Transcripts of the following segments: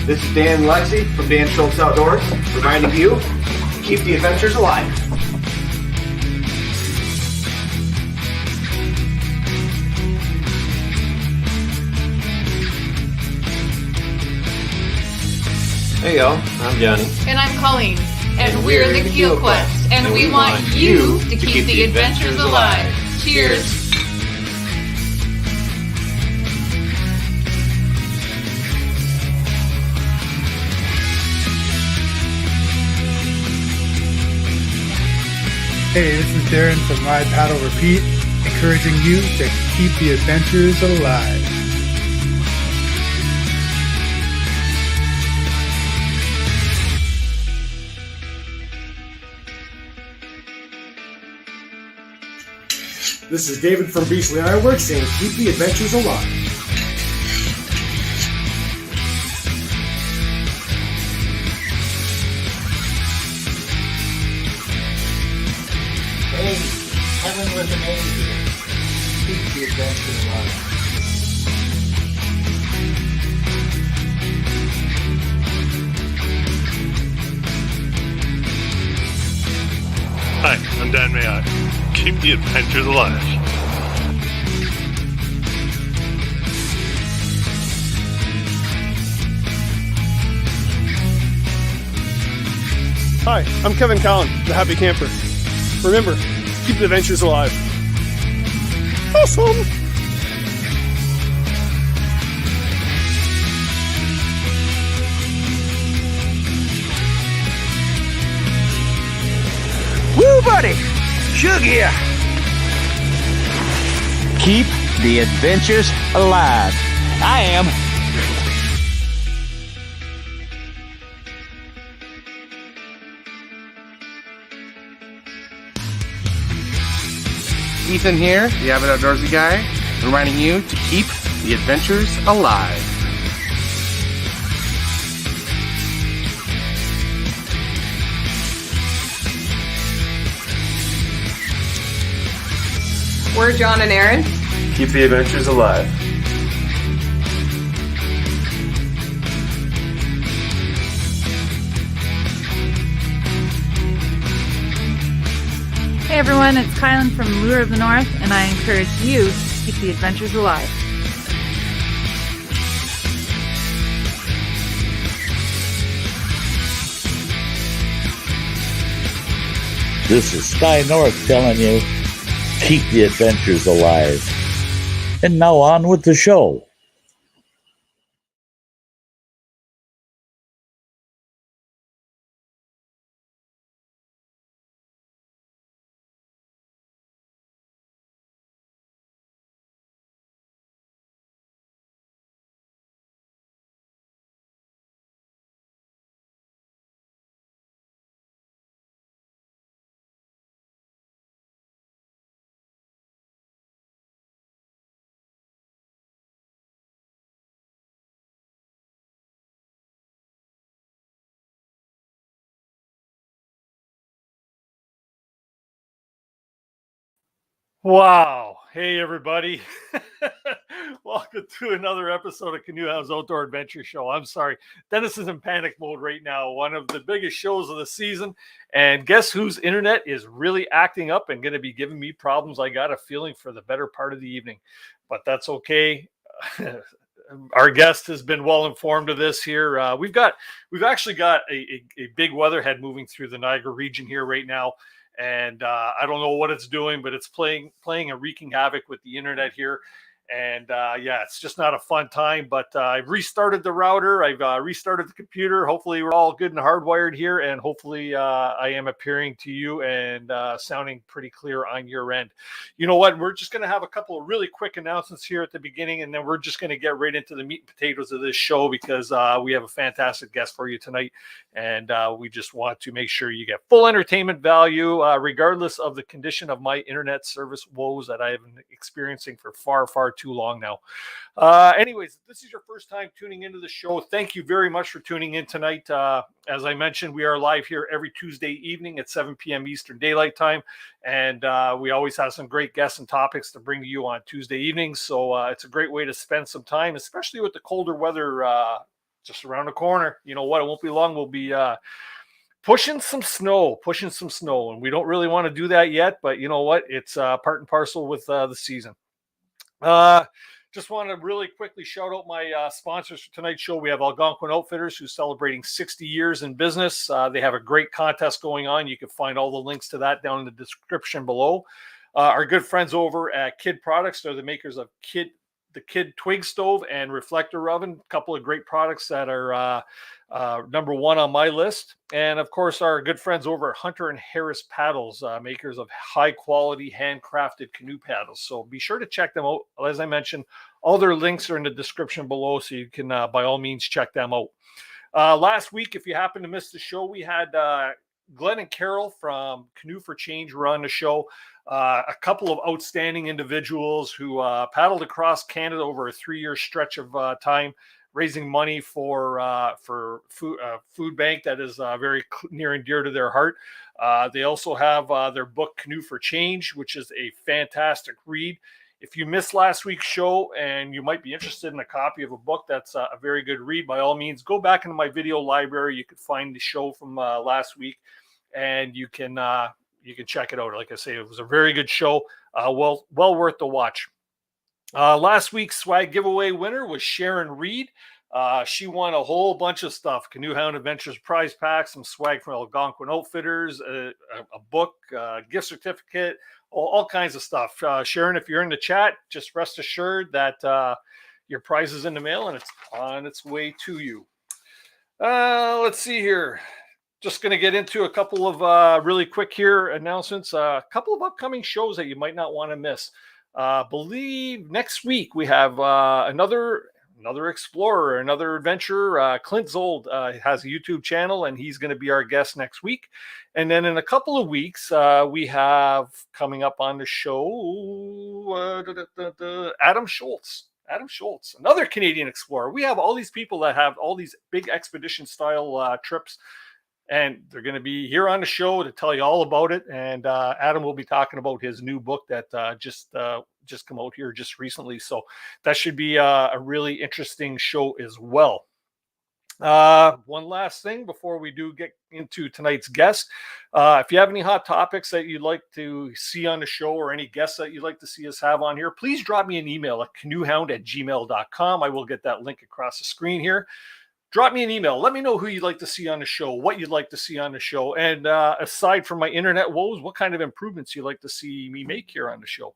This is Dan and Lexi from Dan Schultz Outdoors, reminding you to keep the adventures alive. Hey y'all, I'm Johnny. And I'm Colleen. And we're the Keel Quest. And we want you to keep the adventures alive. Cheers! Hey, this is Darren from Ride Paddle Repeat, encouraging you to keep the adventures alive. This is David from Beachley Ironworks saying keep the adventures alive. Hey, Kevin with an A here. Keep the adventure alive. Hi, I'm Dan Mayotte. Keep the adventures alive. Hi, I'm Kevin Collin, the Happy Camper. Remember, keep the adventures alive. Awesome! Woo, buddy! Shug here! Keep the adventures alive. I am. Ethan here, the avid outdoorsy guy, reminding you to keep the adventures alive. We're John and Aaron. Keep the adventures alive. Hey everyone, it's Kylan from Lure of the North, and I encourage you to keep the adventures alive. This is Sky North telling you, keep the adventures alive. And now on with the show. Wow. Hey, everybody. Welcome to another episode of Canoehounds Outdoor Adventure Show. I'm sorry. Dennis is in panic mode right now. One of the biggest shows of the season. And guess whose internet is really acting up and going to be giving me problems? I got a feeling for the better part of the evening. But that's okay. Our guest has been well informed of this here. We've actually got a big weatherhead moving through the Niagara region here right now. And I don't know what it's doing, but it's playing and wreaking havoc with the internet here. And yeah, it's just not a fun time, but I've restarted the router. I've restarted the computer. Hopefully we're all good and hardwired here. And hopefully I am appearing to you and sounding pretty clear on your end. You know what? We're just going to have a couple of really quick announcements here at the beginning. And then we're just going to get right into the meat and potatoes of this show because we have a fantastic guest for you tonight. And we just want to make sure you get full entertainment value, regardless of the condition of my internet service woes that I have been experiencing for far too long now. Anyways, if this is your first time tuning into the show, thank you very much for tuning in tonight. As I mentioned, we are live here every Tuesday evening at 7 p.m. Eastern Daylight Time. And we always have some great guests and topics to bring to you on Tuesday evenings. So it's a great way to spend some time, especially with the colder weather just around the corner. You know what? It won't be long. We'll be pushing some snow, and we don't really want to do that yet. But you know what? It's part and parcel with the season. Just want to really quickly shout out my sponsors for tonight's show. We have Algonquin Outfitters, who's celebrating 60 years in business. They have a great contest going on. You can find all the links to that down in the description below. Our good friends over at Kid Products, they're the makers of the Kid Twig Stove and Reflector Oven. A couple of great products that are number one on my list. And of course, our good friends over at Hunter and Harris Paddles, makers of high quality handcrafted canoe paddles. So be sure to check them out. As I mentioned, all their links are in the description below, so you can by all means check them out. Last week, if you happen to miss the show, we had Glenn and Carol from Canoe for Change were on the show. A couple of outstanding individuals who paddled across Canada over a 3-year stretch of time, raising money for food bank that is very near and dear to their heart. They also have their book Canoe for Change, which is a fantastic read. If you missed last week's show and you might be interested in a copy of a book that's a very good read, by all means, go back into my video library. You could find the show from last week, and you can check it out. Like I say, it was a very good show. Well worth the watch. Last week's swag giveaway winner was Sharon Reed. She won a whole bunch of stuff: Canoehound Adventures prize pack, some swag from Algonquin Outfitters, a book, gift certificate, all kinds of stuff. Sharon, if you're in the chat, just rest assured that your prize is in the mail and it's on its way to you. Let's see here. Just going to get into a couple of really quick here announcements. A couple of upcoming shows that you might not want to miss. Believe next week we have another explorer, another adventurer. Clint Zold has a YouTube channel, and he's going to be our guest next week. And then in a couple of weeks, we have coming up on the show Adam Schultz. Adam Schultz, another Canadian explorer. We have all these people that have all these big expedition style trips, and they're going to be here on the show to tell you all about it. And Adam will be talking about his new book that just come out here just recently. So that should be a really interesting show as well. One last thing before we do get into tonight's guest. If you have any hot topics that you'd like to see on the show, or any guests that you'd like to see us have on here, please drop me an email at canoehound@gmail.com. I will get that link across the screen here. Drop me an email. Let me know who you'd like to see on the show, what you'd like to see on the show. And aside from my internet woes, what kind of improvements you'd like to see me make here on the show.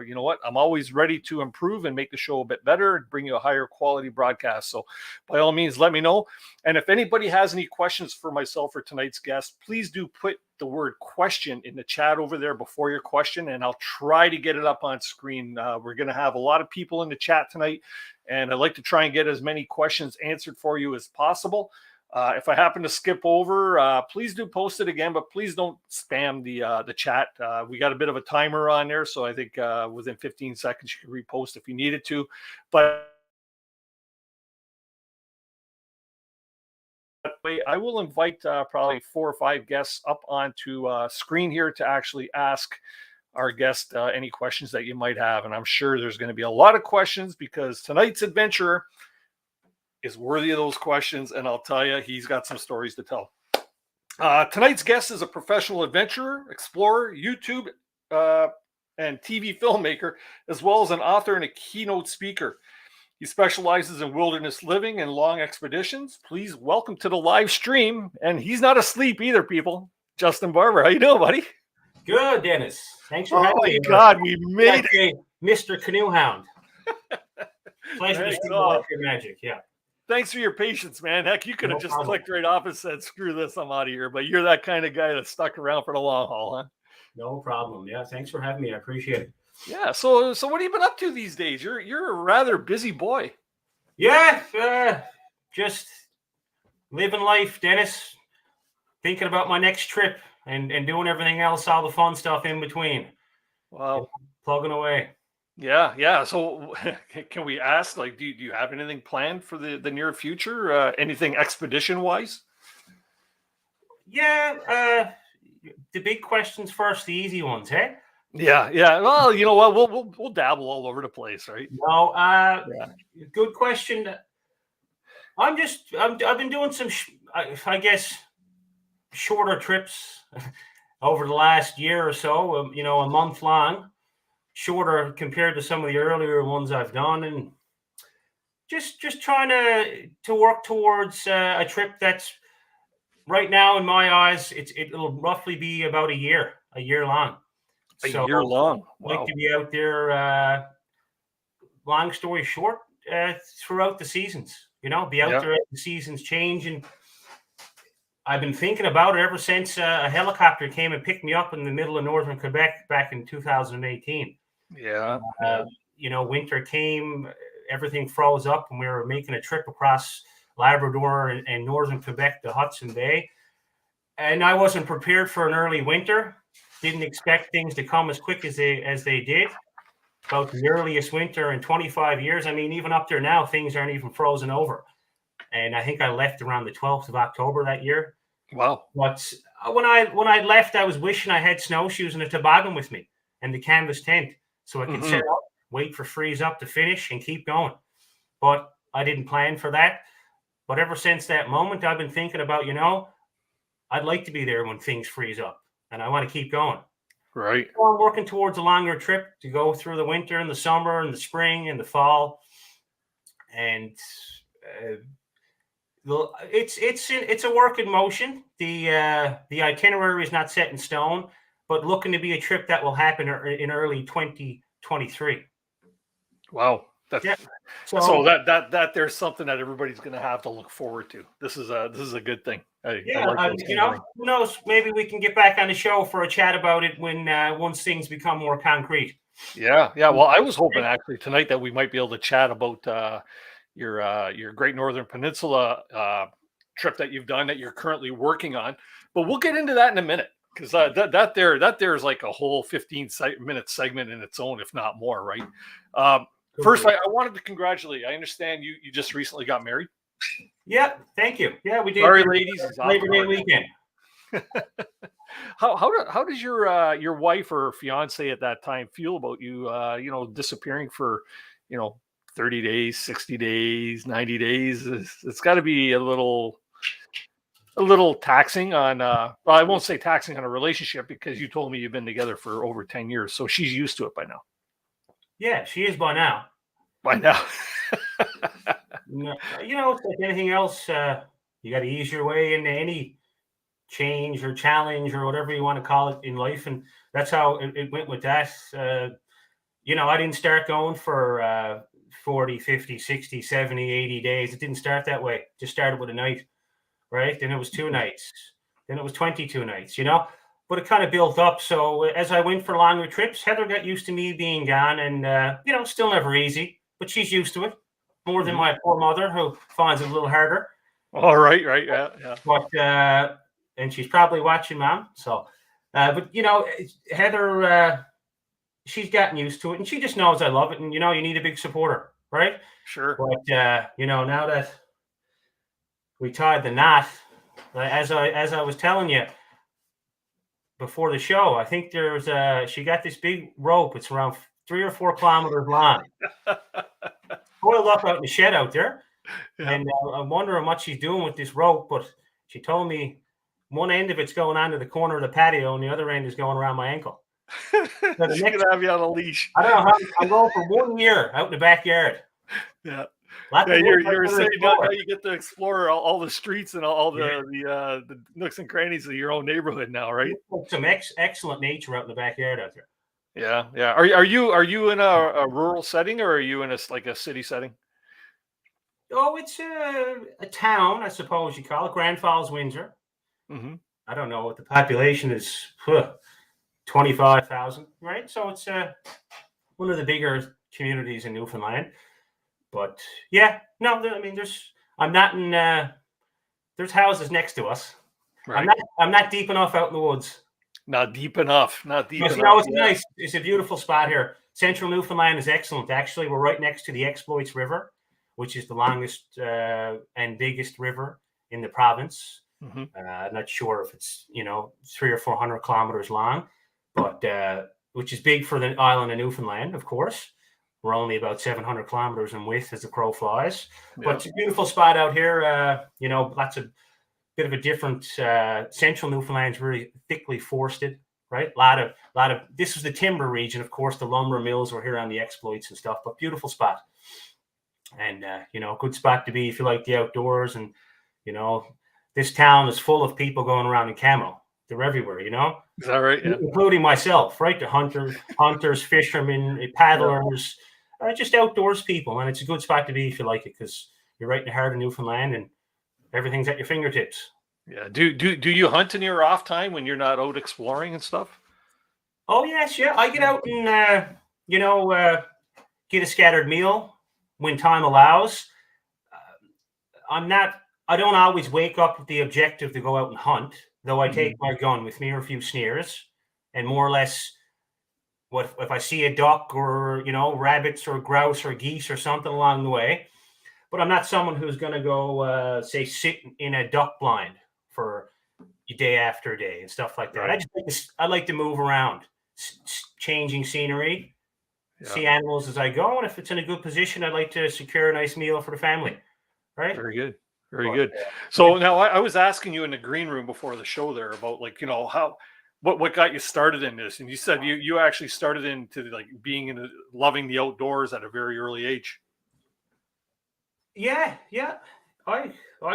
You know what? I'm always ready to improve and make the show a bit better and bring you a higher quality broadcast. So by all means, let me know. And if anybody has any questions for myself or tonight's guest, please do put the word question in the chat over there before your question, and I'll try to get it up on screen. We're going to have a lot of people in the chat tonight, and I'd like to try and get as many questions answered for you as possible. If I happen to skip over, please do post it again, but please don't spam the chat. We got a bit of a timer on there, so I think within 15 seconds you can repost if you needed to. But I will invite probably 4 or 5 guests up onto screen here to actually ask our guest any questions that you might have. And I'm sure there's going to be a lot of questions, because tonight's adventurer is worthy of those questions. And I'll tell you, he's got some stories to tell. Tonight's guest is a professional adventurer, explorer, YouTube and TV filmmaker, as well as an author and a keynote speaker. He specializes in wilderness living and long expeditions. Please welcome to the live stream, and he's not asleep either, people, Justin Barbour. How you doing, buddy? Good, Dennis. Thanks for having me. Oh, my God, we made it. Mr. Canoehound. Pleasure to see your magic, yeah. Thanks for your patience, man. Heck, you could have just clicked right off and said, screw this, I'm out of here. But you're that kind of guy that stuck around for the long haul, huh? No problem. Yeah, thanks for having me. I appreciate it. Yeah, so what have you been up to these days? You're a rather busy boy. Yeah, just living life, Dennis. Thinking about my next trip and doing everything else, all the fun stuff in between. Wow. Plugging away. Yeah. So can we ask, like, do you have anything planned for the near future? Anything expedition-wise? Yeah, the big questions first, the easy ones, hey? Yeah. Well, you know what? We'll dabble all over the place, right? No, good question. I've been doing some, I guess, shorter trips over the last year or so, a month long, shorter compared to some of the earlier ones I've done, and just trying to work towards a trip that's right now in my eyes, it'll roughly be about a year long. A year long. Wow. I'd like to be out there, long story short, throughout the seasons, be out there as the seasons change. And I've been thinking about it ever since a helicopter came and picked me up in the middle of northern Quebec back in 2018. Yeah. Winter came, everything froze up, and we were making a trip across Labrador and northern Quebec to Hudson Bay. And I wasn't prepared for an early winter. Didn't expect things to come as quick as they did. About the earliest winter in 25 years. I mean, even up there now, things aren't even frozen over. And I think I left around the 12th of October that year. Wow. But when I left, I was wishing I had snowshoes and a toboggan with me and the canvas tent so I could set up, wait for freeze up to finish and keep going. But I didn't plan for that. But ever since that moment, I've been thinking about, I'd like to be there when things freeze up, and I want to keep going. Right. So I'm working towards a longer trip to go through the winter and the summer and the spring and the fall. And it's a work in motion. The itinerary is not set in stone, but looking to be a trip that will happen in early 2023. Wow. So that there's something that everybody's going to have to look forward to. This is a good thing. I like who knows? Maybe we can get back on the show for a chat about it when once things become more concrete. Yeah. Well, I was hoping actually tonight that we might be able to chat about your Great Northern Peninsula trip that you've done that you're currently working on. But we'll get into that in a minute, because that there's like a whole 15-minute segment in its own, if not more, right? First, I wanted to congratulate you. I understand you just recently got married. Yeah, thank you. Yeah, we did. Sorry, ladies. Labor Day weekend. How does your wife or fiance at that time feel about you disappearing for 30 days, 60 days, 90 days? It's got to be a little taxing on I won't say taxing on a relationship, because you told me you've been together for over 10 years, so she's used to it by now. Yeah, she is by now. It's like anything else. You got to ease your way into any change or challenge or whatever you want to call it in life. And that's how it went with that. I didn't start going for 40, 50, 60, 70, 80 days. It didn't start that way. It just started with a night, right? Then it was 2 nights. Then it was 22 nights, But it kind of built up. So as I went for longer trips, Heather got used to me being gone, and still never easy, but she's used to it more than my poor mother, who finds it a little harder. All right, yeah. But and she's probably watching, Mom. So, but Heather, she's gotten used to it, and she just knows I love it. And you need a big supporter, right? Sure. But now that we tied the knot, as I was telling you before the show, I think she got this big rope. It's around 3 or 4 kilometers long, coiled up out in the shed out there. Yeah. And I'm wondering what she's doing with this rope, but she told me one end of it's going onto the corner of the patio and the other end is going around my ankle. So she's going to have you on a leash. I don't know how I'm going for 1 year out in the backyard. Yeah. You're saying now you get to explore all the streets and all the nooks and crannies of your own neighborhood now, right? Some excellent nature out in the backyard out there. Yeah. Are you in a rural setting, or are you in a city setting? Oh, it's a town, I suppose you call it, Grand Falls, Windsor. Mm-hmm. I don't know what the population is, 25,000, right? So it's one of the bigger communities in Newfoundland. But yeah, no, I mean, there's houses next to us. Right. I'm not deep enough out in the woods. Not deep enough. It's nice. It's a beautiful spot here. Central Newfoundland is excellent. Actually, we're right next to the Exploits River, which is the longest and biggest river in the province. Mm-hmm. I'm not sure if it's 300 or 400 kilometers long, but which is big for the island of Newfoundland, of course. we're only about 700 kilometers in width as the crow flies. But it's a beautiful spot out here. Lots of bit of a different central Newfoundland's very thickly forested, right? A lot of this was the timber region, of course. The lumber mills were here on the exploits and stuff, but beautiful spot. And good spot to be if you like the outdoors. And this town is full of people going around in camo. They're everywhere, Is that right? Yeah. Including myself, right? The hunters, fishermen, paddlers, just outdoors people. And it's a good spot to be if you like it, because you're right in the heart of Newfoundland and everything's at your fingertips. Yeah. Do you hunt in your off time when you're not out exploring and stuff? Oh yes, yeah. I get out and get a scattered meal when time allows. I don't always wake up with the objective to go out and hunt, though I take my gun with me or a few snares, and more or less, if I see a duck or rabbits or grouse or geese or something along the way. But I'm not someone who's going to go, say, sit in a duck blind for day after day and stuff like that. Right. I like to move around, changing scenery, see animals as I go, and if it's in a good position, I'd like to secure a nice meal for the family. Right? Very good. Very good. So now I was asking you in the green room before the show there about what got you started in this, and you said you actually started into loving the outdoors at a very early age. Yeah. I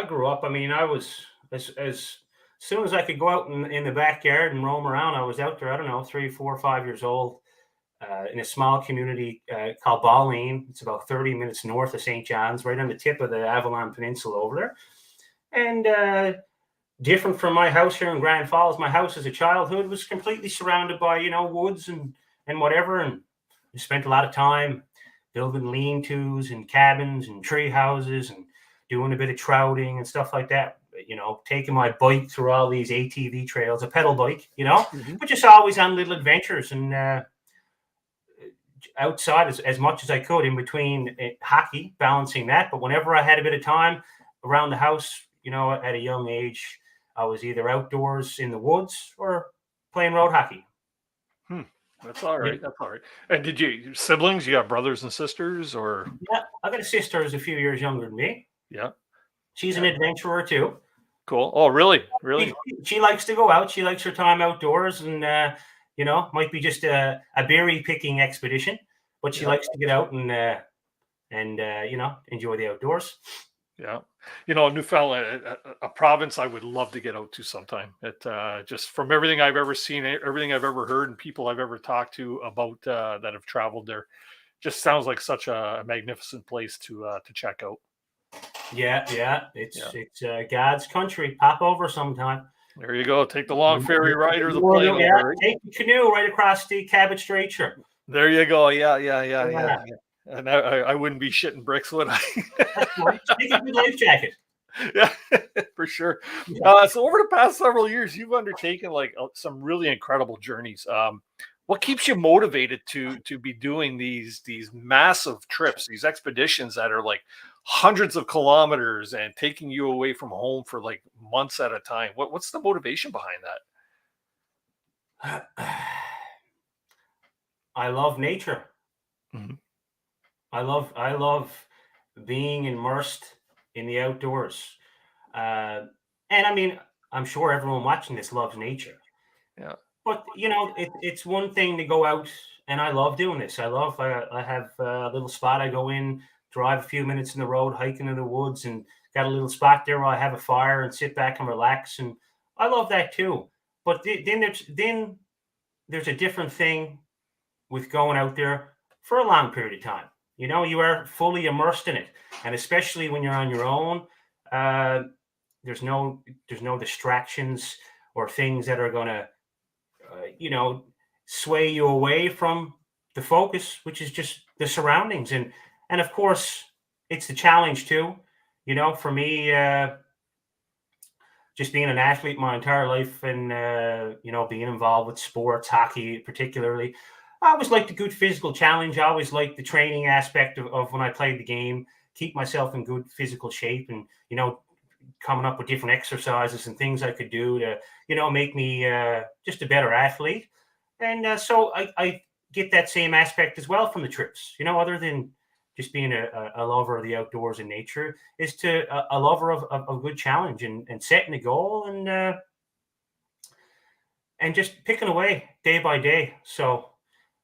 grew up. I mean, I was as soon as I could go out in the backyard and roam around, I was out there. I don't know, 3, 4, 5 years old, in a small community called Balleen. It's about 30 minutes north of St. John's, right on the tip of the Avalon Peninsula over there. And different from my house here in Grand Falls, my house as a childhood was completely surrounded by woods and whatever, and we spent a lot of time building lean-tos and cabins and tree houses and doing a bit of trouting and stuff like that, taking my bike through all these ATV trails, a pedal bike, but just always on little adventures and outside as much as I could in between hockey, balancing that. But whenever I had a bit of time around the house, at a young age, I was either outdoors in the woods or playing road hockey. That's all right. That's all right. And did you siblings? You got brothers and sisters, or? Yeah, I got a sister who's a few years younger than me. Yeah, she's an adventurer too. Cool. Oh, really? Really? She likes to go out. She likes her time outdoors, and might be just a berry picking expedition, but she likes to get out and enjoy the outdoors. Yeah. Newfoundland, a province I would love to get out to sometime. It just from everything I've ever seen, everything I've ever heard, and people I've ever talked to about that have traveled there, just sounds like such a magnificent place to check out. Yeah. It's God's country. Pop over sometime. There you go. Take the long ferry ride or the plane. Take the canoe right across the Cabot Strait. Sure. There you go. Yeah. And I wouldn't be shitting bricks, would I? Take a good life jacket. Yeah, for sure. So over the past several years, you've undertaken some really incredible journeys. What keeps you motivated to be doing these massive trips, these expeditions that are like hundreds of kilometers and taking you away from home for like months at a time? What's the motivation behind that? I love nature. Mm-hmm. I love being immersed in the outdoors. And I mean, I'm sure everyone watching this loves nature. Yeah. But, it's one thing to go out, and I love doing this. I have a little spot I go in, drive a few minutes in the road, hiking in the woods, and got a little spot there where I have a fire and sit back and relax. And I love that too. But then there's a different thing with going out there for a long period of time. You are fully immersed in it. And especially when you're on your own, there's no distractions or things that are going to, sway you away from the focus, which is just the surroundings. And of course, it's the challenge too. For me, just being an athlete my entire life and, being involved with sports, hockey particularly, I always liked the good physical challenge. I always liked the training aspect of when I played the game, keep myself in good physical shape and, coming up with different exercises and things I could do to, make me just a better athlete. And so I get that same aspect as well from the trips, other than just being a lover of the outdoors and nature, is to a lover of good challenge and setting a goal and just picking away day by day. So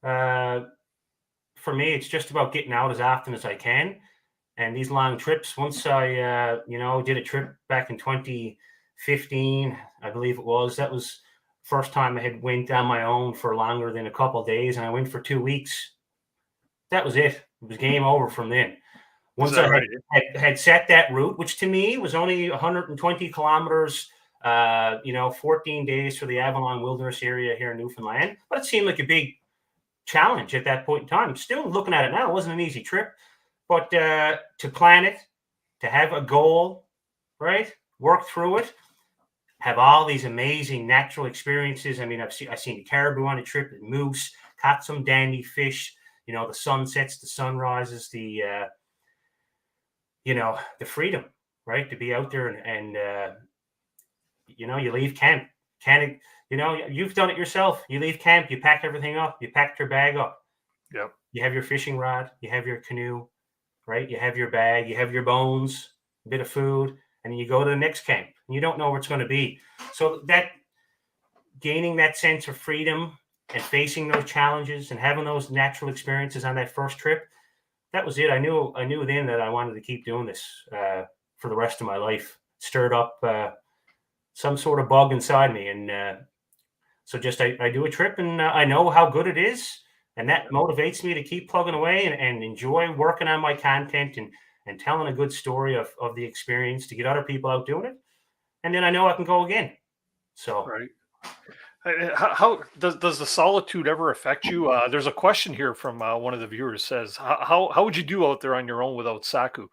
for me, it's just about getting out as often as I can. And these long trips, once I, did a trip back in 2015, I believe it was, that was first time I had went on my own for longer than a couple of days, and I went for 2 weeks. That was it. It was game over from then. Once I had set that route, which to me was only 120 kilometers, 14 days for the Newfoundland Wilderness area here in Newfoundland, but it seemed like a big challenge at that point in time. Still looking at it now, it wasn't an easy trip, but to plan it, to have a goal, right? Work through it, have all these amazing natural experiences. I mean, I've seen the caribou on a trip, the moose, caught some dandy fish, the sunsets, the sunrises, the freedom, right? To be out there and you leave camp. You've done it yourself. You leave camp, you pack everything up, you packed your bag up. Yep. You have your fishing rod, you have your canoe, right? You have your bag, you have your bones, a bit of food, and then you go to the next camp. And you don't know where it's going to be. So that gaining that sense of freedom and facing those challenges and having those natural experiences on that first trip, that was it. I knew then that I wanted to keep doing this for the rest of my life. Stirred up some sort of bug inside me, and so just I do a trip, and I know how good it is, and that motivates me to keep plugging away and enjoy working on my content and telling a good story of the experience to get other people out doing it, and then I know I can go again. So right. How does the solitude ever affect you? There's a question here from one of the viewers says, how would you do out there on your own without Saku?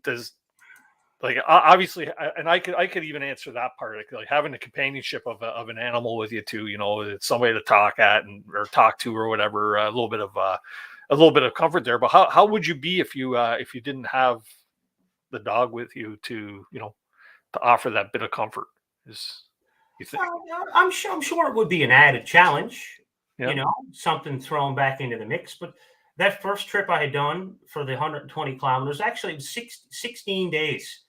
Does obviously, and I could even answer that part, like having the companionship of an animal with you too. It's somebody to talk or talk to or whatever. A little bit of comfort there. But how would you be if you didn't have the dog with you to offer that bit of comfort? You think? I'm sure it would be an added challenge, yeah. Something thrown back into the mix. But that first trip I had done for the 120 kilometers, actually it was 16 days,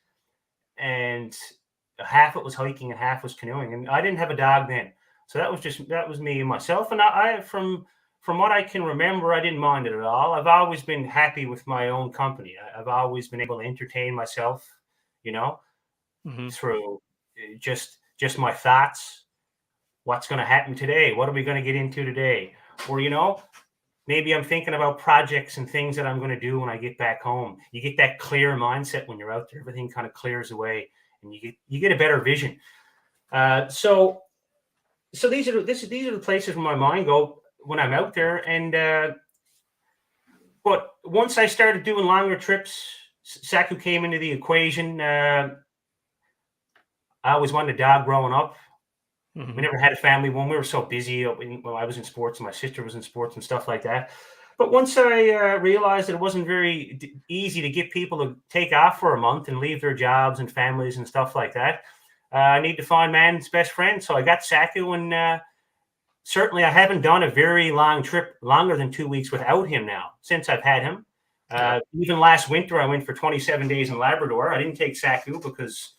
and half it was hiking and half was canoeing. And I didn't have a dog then, so that was me and myself. And I from what I can remember, I didn't mind it at all. I've always been happy with my own company. I've always been able to entertain myself, through just my thoughts. What's going to happen today? What are we going to get into today? Or, maybe I'm thinking about projects and things that I'm going to do when I get back home. You get that clear mindset when you're out there. Everything kind of clears away, and you get a better vision. So these are the places where my mind go when I'm out there. And but once I started doing longer trips, Saku came into the equation. I always wanted a dog growing up. Mm-hmm. We never had a family when we were so busy. When I was in sports and my sister was in sports and stuff like that. But once I realized that it wasn't very easy to get people to take off for a month and leave their jobs and families and stuff like that, I need to find man's best friend. So I got Saku, and certainly I haven't done a very long trip, longer than 2 weeks without him now, since I've had him. Even last winter, I went for 27 days in Labrador. I didn't take Saku because,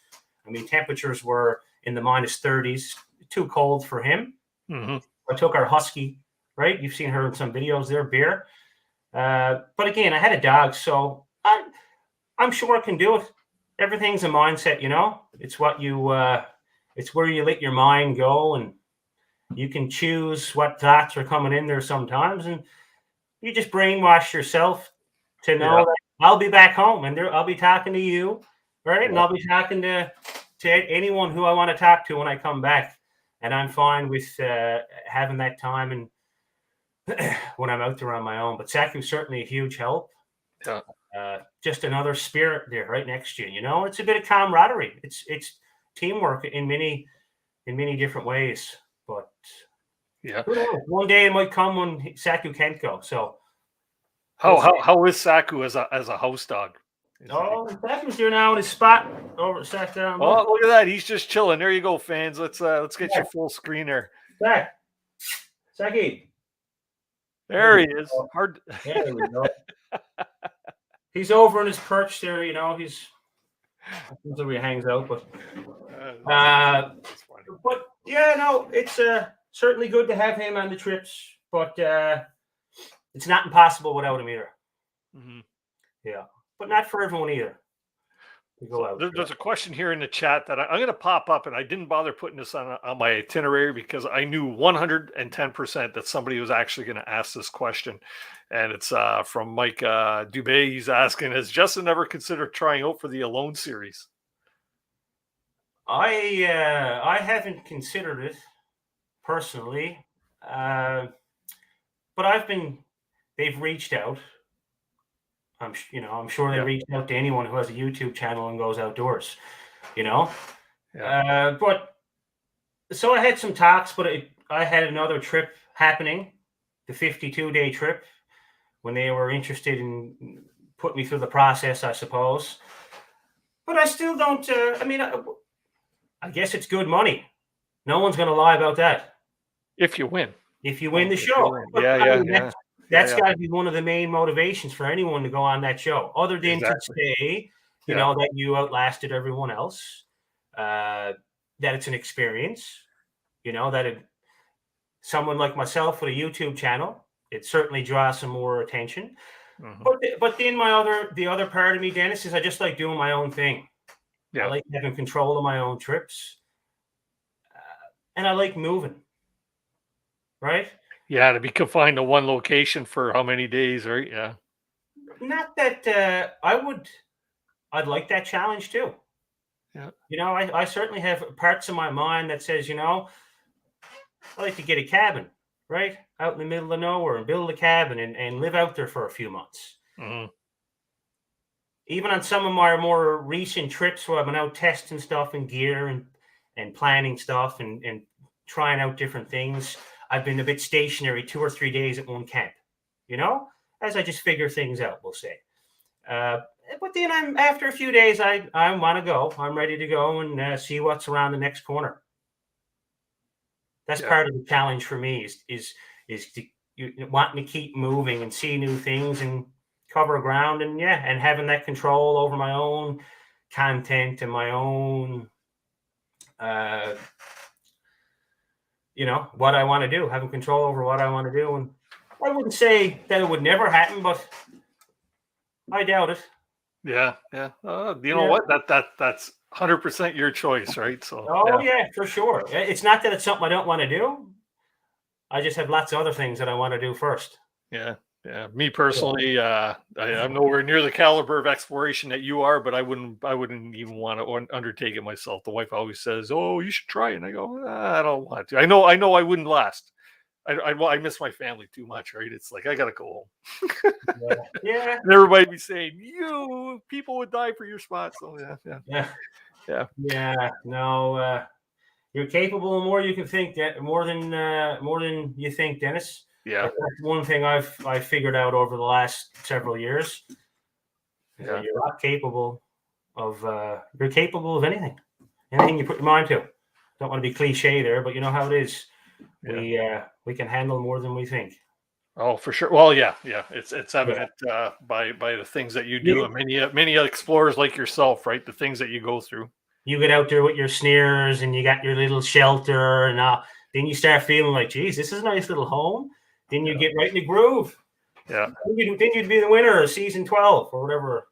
temperatures were in the minus 30s, too cold for him. Mm-hmm. I took our husky, right? You've seen her in some videos there, Bear. But again, I had a dog, so I'm sure I can do it. Everything's a mindset, It's what it's where you let your mind go, and you can choose what thoughts are coming in there sometimes, and you just brainwash yourself to know that I'll be back home, and I'll be talking to you, right? And I'll be talking to anyone who I want to talk to when I come back. And I'm fine with having that time and when I'm out there on my own. But Saku's certainly a huge help. Yeah. Just another spirit there right next to you. It's a bit of camaraderie. It's teamwork in many different ways. But one day it might come when Saku can't go. So how is Saku as a house dog? Saku's there now in his spot over sat down. Oh, look at that! He's just chilling. There you go, fans. Let's get your full screen there. Saki. There he is. Hard. There we go. He's over on his perch there, he's where he hangs out, but yeah, no, it's certainly good to have him on the trips, but it's not impossible without him either. Mm-hmm. Yeah, but not for everyone either. There's a question here in the chat that I'm going to pop up, and I didn't bother putting this on my itinerary because I knew 110% that somebody was actually going to ask this question, and it's from Mike Dubé. He's asking, has Justin ever considered trying out for the Alone series? I haven't considered it personally, but they've reached out. I'm sure they reached out to anyone who has a YouTube channel and goes outdoors, Yeah. But so I had some talks, but I had another trip happening, the 52-day trip, when they were interested in putting me through the process, I suppose. But I still don't. I guess it's good money. No one's going to lie about that. If you win. If you win the show. Yeah. That's got to be one of the main motivations for anyone to go on that show, other than to say, that you outlasted everyone else, that it's an experience, someone like myself with a YouTube channel, it certainly draws some more attention. Mm-hmm. But then the other part of me, Dennis, is I just like doing my own thing. Yeah. I like having control of my own trips, and I like moving, right? Yeah, to be confined to one location for how many days, right? Yeah. Not that I'd like that challenge too. Yeah. I certainly have parts of my mind that says, I like to get a cabin, right? Out in the middle of nowhere and build a cabin and live out there for a few months. Mm-hmm. Even on some of my more recent trips where I've been out testing stuff and gear and planning stuff and trying out different things, I've been a bit stationary 2 or 3 days at one camp, as I just figure things out, we'll say. But then after a few days, I want to go. I'm ready to go and see what's around the next corner. That's part of the challenge for me is wanting to keep moving and see new things and cover ground and having that control over my own content and my own what I want to do, having control over what I want to do. And I wouldn't say that it would never happen, but I doubt it. Yeah. You know what? That's 100% your choice, right? So. Oh yeah, for sure. It's not that it's something I don't want to do. I just have lots of other things that I want to do first. Yeah. Me personally, I'm nowhere near the caliber of exploration that you are, but I wouldn't even want to undertake it myself. The wife always says, "Oh, you should try it." And I go, I don't want to. I know I wouldn't last. I miss my family too much, right? It's like I gotta go home. Yeah. And everybody be saying, people would die for your spot. So yeah. No, you're capable of more you can think. More than you think, Dennis. Yeah, that's one thing I've figured out over the last several years. Yeah, you're not capable of. You're capable of anything you put your mind to. Don't want to be cliche there, but you know how it is. Yeah. We can handle more than we think. Oh, for sure. Well, yeah. It's evident by the things that you do, and many explorers like yourself, right? The things that you go through. You get out there with your snares, and you got your little shelter, and then you start feeling like, geez, this is a nice little home. Then you get right in the groove. Yeah. Then you'd be the winner of season 12 or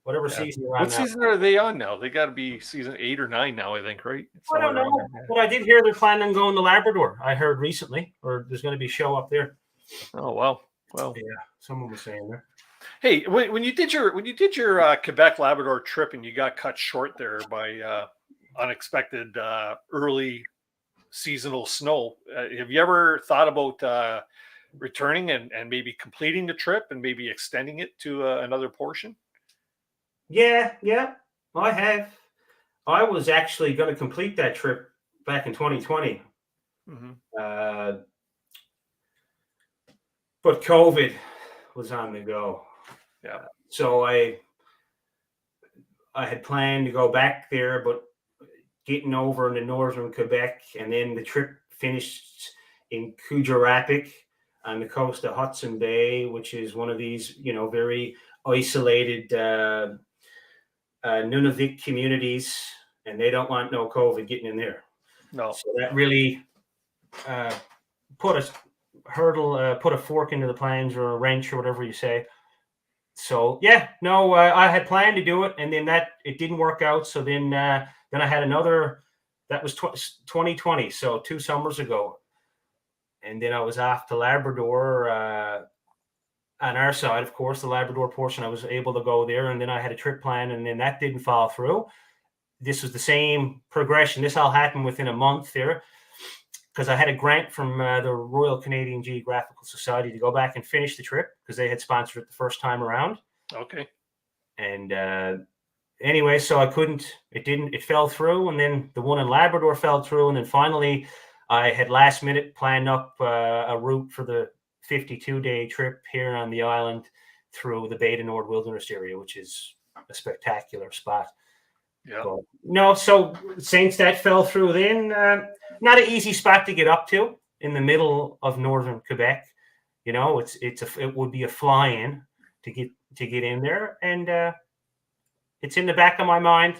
whatever season you're on. What season are they on now? They got to be season 8 or 9 now, I think, right? I don't know, but I did hear they're planning on going to Labrador. I heard recently, or there's going to be a show up there. Oh well. Yeah, someone was saying there. Hey, when you did your Quebec Labrador trip and you got cut short there by unexpected early seasonal snow, have you ever thought about returning and maybe completing the trip and maybe extending it to another portion? Yeah, I have. I was actually going to complete that trip back in 2020. Mm-hmm. But COVID was on the go. Yeah. So I had planned to go back there, but getting over into northern Quebec, and then the trip finished in Kuujjuarapik. on the coast of Hudson Bay, which is one of these, very isolated Nunavut communities, and they don't want no COVID getting in there. No. So that really put a fork into the plans, or a wrench, or whatever you say. So I had planned to do it, and then it didn't work out. So then I had another. That was 2020, so 2 summers ago, and then I was off to Labrador. On our side, of course, the Labrador portion, I was able to go there, and then I had a trip plan, and then that didn't fall through. This was the same progression. This all happened within a month there, because I had a grant from the Royal Canadian Geographical Society to go back and finish the trip, because they had sponsored it the first time around. Okay. And anyway, so I couldn't. It fell through, and then the one in Labrador fell through, and then finally, I had last minute planned up a route for the 52-day trip here on the island through the Bay du Nord Wilderness area, which is a spectacular spot. Yeah. But, no, so since that fell through, then not an easy spot to get up to in the middle of northern Quebec. It would be a fly-in to get in there, and it's in the back of my mind.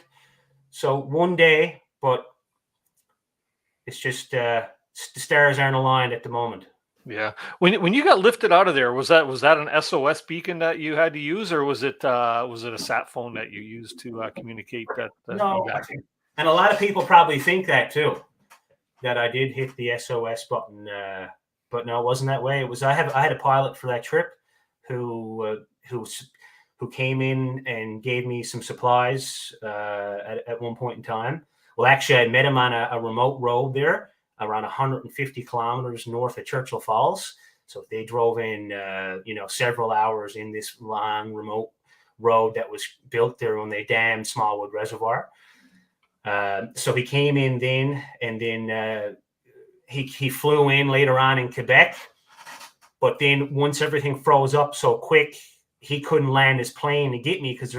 So one day, but it's just the stars aren't aligned at the moment. Yeah. When you got lifted out of there, was that an SOS beacon that you had to use, or was it a sat phone that you used to communicate that? No, and a lot of people probably think that too, that I did hit the SOS button, but no, it wasn't that way. It was I had a pilot for that trip who came in and gave me some supplies at one point in time. Well, actually, I met him on a remote road there, around 150 kilometers north of Churchill Falls. So they drove in, several hours in this long remote road that was built there when they dammed Smallwood Reservoir. So he came in then, and then he flew in later on in Quebec. But then once everything froze up so quick, he couldn't land his plane to get me, because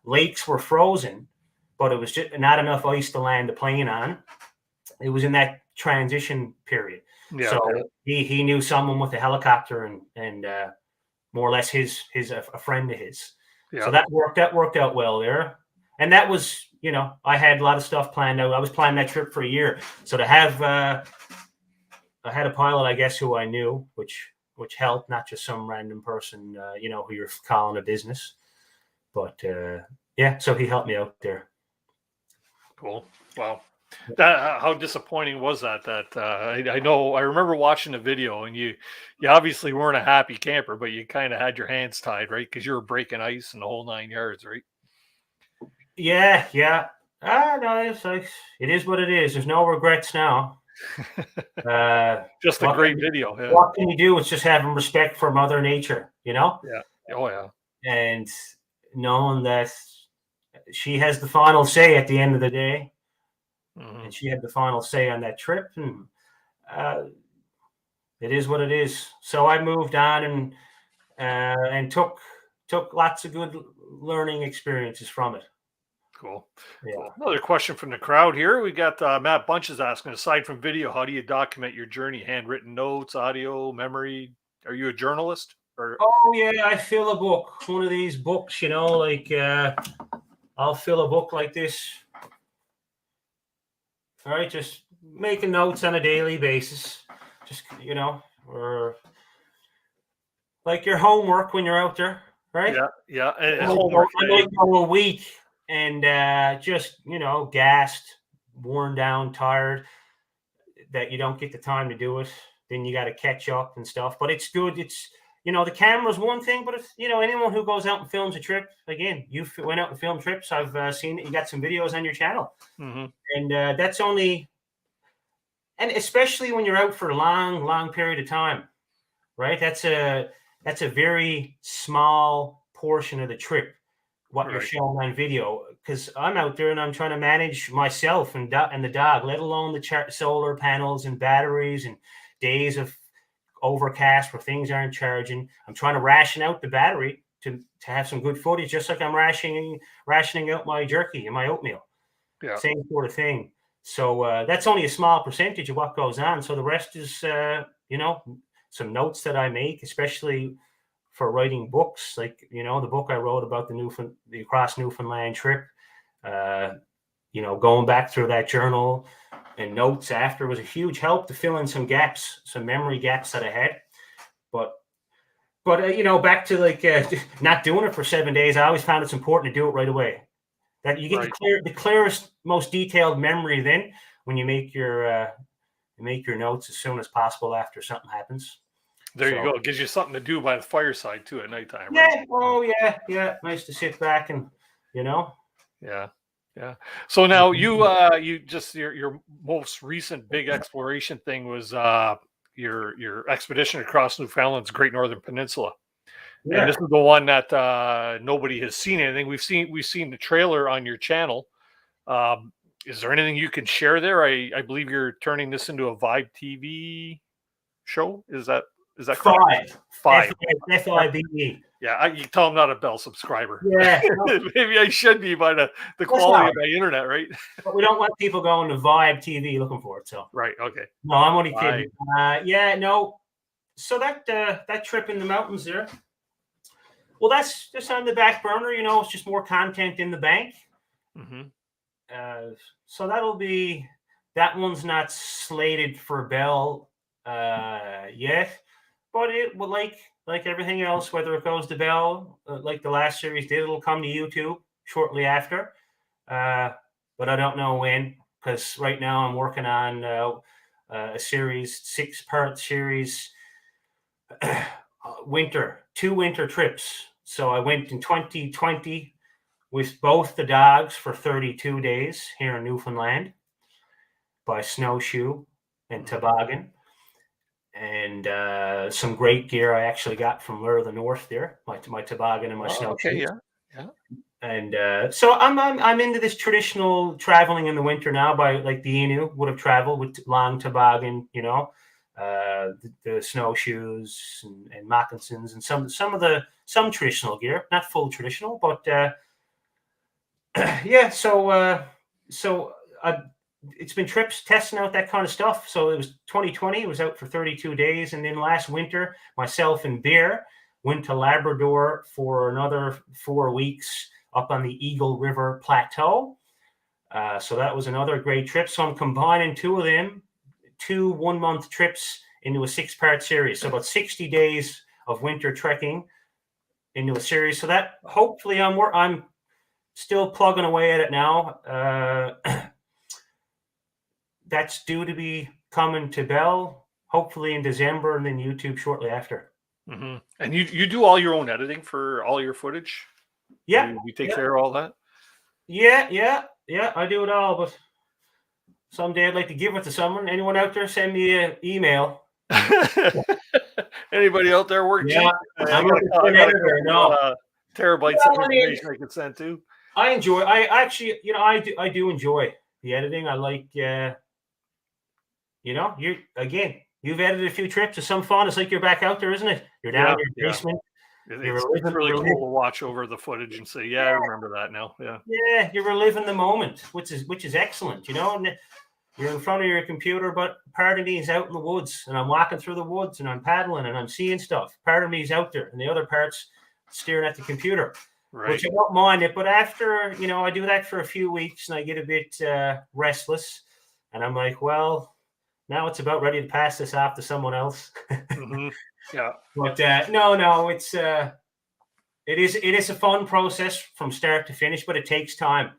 lakes were frozen, but it was just not enough ice to land the plane on. It was in that transition period. Yeah, so he knew someone with a helicopter, and more or less a friend of his. Yeah. So that worked out well there. And that was, I had a lot of stuff planned out. I was planning that trip for a year. So to have, I had a pilot, I guess, who I knew, which helped, not just some random person, who you're calling a business. But so he helped me out there. Cool. Wow. How disappointing was that? I know, I remember watching the video, and you obviously weren't a happy camper, but you kind of had your hands tied, right? Because you were breaking ice and the whole 9 yards, right? Yeah. No, it is what it is. There's no regrets now. Just a great video. Yeah. What can you do? It's just having respect for Mother Nature, Yeah. Oh, yeah. And knowing that she has the final say at the end of the day. Mm-hmm. And she had the final say on that trip, and it is what it is. So I moved on and took lots of good learning experiences from it. Cool. Yeah. Cool. Another question from the crowd here. We got Matt Bunch is asking, aside from video, how do you document your journey? Handwritten notes, audio, memory? Are you a journalist? Or? Oh yeah, I fill a book. One of these books, I'll fill a book like this. All right, just making notes on a daily basis, just, or like your homework when you're out there, right? Yeah. Homework. I might go a week and just, gassed, worn down, tired, that you don't get the time to do it. Then you got to catch up and stuff. But it's good. It's, the camera's one thing, but it's, anyone who goes out and films a trip, again, you went out and filmed trips. I've seen that you got some videos on your channel. Mm-hmm. And that's only, and especially when you're out for a long period of time, right? That's a very small portion of the trip, what you're showing on video. Because I'm out there and I'm trying to manage myself and the dog, let alone the solar panels and batteries and days of overcast where things aren't charging. I'm trying to ration out the battery to have some good footage, just like I'm rationing out my jerky and my oatmeal. Yeah. Same sort of thing. So that's only a small percentage of what goes on. So the rest is, some notes that I make, especially for writing books, like, the book I wrote about the across Newfoundland trip, going back through that journal and notes after was a huge help to fill in some gaps, some memory gaps that I had. But back to not doing it for 7 days, I always found it's important to do it right away. That you get the clearest, most detailed memory then when you make your notes as soon as possible after something happens. There you go. It gives you something to do by the fireside too at nighttime. Yeah. Right? Oh yeah. Nice to sit back and Yeah. So now you just your most recent big exploration thing was your expedition across Newfoundland's Great Northern Peninsula. Yeah. And this is the one that nobody has seen anything. We've seen the trailer on your channel. Is there anything you can share there? I believe you're turning this into a Vibe TV show. Is that correct? Five. FIBE. Yeah, you tell I'm not a Bell subscriber. Yeah. Maybe I should be by the quality of my internet, right? But we don't want people going to Vibe TV looking for it. So right, okay. No, I'm only kidding. So that trip in the mountains there. Well, that's just on the back burner. It's just more content in the bank. Mm-hmm. So that one's not slated for Bell yet, but it will, like everything else, whether it goes to Bell, like the last series did, it'll come to YouTube shortly after. But I don't know when, because right now I'm working on a series, 6-part series, two winter trips. So I went in 2020 with both the dogs for 32 days here in Newfoundland by snowshoe and toboggan. And some great gear I actually got from Lure of the North there, my toboggan and my snowshoe. Okay, yeah. And so I'm into this traditional traveling in the winter now, by like the Innu would have traveled with long toboggan, the snowshoes and moccasins and some traditional gear, not full traditional, but So it's been trips testing out that kind of stuff. So it was 2020. It was out for 32 days, and then last winter, myself and Bear went to Labrador for another 4 weeks up on the Eagle River Plateau. So that was another great trip. So I'm combining two of them, 2 1-month trips into a 6-part series. So about 60 days of winter trekking into a series. So that hopefully I'm still plugging away at it now. That's due to be coming to Bell, hopefully in December, and then YouTube shortly after. Mm-hmm. And you do all your own editing for all your footage? Yeah. You take care of all that? Yeah, I do it all, but someday I'd like to give it to someone. Anyone out there, send me an email. Anybody out there working? Yeah, I'm an editor. No. Terabytes of information I can send to. I do enjoy the editing. I like, you've edited a few trips. It's some fun. It's like you're back out there, isn't it? You're down in your basement. It's really cool to watch over the footage and say, I remember that now. Yeah, you're reliving the moment, which is excellent, and you're in front of your computer, but part of me is out in the woods, and I'm walking through the woods, and I'm paddling, and I'm seeing stuff. Part of me is out there, and the other part's staring at the computer, which I don't mind it. But after, I do that for a few weeks, and I get a bit restless, and I'm like, well, now it's about ready to pass this off to someone else. Mm-hmm. Yeah. But no, it's it is a fun process from start to finish, but it takes time,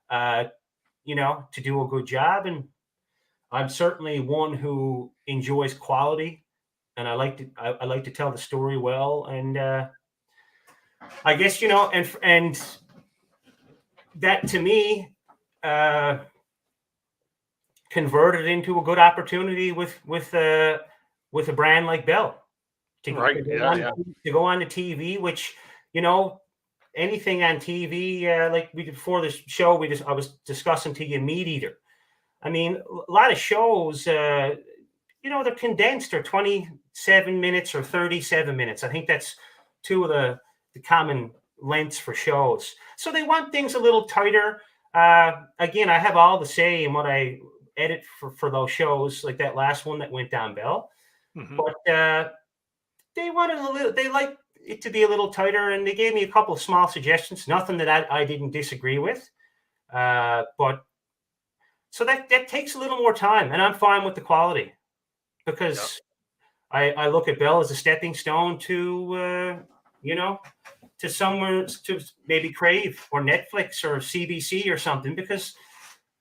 to do a good job. And I'm certainly one who enjoys quality, and I like to tell the story well. And I guess and that to me converted into a good opportunity with a brand like Bell. To go on to TV, which, anything on TV, like we did before this show, I was discussing to you Meat Eater. I mean, a lot of shows, they're condensed, or 27 minutes or 37 minutes. I think that's two of the common lengths for shows. So they want things a little tighter. Again, I have all the say in what I edit for those shows, like that last one that went down Bell. But they wanted they like it to be a little tighter, and they gave me a couple of small suggestions. Nothing that I didn't disagree with, but so that takes a little more time, and I'm fine with the quality because I look at Bell as a stepping stone to to somewhere, to maybe Crave or Netflix or CBC or something, because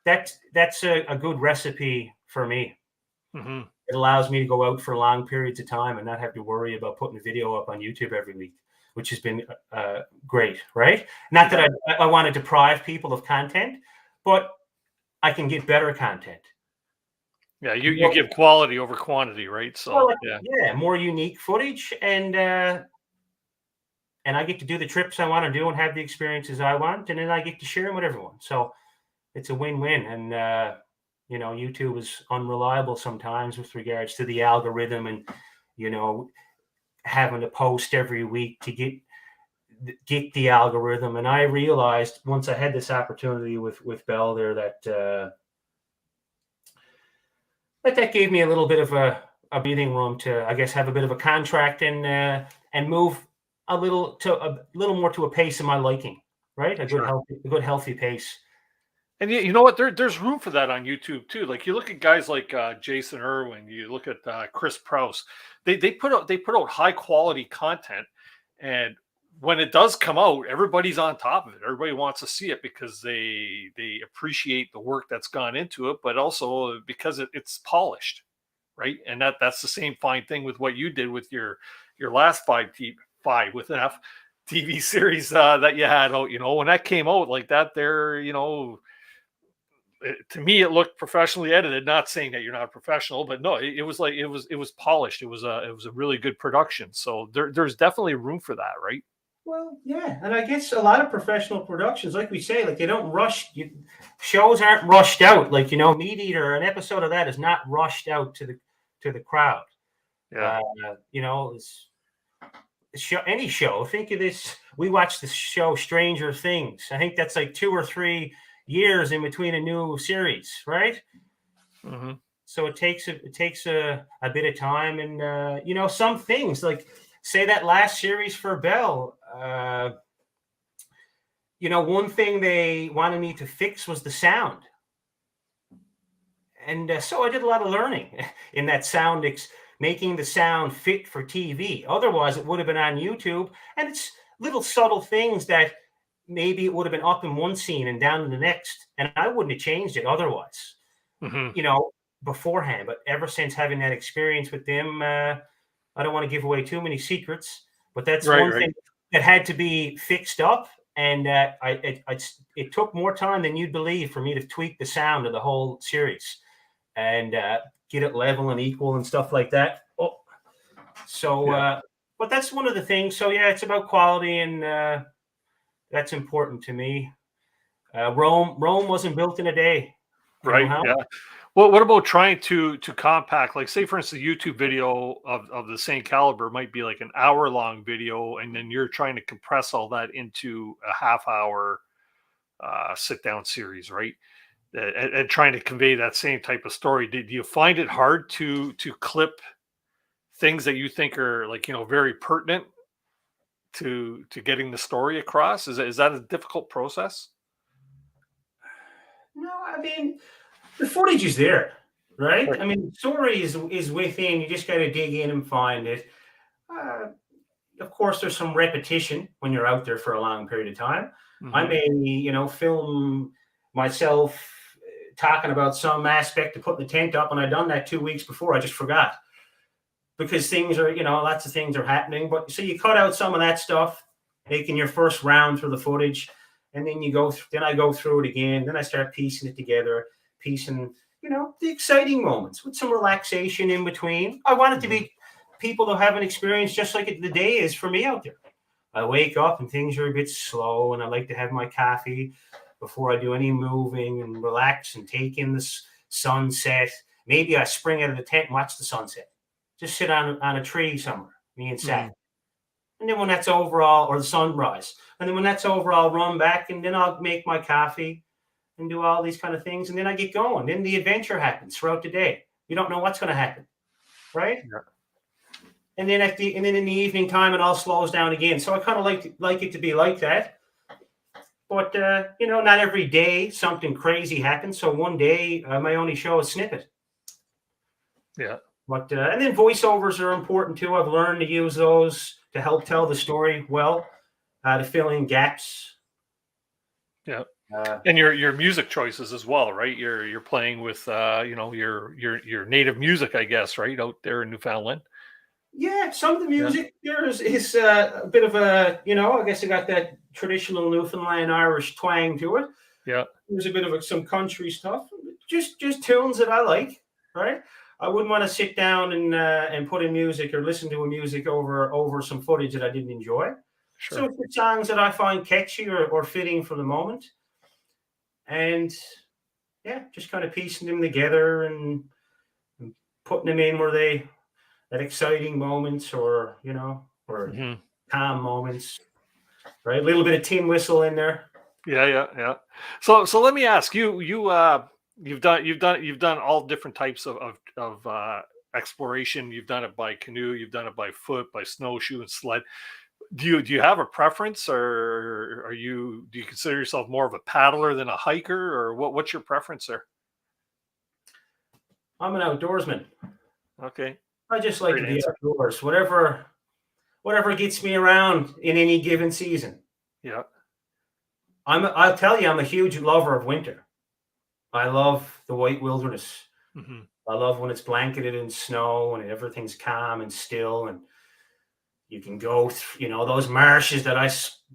that's a good recipe for me. It allows me to go out for long periods of time and not have to worry about putting a video up on YouTube every week, which has been great, right? Not that I want to deprive people of content, but I can get better content. Yeah, you give quality over quantity, right? So more unique footage, and I get to do the trips I want to do and have the experiences I want, and then I get to share them with everyone. So it's a win-win. And YouTube is unreliable sometimes with regards to the algorithm, and having to post every week to get the algorithm. And I realized once I had this opportunity with Bell there that that gave me a little bit of a breathing room to, I guess, have a bit of a contract and move a little more to a pace of my liking, right? A good healthy pace. And you know what? There's room for that on YouTube too. Like you look at guys like Jason Irwin, you look at Chris Prouse. They put out high quality content, and when it does come out, everybody's on top of it. Everybody wants to see it because they appreciate the work that's gone into it, but also because it's polished, right? And that's the same fine thing with what you did with your last five with an F TV series that you had out. When that came out like that, to me it looked professionally edited. Not saying that you're not a professional, but no, it was polished. It was a really good production. So there's definitely room for that, right? Well, yeah, and I guess a lot of professional productions, like we say, like they don't rush. Shows aren't rushed out. Like Meat Eater, an episode of that is not rushed out to the crowd. Yeah, any show. Think of this. We watched the show Stranger Things. I think that's like 2 or 3 years in between a new series, right? So it takes a bit of time, and some things, like say that last series for Bell. One thing they wanted me to fix was the sound, and so I did a lot of learning in that sound, making the sound fit for TV. Otherwise, it would have been on YouTube, and it's little subtle things that maybe it would have been up in one scene and down in the next, and I wouldn't have changed it otherwise, beforehand. But ever since having that experience with them, I don't want to give away too many secrets, but that's one thing that had to be fixed up, and it took more time than you'd believe for me to tweak the sound of the whole series and get it level and equal and stuff like that. But that's one of the things. So yeah, it's about quality, and that's important to me. Rome wasn't built in a day, right? Yeah. Well, what about trying to compact, like say for instance, a YouTube video of the same caliber might be like an hour-long video, and then you're trying to compress all that into a half-hour sit-down series, right? And trying to convey that same type of story. Did you find it hard to clip things that you think are very pertinent to getting the story across? Is that a difficult process? No, I mean, the footage is there, right? I mean, the story is within. You just got to dig in and find it. Of course, there's some repetition when you're out there for a long period of time. I may, film myself talking about some aspect of putting the tent up, and I'd done that 2 weeks before. I just forgot because things are, lots of things are happening. But so you cut out some of that stuff, making your first round through the footage, and then then I go through it again. Then I start piecing it together. Piecing, the exciting moments with some relaxation in between. I want it to be people that have an experience just like the day is for me out there. I wake up and things are a bit slow, and I like to have my coffee before I do any moving and relax and take in the sunset. Maybe I spring out of the tent and watch the sunset. Just sit on a tree somewhere, me and Zach. And then when that's over, or the sunrise. And then when that's over, I'll run back, and then I'll make my coffee. and do all these kind of things. And then I get going. Then the adventure happens throughout the day. You don't know what's going to happen, right? Yeah. And then in the evening time, it all slows down again. So I kind of like it to be like that. But not every day something crazy happens. So one day I might only show a snippet. Yeah. But and then voiceovers are important too. I've learned to use those to help tell the story well, to fill in gaps. Yeah. And your music choices as well, right? You're playing with your native music, I guess, right, out there in Newfoundland. Yeah, some of the music there is a bit of a, I guess I got that traditional Newfoundland Irish twang to it. Yeah. There's a bit of some country stuff, just tunes that I like, right? I wouldn't want to sit down and put in music or listen to a music over some footage that I didn't enjoy. Sure. So it's the songs that I find catchy or fitting for the moment. And just kind of piecing them together and putting them in where at exciting moments or calm moments, right? A little bit of tin whistle in there. Yeah. So let me ask you. You've done all different types of exploration. You've done it by canoe. You've done it by foot, by snowshoe and sled. Do you have a preference, or do you consider yourself more of a paddler than a hiker, or what's your preference there? I'm an outdoorsman. Okay. I just like to be outdoors. Whatever gets me around in any given season. Yeah. I'll tell you, I'm a huge lover of winter. I love the white wilderness. Mm-hmm. I love when it's blanketed in snow and everything's calm and still, and you can go through, those marshes that I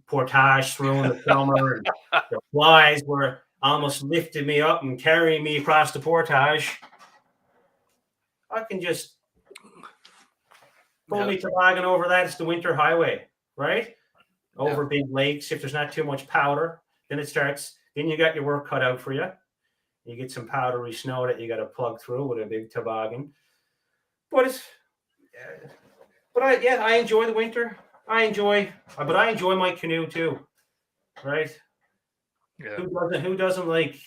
portage through in the summer, and the flies were almost lifted me up and carrying me across the portage. I can just pull me toboggan over that. It's the winter highway, right? Over big lakes. If there's not too much powder, then it starts. Then you got your work cut out for you. You get some powdery snow that you got to plug through with a big toboggan. But I enjoy the winter. I enjoy my canoe too, right? Yeah. Who doesn't like?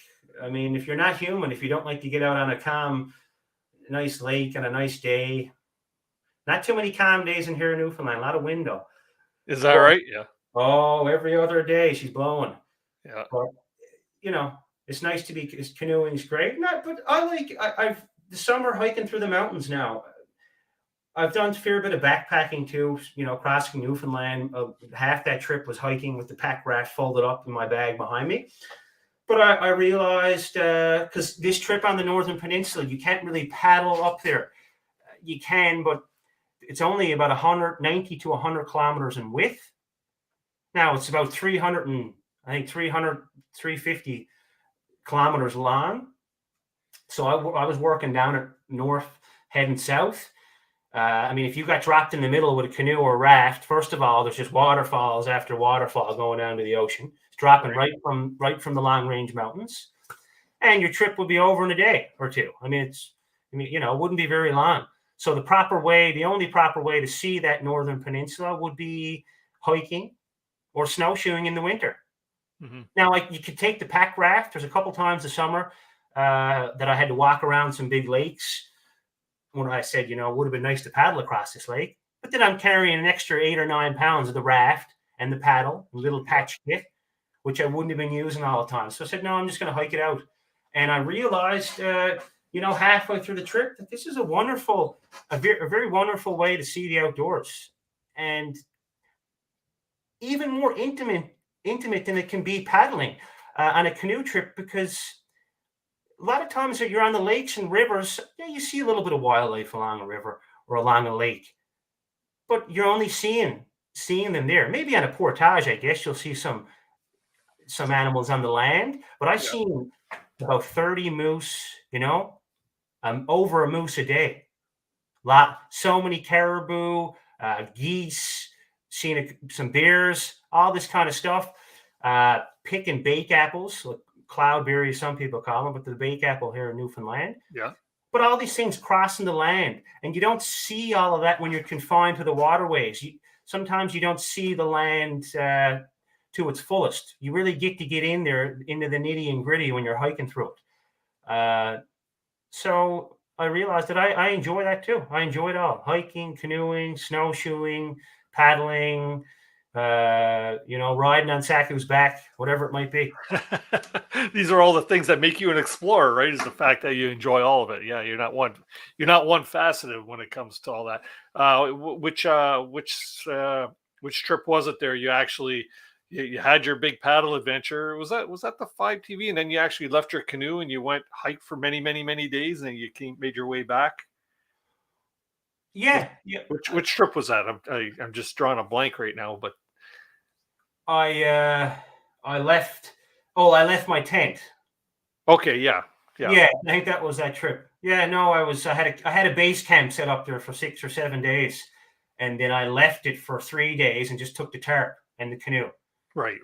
I mean, if you're not human, if you don't like to get out on a calm, nice lake on a nice day, not too many calm days in here in Newfoundland. A lot of wind though. Is that right? Yeah. Oh, every other day she's blowing. Yeah. But it's nice to be. Canoeing is great. But I've the summer hiking through the mountains now. I've done a fair bit of backpacking too, crossing Newfoundland. Half that trip was hiking with the pack raft folded up in my bag behind me. But I realized, because this trip on the Northern Peninsula, you can't really paddle up there. You can, but it's only about 190 to 100 kilometers in width. Now it's about 350 kilometers long. So I was working down at north, heading south. If you got dropped in the middle with a canoe or raft, first of all, there's just waterfalls after waterfall going down to the ocean. It's dropping right from the long range mountains, and your trip would be over in a day or two. It wouldn't be very long. So the only proper way to see that Northern Peninsula would be hiking or snowshoeing in the winter. Mm-hmm. Now, you could take the pack raft. There's a couple times this summer that I had to walk around some big lakes. When I said, it would have been nice to paddle across this lake, but then I'm carrying an extra 8 or 9 pounds of the raft and the paddle, a little patch kit, which I wouldn't have been using all the time. So I said, no, I'm just going to hike it out. And I realized, halfway through the trip, that this is a very wonderful way to see the outdoors, and even more intimate than it can be paddling on a canoe trip, because a lot of times that you're on the lakes and rivers, you see a little bit of wildlife along a river or along a lake, but you're only seeing them there. Maybe on a portage, I guess you'll see some animals on the land, but I've seen about 30 moose, over a moose a day. So many caribou, geese, seen some bears, all this kind of stuff. Picking bake apples, like cloudberries, some people call them, but the bake apple here in Newfoundland. Yeah. But all these things crossing the land, and you don't see all of that when you're confined to the waterways. Sometimes you don't see the land to its fullest. You really get to get in there into the nitty and gritty when you're hiking through it. So I realized that I enjoy that too. I enjoy it all: hiking, canoeing, snowshoeing, paddling, riding on Saku's back, whatever it might be. These are all the things that make you an explorer, right? Is the fact that you enjoy all of it. Yeah, you're not one faceted when it comes to all that. Which trip was it there? You actually you had your big paddle adventure. Was that the 5TV? And then you actually left your canoe and you went hike for many, made days, and you made your way back. Yeah. Which trip was that? I'm just drawing a blank right now, but I left my tent. Okay, yeah. I think that was that trip. Yeah, no, I had a base camp set up there for 6 or 7 days, and then I left it for 3 days and just took the tarp and the canoe. Right.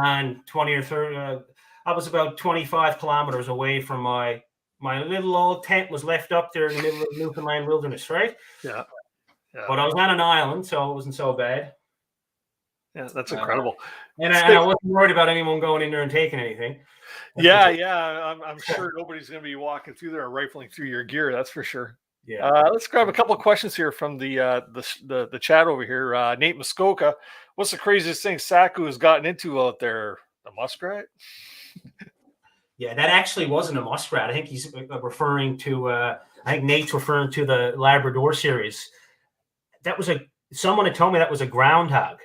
And 20 or 30, I was about 25 kilometers away from my little old tent was left up there in the middle of Newfoundland Wilderness, right? Yeah. But I was on an island, so it wasn't so bad. Yeah, that's incredible. And I wasn't worried about anyone going in there and taking anything. I'm sure nobody's going to be walking through there and rifling through your gear. That's for sure. Yeah. Let's grab a couple of questions here from the chat over here. Nate Muskoka, what's the craziest thing Saku has gotten into out there? The muskrat? Yeah, that actually wasn't a muskrat. I think he's referring to. I think Nate's referring to the Labrador series. That was someone had told me that was a groundhog.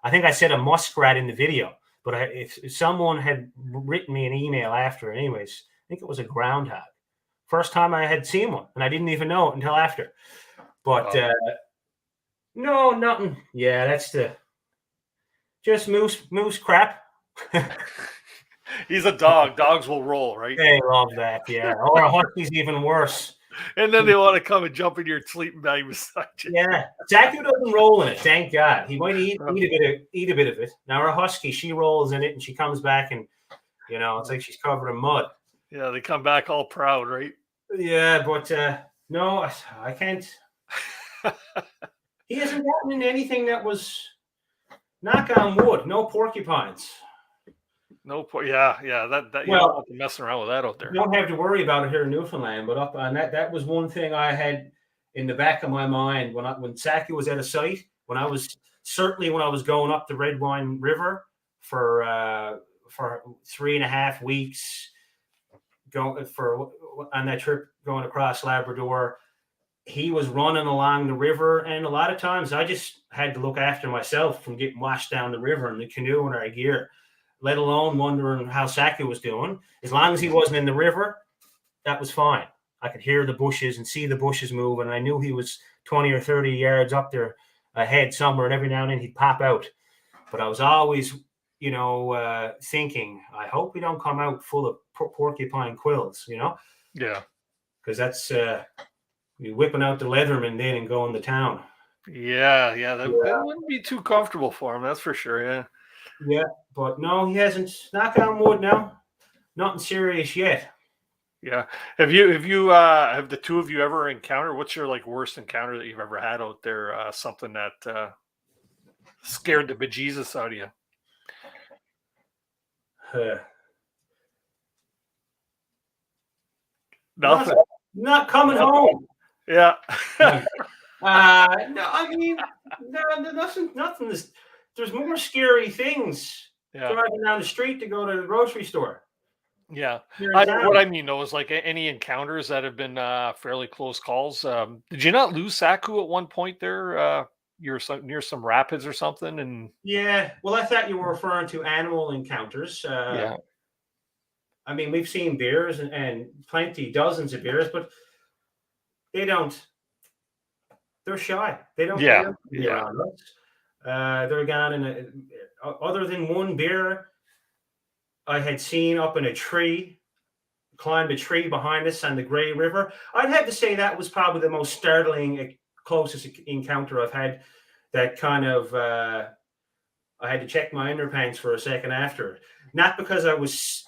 I think I said a muskrat in the video, but if someone had written me an email after, anyways, I think it was a groundhog. First time I had seen one, and I didn't even know it until after. But no, nothing. Yeah, that's just moose crap. He's a dog. Dogs will roll, right? They love that, yeah. Or a husky's even worse. And then they want to come and jump in your sleeping bag beside you. Yeah, Saku doesn't roll in it. Thank God. He might eat a bit of it. Now our husky, she rolls in it, and she comes back, and it's like she's covered in mud. Yeah, they come back all proud, right? Yeah, but no, I can't. He hasn't gotten into anything that was, knock on wood, no porcupines. That you don't have to messing around with that out there. You don't have to worry about it here in Newfoundland, but up on that was one thing I had in the back of my mind when Saku was at a site, when I was going up the Red Wine River for 3.5 weeks, on that trip going across Labrador. He was running along the river, and a lot of times I just had to look after myself from getting washed down the river in the canoe and our gear, let alone wondering how Saku was doing. As long as he wasn't in the river, that was fine. I could hear the bushes and see the bushes move, and I knew he was 20 or 30 yards up there ahead somewhere, and every now and then he'd pop out. But I was always, thinking, I hope we don't come out full of porcupine quills, Yeah. Because that's you whipping out the Leatherman then and going to town. Yeah, that wouldn't be too comfortable for him, that's for sure, yeah. Yeah, but no, he hasn't. Knock on wood now. Nothing serious yet. Yeah. Have the two of you ever encountered, what's your worst encounter that you've ever had out there? Something that scared the bejesus out of you? Nothing. Not coming home. Yeah. No, I mean, nothing. There's more scary things driving down the street to go to the grocery store. Yeah. What I mean, though, is any encounters that have been fairly close calls. Did you not lose Saku at one point there? You're near some rapids or something? And yeah. Well, I thought you were referring to animal encounters. Yeah. I mean, we've seen bears and dozens of bears, but they're shy. They don't. Yeah. They're gone other than one bear I had seen up in a tree, climbed a tree behind us on the Grey River. I'd have to say that was probably the most startling, closest encounter I've had. That kind of, I had to check my underpants for a second after. Not because I was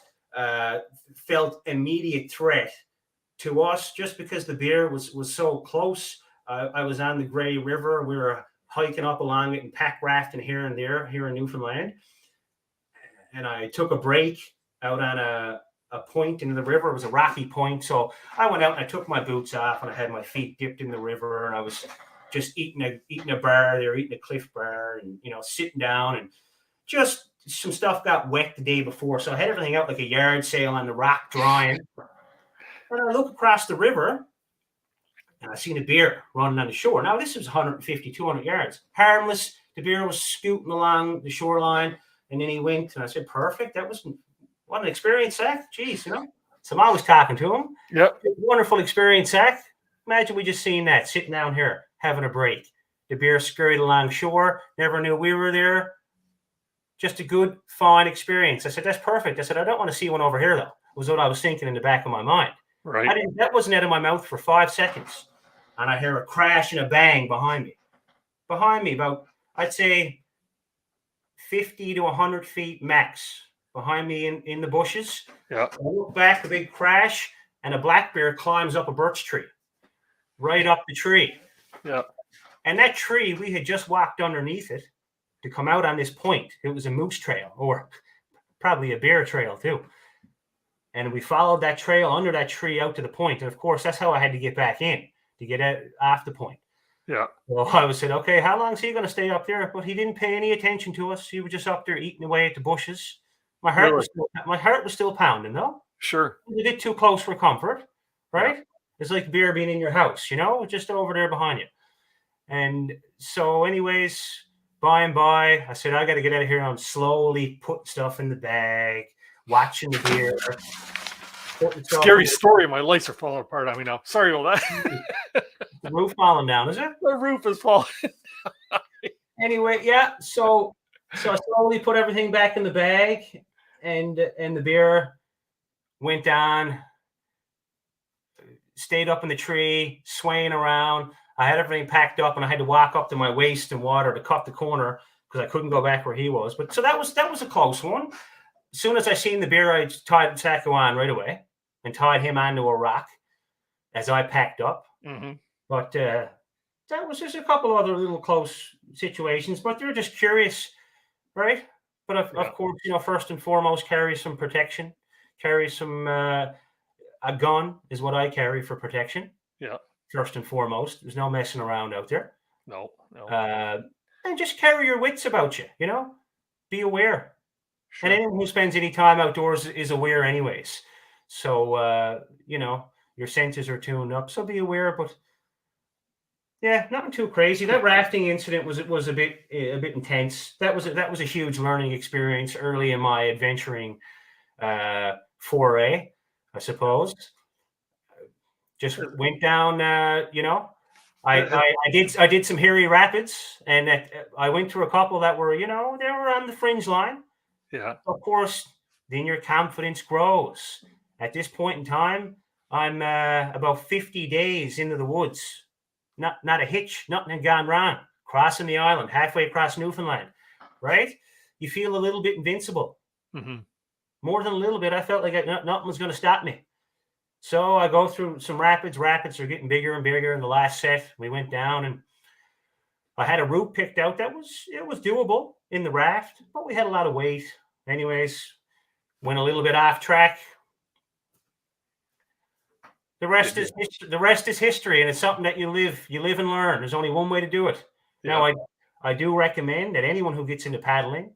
felt immediate threat to us, just because the bear was so close. I was on the Grey River. We were hiking up along it and pack rafting here and there here in Newfoundland. and I took a break out on a point in the river. It was a rocky point. So I went out and I took my boots off and I had my feet dipped in the river, and I was just eating a bar there, eating a Cliff Bar, and, you know, sitting down, and just some stuff got wet the day before. So I had everything out like a yard sale on the rock drying. And I look across the river and I seen a bear running on the shore. Now, this was 150, 200 yards. Harmless. The bear was scooting along the shoreline, and then he went, and I said, perfect. That was what an experience, Zach. Jeez, you know. So I'm always talking to him. Yep. Wonderful experience, Zach. Imagine we just seen that, sitting down here, having a break. The bear scurried along shore. Never knew we were there. Just a good, fun experience. I said, that's perfect. I said, I don't want to see one over here, though. Was what I was thinking in the back of my mind. Right. That wasn't out of my mouth for 5 seconds. And I hear a crash and a bang behind me. Behind me, about, I'd say, 50 to 100 feet max. Behind me in the bushes. Yeah. I look back, a big crash, and a black bear climbs up a birch tree. Right up the tree. Yeah. And that tree, we had just walked underneath it to come out on this point. It was a moose trail, or probably a bear trail too. And we followed that trail under that tree out to the point. And of course, that's how I had to get back in, to get off the point. Yeah. Well, I said, okay, how long is he going to stay up there? But he didn't pay any attention to us. He was just up there eating away at the bushes. My heart was still pounding, though. Sure. It was a bit too close for comfort, right? Yeah. It's like bear being in your house, you know, just over there behind you. And so anyways, by and by, I said, I got to get out of here. I'm slowly putting stuff in the bag, watching the deer. Scary story. My lights are falling apart on me now. Sorry about that. The roof falling down, is it? The roof is falling down. Anyway, yeah. So I slowly put everything back in the bag, and the bear went on, stayed up in the tree, swaying around. I had everything packed up, and I had to walk up to my waist in water to cut the corner because I couldn't go back where he was. But so that was a close one. As soon as I seen the bear, I tied Saku on right away and tied him onto a rock as I packed up. Mm-hmm. But that was just a couple other little close situations. But they're just curious, right? But of course, you know, first and foremost, carry some protection. Carry some a gun is what I carry for protection. Yeah. First and foremost, there's no messing around out there. No. And just carry your wits about you, you know, be aware. Sure. And anyone who spends any time outdoors is aware anyways. So, you know, your senses are tuned up. So be aware, but yeah, nothing too crazy. That rafting incident was a bit intense. That was a huge learning experience early in my adventuring foray, I suppose. Just went down, you know. I did some hairy rapids, and I went through a couple that were, you know, they were on the fringe line. Yeah. Of course, then your confidence grows. At this point in time, I'm about 50 days into the woods. Not a hitch, nothing had gone wrong. Crossing the island, halfway across Newfoundland, right? You feel a little bit invincible. Mm-hmm. More than a little bit. I felt like nothing was going to stop me. So I go through some rapids. Rapids are getting bigger and bigger. In the last set, we went down, and I had a route picked out that was doable in the raft, but we had a lot of weight. Anyways, went a little bit off track. The rest is history, and it's something that you live and learn. There's only one way to do it. Yeah. Now, I do recommend that anyone who gets into paddling,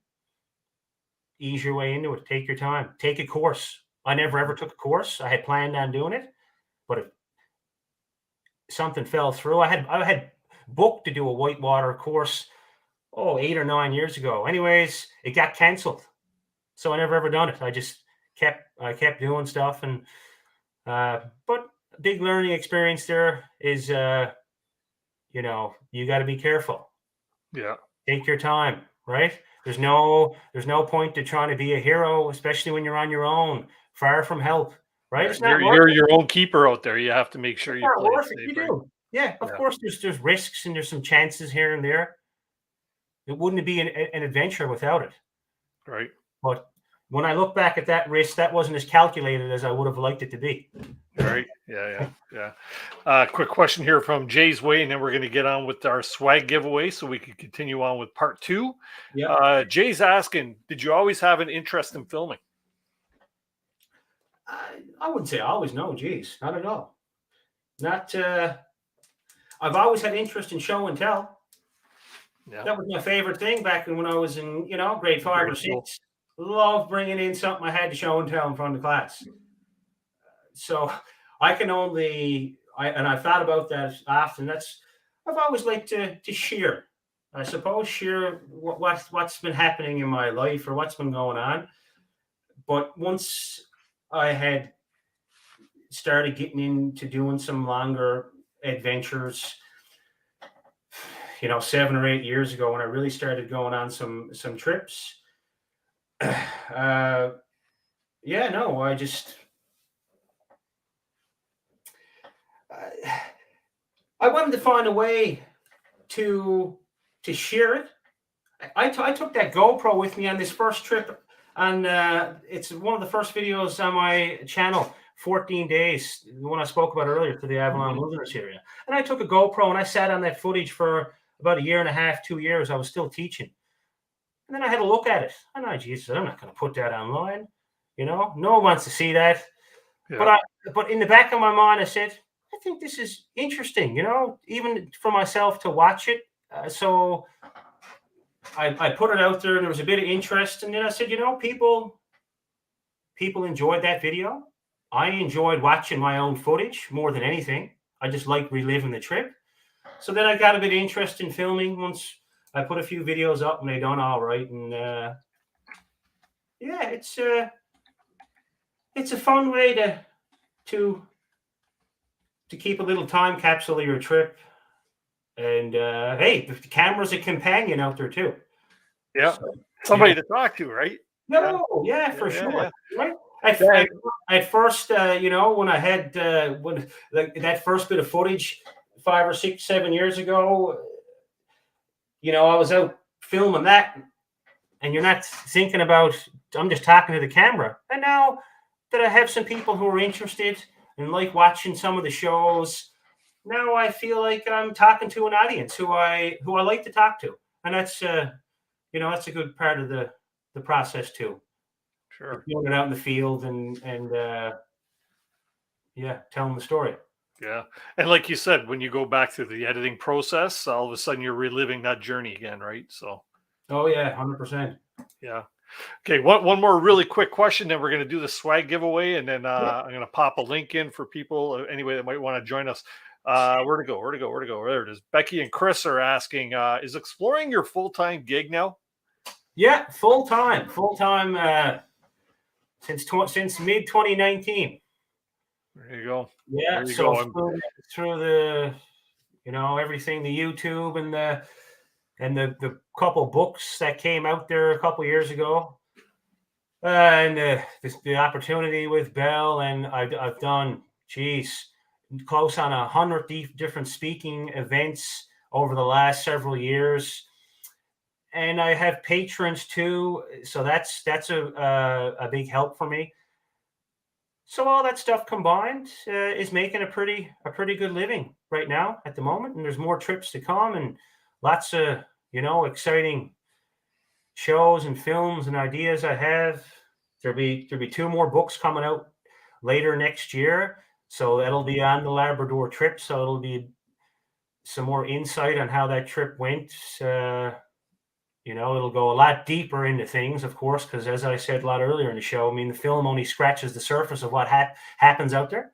ease your way into it. Take your time. Take a course. I never ever took a course. I had planned on doing it, but if something fell through, I had booked to do a whitewater course 8 or 9 years ago. Anyways, it got canceled, so I never ever done it. I just kept doing stuff, and but big learning experience there is you know, you got to be careful. Yeah. Take your time, right? There's no point to trying to be a hero, especially when you're on your own, far from help, right? It's not you're your own keeper out there. You have to make sure you play safe. You do. Yeah, of course there's risks and there's some chances here and there. It wouldn't be an adventure without it. Right. But when I look back at that risk, that wasn't as calculated as I would have liked it to be. Right. Yeah. Quick question here from Jay's Way, and then we're going to get on with our swag giveaway so we can continue on with part 2. Yeah. Jay's asking, did you always have an interest in filming? I wouldn't say always. No, geez, not at all. Not. I've always had interest in show and tell. Yeah. That was my favorite thing back when I was in, grade 5 or 6. Love bringing in something I had to show and tell in front of the class. So I can only, I've thought about that often. I've always liked to share, I suppose, share what's been happening in my life or what's been going on. But once I had started getting into doing some longer adventures, 7 or 8 years ago, when I really started going on some trips, I wanted to find a way to share it. I took that GoPro with me on this first trip, and it's one of the first videos on my channel, 14 days, the one I spoke about earlier, to the Newfoundland Wilderness area. And I took a GoPro and I sat on that footage for about 1.5 years, 2 years. I was still teaching. And then I had a look at it. And Jesus, I'm not going to put that online. No one wants to see that. Yeah. But in the back of my mind, I said, I think this is interesting, even for myself to watch it. So I put it out there, and there was a bit of interest. And then I said, people enjoyed that video. I enjoyed watching my own footage more than anything. I just like reliving the trip. So then I got a bit of interest in filming once I put a few videos up, and they done all right. And it's a fun way to keep a little time capsule of your trip. And hey, the camera's a companion out there too. Yeah, so, somebody to talk to, right? No, for sure. Yeah. Right. At first, when I had that first bit of footage 5 or 6, 7 years ago, I was out filming that, and you're not thinking about, I'm just talking to the camera. And now that I have some people who are interested and like watching some of the shows, now I feel like I'm talking to an audience who I like to talk to. And that's, that's a good part of the process too. Sure. Doing it out in the field and telling the story. Yeah. And like you said, when you go back through the editing process, all of a sudden you're reliving that journey again, right? So. Oh yeah, 100%. Yeah. Okay. One more really quick question, then we're going to do the swag giveaway, and then I'm going to pop a link in for people anyway that might want to join us. Where to go? There it is. Becky and Chris are asking, is exploring your full-time gig now? Yeah, full-time, since mid 2019. There you go. Yeah, so through the, everything, the YouTube and the couple books that came out there a couple years ago, and the opportunity with Bell, and I've done, close on 100 different speaking events over the last several years. And I have patrons too, so that's a big help for me. So all that stuff combined is making a pretty good living right now at the moment. And there's more trips to come, and lots of exciting shows and films and ideas I have. There'll be 2 more books coming out later next year, so that'll be on the Labrador trip. So it'll be some more insight on how that trip went. It'll go a lot deeper into things, of course, because as I said a lot earlier in the show, the film only scratches the surface of what happens out there.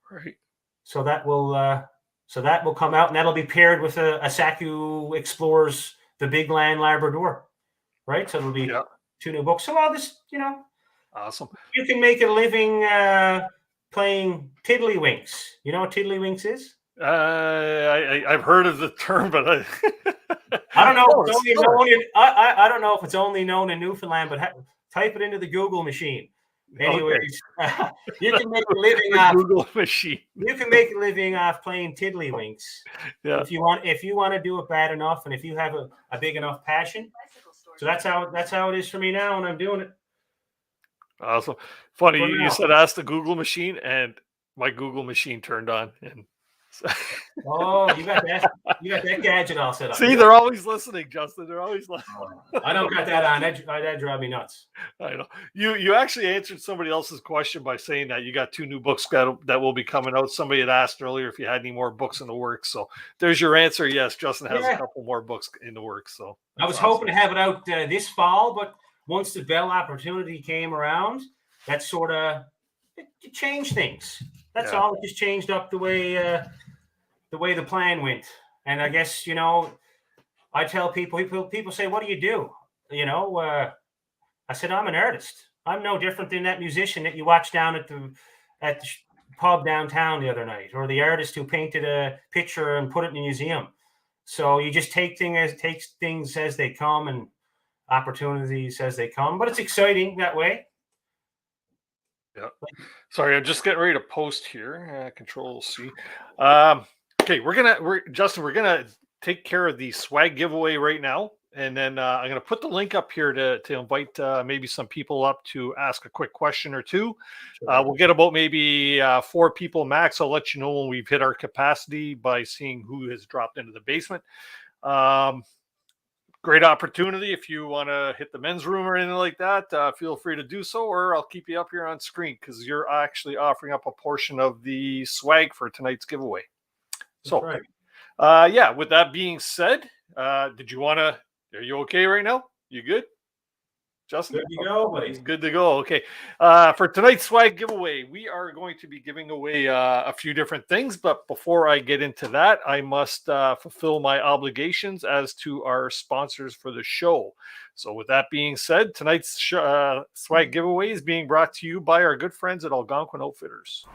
Right. So that will come out, and that'll be paired with a SAKU Explores the Big Land Labrador, right? So it'll be 2 new books. So all this, awesome. You can make a living playing tiddlywinks. You know what tiddlywinks is? I've heard of the term, but I don't know. I don't know if it's only known in Newfoundland, but type it into the Google machine. Anyways, okay. You can make a living off Google machine. You can make a living off playing tiddlywinks. Yeah. If you want to do it bad enough, and if you have a big enough passion. So that's how it is for me now, and I'm doing it. Awesome. Funny, For you now. said ask the Google machine, and my Google machine turned on. And Oh, you got that gadget all set up. see, they're always listening, Justin. They're always listening. I don't got that on. That drive me nuts. I know. You actually answered somebody else's question by saying that you got 2 new books that will be coming out. Somebody had asked earlier if you had any more books in the works. So there's your answer. Yes, Justin has a couple more books in the works. So I was hoping to have it out this fall, but once the Bell opportunity came around, that sort of it changed things. That's all. It just changed up the way the plan went. And I guess, I tell people say, what do you do? I said, I'm an artist. I'm no different than that musician that you watched down at the pub downtown the other night, or the artist who painted a picture and put it in a museum. So you just take things as they come and opportunities as they come. But it's exciting that way. Yeah. Sorry, I'm just getting ready to post here. Control C. Okay, Justin, we're gonna take care of the swag giveaway right now, and then I'm gonna put the link up here to invite maybe some people up to ask a quick question or two. Sure. We'll get about maybe 4 people max. I'll let you know when we've hit our capacity by seeing who has dropped into the basement. Great opportunity. If you want to hit the men's room or anything like that, feel free to do so, or I'll keep you up here on screen because you're actually offering up a portion of the swag for tonight's giveaway. So, right. With that being said, are you okay right now? You good? Justin? Good to go, buddy. Good to go. Okay. For tonight's swag giveaway, we are going to be giving away a few different things. But before I get into that, I must fulfill my obligations as to our sponsors for the show. So with that being said, tonight's swag giveaway is being brought to you by our good friends at Algonquin Outfitters.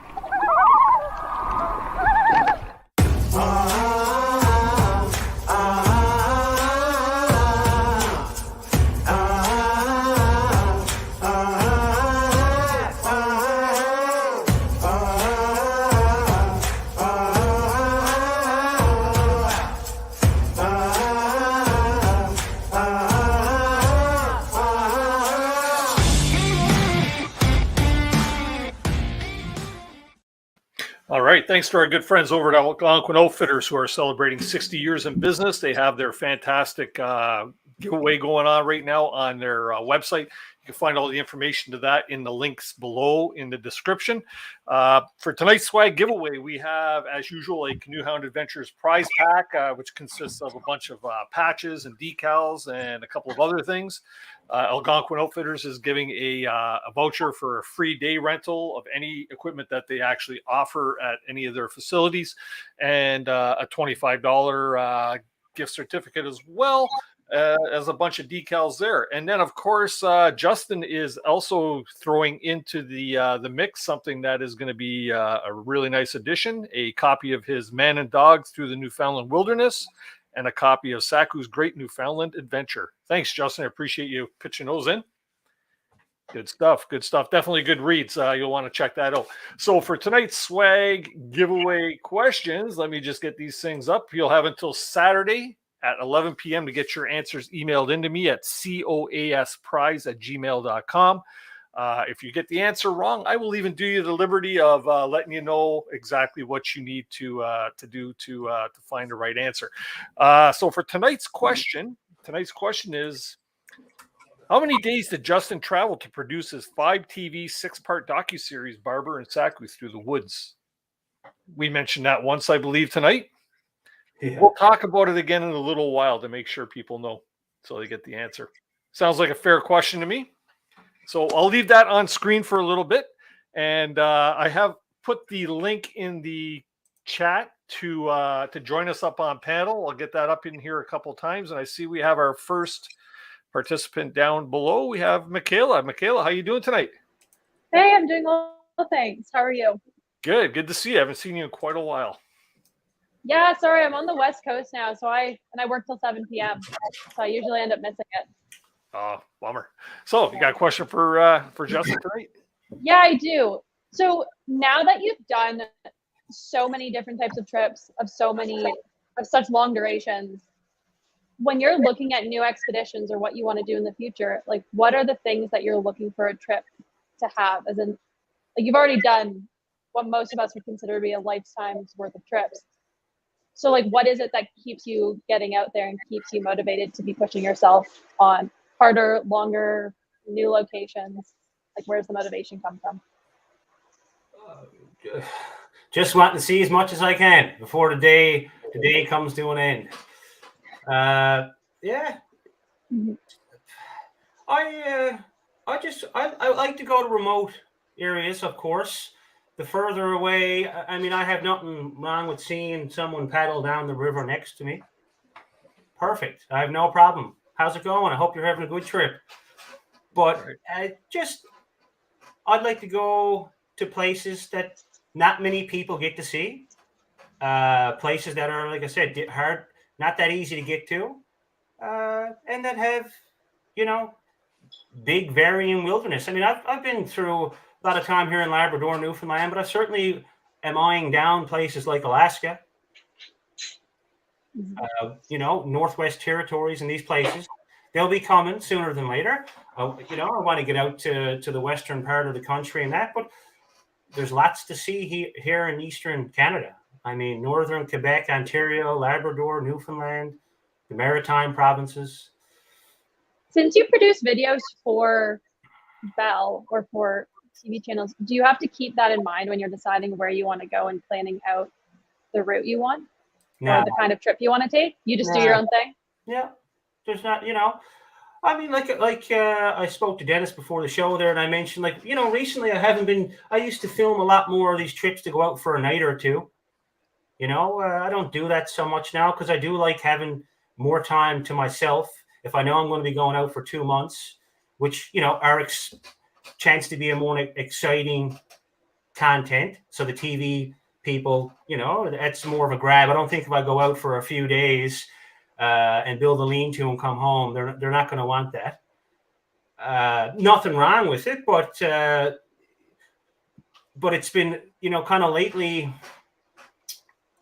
All right. Thanks to our good friends over at Algonquin Outfitters who are celebrating 60 years in business. They have their fantastic giveaway going on right now on their website. You can find all the information to that in the links below in the description. For tonight's swag giveaway, we have, as usual, a Canoehound Adventures prize pack, which consists of a bunch of patches and decals and a couple of other things. Algonquin Outfitters is giving a voucher for a free day rental of any equipment that they actually offer at any of their facilities, and a $25 gift certificate as well, as a bunch of decals there. And then, of course, Justin is also throwing into the mix something that is going to be a really nice addition, a copy of his Man and Dog Through the Newfoundland Wilderness, and a copy of SAKU'S Great Newfoundland Adventure. Thanks, Justin. I appreciate you pitching those in. Good stuff. Good stuff. Definitely good reads. You'll want to check that out. So for tonight's swag giveaway questions, let me just get these things up. You'll have until Saturday at 11 p.m. to get your answers emailed into me at coasprize@gmail.com. If you get the answer wrong, I will even do you the liberty of letting you know exactly what you need to do to find the right answer. So for tonight's question is, how many days did Justin travel to produce his 5 TV 6-part docuseries Barbour and Saku Through the Woods? We mentioned that once, I believe, tonight. Yeah. We'll talk about it again in a little while to make sure people know so they get the answer. Sounds like a fair question to me. So I'll leave that on screen for a little bit. And I have put the link in the chat to join us up on panel. I'll get that up in here a couple times. And I see we have our first participant down below. We have Michaela. Michaela, how you doing tonight? Hey, I'm doing well, thanks. How are you? Good. Good to see you. I haven't seen you in quite a while. Yeah, sorry, I'm on the West Coast now, so I work till 7 p.m. So I usually end up missing it. Oh, bummer. So you got a question for Justin tonight? Yeah, I do. So now that you've done so many different types of trips of such long durations, when you're looking at new expeditions or what you want to do in the future, like what are the things that you're looking for a trip to have? As in, like, you've already done what most of us would consider to be a lifetime's worth of trips. So, like, what is it that keeps you getting out there and keeps you motivated to be pushing yourself on harder, longer, new locations? Like, where's the motivation come from? Just wanting to see as much as I can before the day comes to an end. Yeah. Mm-hmm. I like to go to remote areas, of course. The further away, I mean, I have nothing wrong with seeing someone paddle down the river next to me. Perfect. I have no problem. How's it going? I hope you're having a good trip. But I'd like to go to places that not many people get to see. Places that are, like I said, hard, not that easy to get to. And that have, big varying wilderness. I mean, I've been through a lot of time here in Labrador, Newfoundland, but I certainly am eyeing down places like Alaska, Northwest Territories and these places. They'll be coming sooner than later. I want to get out to the western part of the country and that, but there's lots to see here in eastern Canada. I mean, northern Quebec, Ontario, Labrador, Newfoundland, the Maritime provinces. Since you produce videos for Bell or for TV channels, do you have to keep that in mind when you're deciding where you want to go and planning out the route you want or the kind of trip you want to take? You just do your own thing? Yeah. There's not, I mean, like I spoke to Dennis before the show there, and I mentioned, recently I used to film a lot more of these trips to go out for a night or two. I don't do that so much now because I do like having more time to myself. If I know I'm going to be going out for 2 months, which, are chance to be a more exciting content. So the TV people, that's more of a grab. I don't think if I go out for a few days and build a lean-to and come home, they're not going to want that. Nothing wrong with it, but it's been, kind of lately,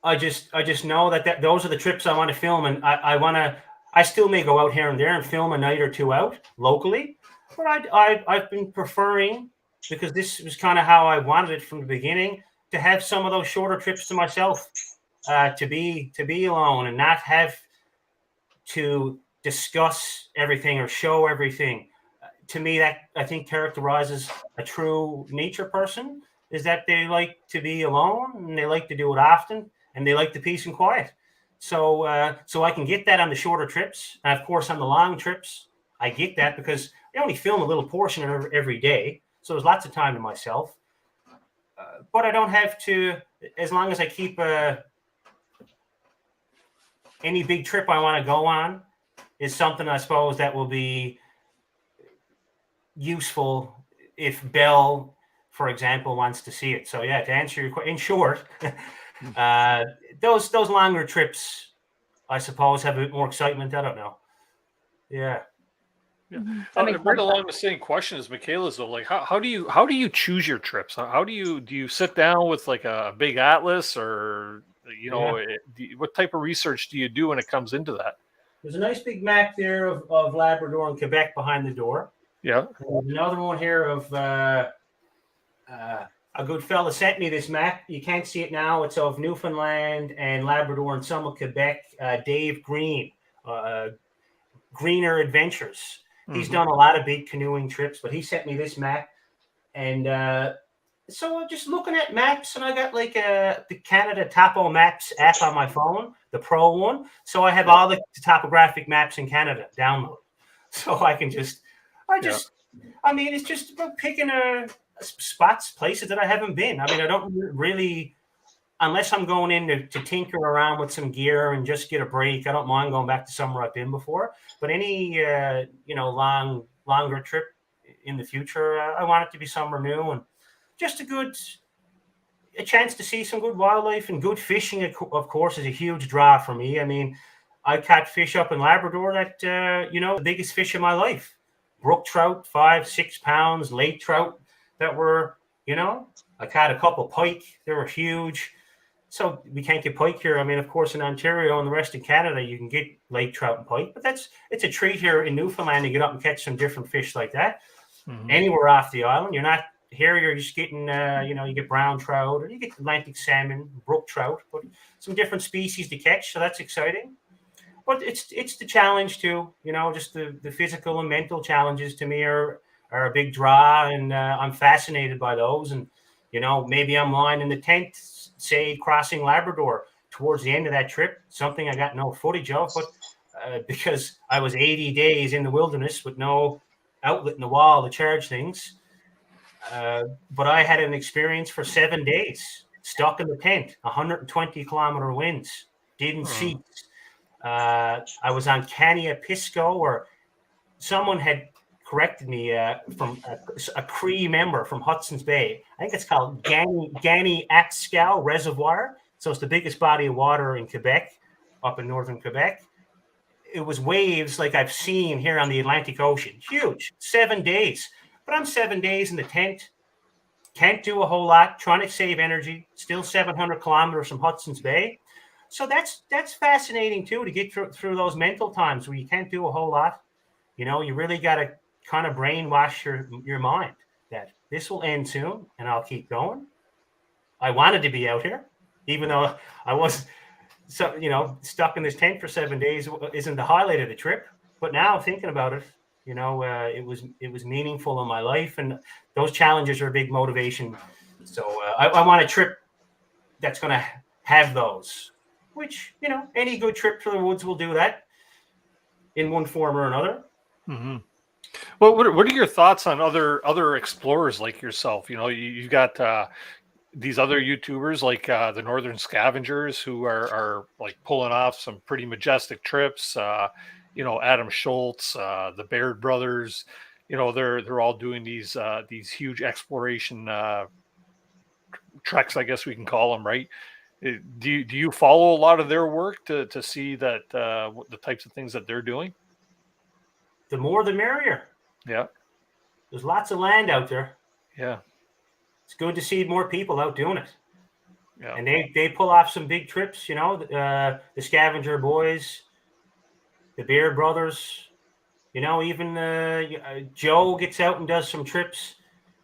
I just know that those are the trips I want to film, and I still may go out here and there and film a night or two out locally, but I've been preferring, because this was kind of how I wanted it from the beginning, to have some of those shorter trips to myself, to be alone and not have to discuss everything or show everything. To me, that I think characterizes a true nature person, is that they like to be alone and they like to do it often and they like the peace and quiet. So I can get that on the shorter trips. And of course, on the long trips, I get that because I only film a little portion every day. So there's lots of time to myself. But I don't have to, as long as I keep any big trip I want to go on is something, I suppose, that will be useful if Bell, for example, wants to see it. So yeah, to answer your question, in short, those longer trips, I suppose, have a bit more excitement. I don't know. Yeah. Right along the same question as Michaela's, though. Like, how do you choose your trips? How do you sit down with like a big atlas, or what type of research do you do when it comes into that? There's a nice big map there of Labrador and Quebec behind the door. Yeah. And there's another one here of a good fella sent me this map. You can't see it now. It's of Newfoundland and Labrador and some of Quebec. Dave Green, Greener Adventures. He's done a lot of big canoeing trips, but he sent me this map. And so I'm just looking at maps, and I got like the Canada Topo Maps app on my phone, the Pro one. So I have all the topographic maps in Canada downloaded. So I can I mean, it's just about picking places that I haven't been. I mean, I don't really, unless I'm going in to tinker around with some gear and just get a break, I don't mind going back to somewhere I've been before. But any, longer trip in the future, I want it to be somewhere new and just a chance to see some good wildlife, and good fishing, of course, is a huge draw for me. I mean, I caught fish up in Labrador that, the biggest fish of my life. Brook trout, 5-6 pounds, lake trout that were, I caught a couple pike. They were huge. So we can't get pike here. I mean, of course, in Ontario and the rest of Canada, you can get lake trout and pike. But it's a treat here in Newfoundland to get up and catch some different fish like that. anywhere off the island. You're not here. You're just getting, you get brown trout or you get Atlantic salmon, brook trout, but some different species to catch. So that's exciting. But it's the challenge too. Just the physical and mental challenges to me are a big draw, and I'm fascinated by those. And maybe I'm lying in the tent, say crossing Labrador towards the end of that trip, something I got no footage of, but because I was 80 days in the wilderness with no outlet in the wall to charge things. But I had an experience for 7 days, stuck in the tent, 120-kilometer winds, didn't see. I was on Canoehound, where someone had corrected me from a Cree member from Hudson's Bay. I think it's called Canoehound Reservoir. So it's the biggest body of water in Quebec, up in northern Quebec. It was waves like I've seen here on the Atlantic Ocean. Huge. 7 days. But I'm 7 days in the tent. Can't do a whole lot. Trying to save energy. Still 700 kilometers from Hudson's Bay. So that's fascinating, too, to get through those mental times where you can't do a whole lot. You really got to kind of brainwash your mind that this will end soon and I'll keep going. I wanted to be out here, even though I was stuck in this tent for 7 days isn't the highlight of the trip. But now thinking about it, it was meaningful in my life, and those challenges are a big motivation. So I want a trip that's going to have those, which, any good trip to the woods will do that in one form or another. Mm-hmm. Well, what are your thoughts on other explorers like yourself? You've got these other YouTubers like the Northern Scavengers who are like pulling off some pretty majestic trips. Adam Schultz, the Baird brothers. They're all doing these huge exploration treks, I guess we can call them, right? Do you follow a lot of their work to see that the types of things that they're doing? The more the merrier. Yeah. There's lots of land out there. Yeah. It's good to see more people out doing it. Yeah. And they pull off some big trips, the Scavenger boys, the Baird brothers, even Joe gets out and does some trips.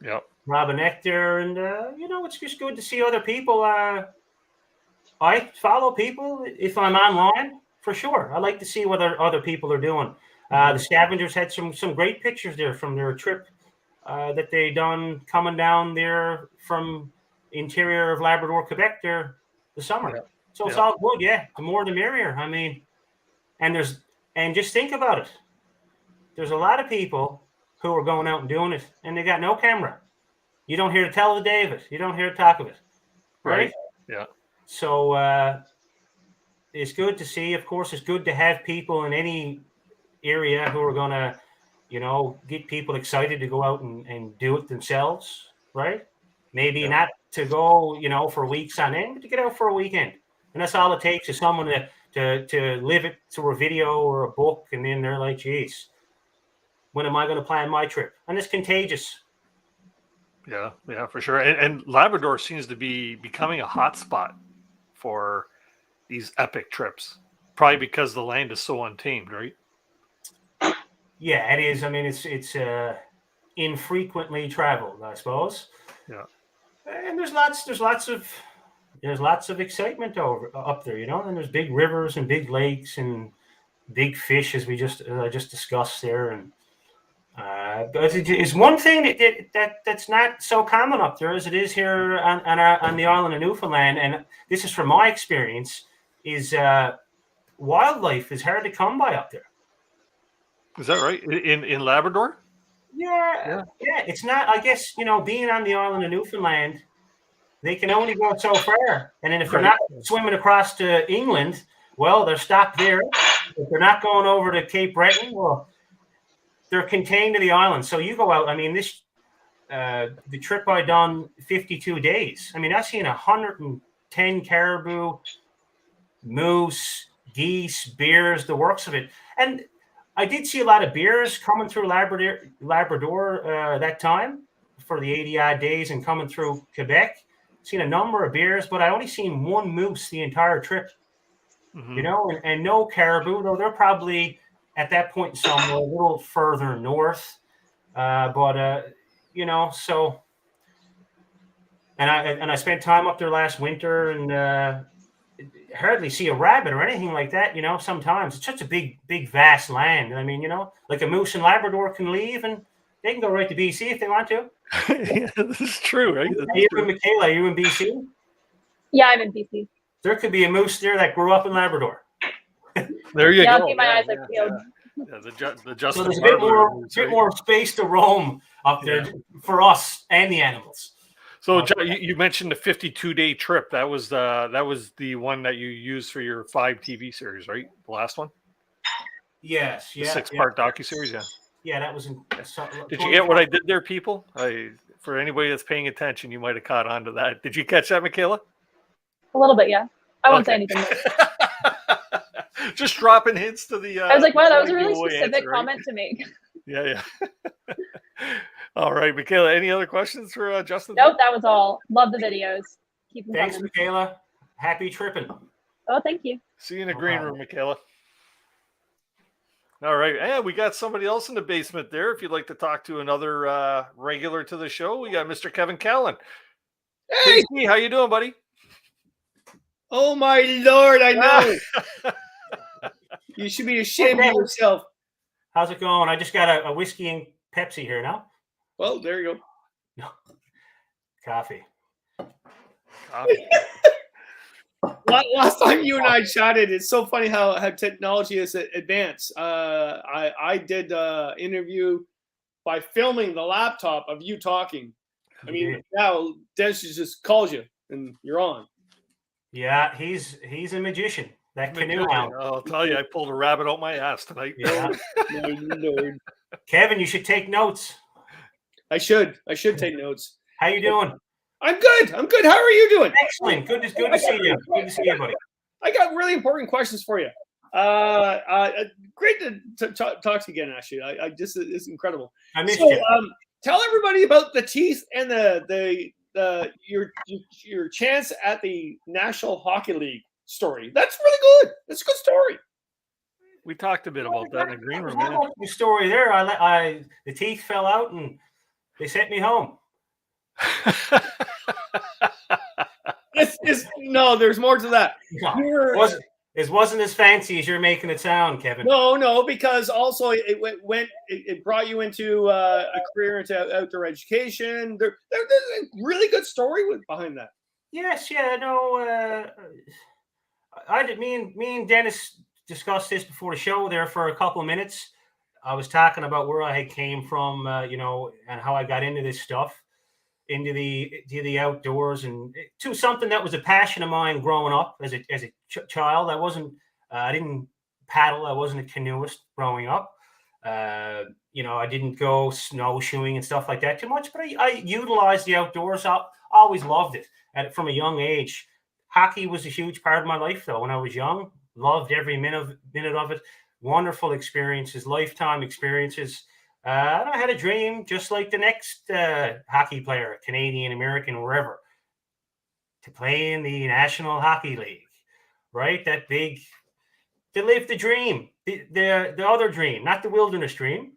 Yeah. Robin Hector. And, it's just good to see other people. I follow people if I'm online, for sure. I like to see what other people are doing. The Scavengers had some great pictures there from their trip that they done coming down there from interior of Labrador, Quebec there the summer. Yeah. So it's all good, yeah. The more the merrier. I mean, and just think about it. There's a lot of people who are going out and doing it, and they got no camera. You don't hear the tell of the day of it. You don't hear talk of it. Right? Yeah. So it's good to see. Of course, it's good to have people in any area who are going to, get people excited to go out and do it themselves, right? Maybe not to go, for weeks on end, but to get out for a weekend. And that's all it takes is someone to live it through a video or a book, and then they're like, geez, when am I going to plan my trip? And it's contagious. Yeah, for sure. And Labrador seems to be becoming a hot spot for these epic trips, probably because the land is so untamed, right? Yeah, it is. I mean, it's infrequently traveled, I suppose. Yeah. And there's lots of excitement up there, and there's big rivers and big lakes and big fish, as I just discussed there. And but it's one thing that's not so common up there as it is here on the island of Newfoundland. And this is from my experience: is wildlife is hard to come by up there. Is that right? In Labrador? Yeah. It's not. I guess being on the island of Newfoundland, they can only go so far, and then if they're not swimming across to England, well, they're stopped there. If they're not going over to Cape Breton, well, they're contained to the island. So you go out. I mean, the trip I done 52 days. I mean, I've seen 110 caribou, moose, geese, bears, the works of it, and I did see a lot of bears coming through Labrador that time for the 80-odd days, and coming through Quebec. Seen a number of bears, but I only seen one moose the entire trip. Mm-hmm. And no caribou, though they're probably at that point somewhere a little further north. You know, so and I spent time up there last winter and hardly see a rabbit or anything like that. You know, sometimes it's such a big, vast land. I mean, you know, like a moose in Labrador can leave and they can go right to BC if they want to. Yeah, this is true, right? Are you and Michaela, are you in BC? Yeah, I'm in BC. There could be a moose there that grew up in Labrador. There you Yeah, go. I'll keep my eyes peeled. Yeah, the Justin So there's a Barbour, bit more space to roam up there for us and the animals. So you mentioned the 52-day trip. That was the one that you used for your 5 TV series, right? The last one. Yes. The 6-part docuseries. Yeah. Yeah, that was in. Did you get what I did there, people? For anybody that's paying attention, you might have caught on to that. Did you catch that, Michaela? A little bit, yeah. I won't say anything. Just dropping hints to the. I was like, wow, that was a really giveaway specific answer, right? comment to make. Yeah. All right, Michaela. Any other questions for Justin? Nope, that was all. Love the videos. Keep them Thanks, coming. Michaela. Happy tripping. Oh, thank you. See you in the green room, Michaela. All right, and we got somebody else in the basement there. If you'd like to talk to another regular to the show, we got Mr. Kevin Callan. Hey, JC, how you doing, buddy? oh my Lord, I know. You should be ashamed of yourself. How's it going? I just got a whiskey and Pepsi here now. Well, there you go. Coffee. Last time you and I chatted, it's so funny how technology has advanced. I did an interview by filming the laptop of you talking. I mean, now Dennis just calls you and you're on. Yeah, he's a magician. That Canoehound. I'll tell you, I pulled a rabbit out my ass tonight. Yeah. My Lord. Kevin, you should take notes. I should take notes. How you doing? I'm good. How are you doing? Excellent. Good to see you. Good to see you, buddy. I got really important questions for you. Great to talk to you again, actually. I just it's incredible. I missed you. Tell everybody about the teeth and your chance at the National Hockey League story. That's really good. That's a good story. We talked a bit about that in the green room. Yeah. The story there. The teeth fell out and they sent me home. No, there's more to that. It wasn't as fancy as you're making it sound, Kevin. No, because also it brought you into a career into outdoor education. There's a really good story behind that. Yes, yeah, no. Me and Dennis discussed this before the show there for a couple of minutes. I was talking about where I came from, and how I got into this stuff. Into the outdoors and to something that was a passion of mine growing up as a child. I didn't paddle. I wasn't a canoeist growing up. I didn't go snowshoeing and stuff like that too much, but I utilized the outdoors. I always loved it from a young age. Hockey was a huge part of my life though. When I was young, loved every minute of it. Wonderful experiences, lifetime experiences. And I had a dream, just like the next hockey player, Canadian, American, wherever, to play in the National Hockey League, right? To live the dream, the other dream, not the wilderness dream.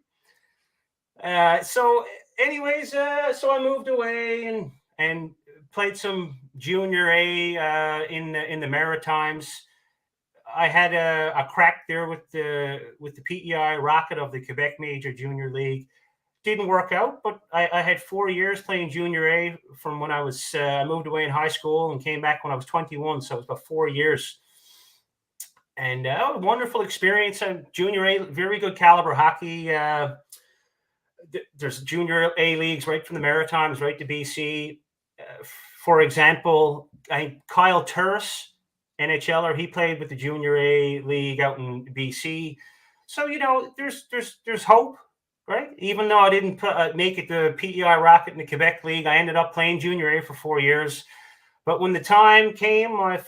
So I moved away and played some junior A in the Maritimes. I had a crack there with the PEI Rocket of the Quebec Major Junior League. Didn't work out, but I had 4 years playing junior A from when I moved away in high school and came back when I was 21. So it was about 4 years. And a wonderful experience. Junior A, very good caliber hockey. There's junior A leagues right from the Maritimes right to BC. For example, I think Kyle Turris, NHLer, he played with the Junior A League out in BC. So, there's hope, right? Even though I didn't make it the PEI Rocket in the Quebec League, I ended up playing Junior A for 4 years. But when the time came, my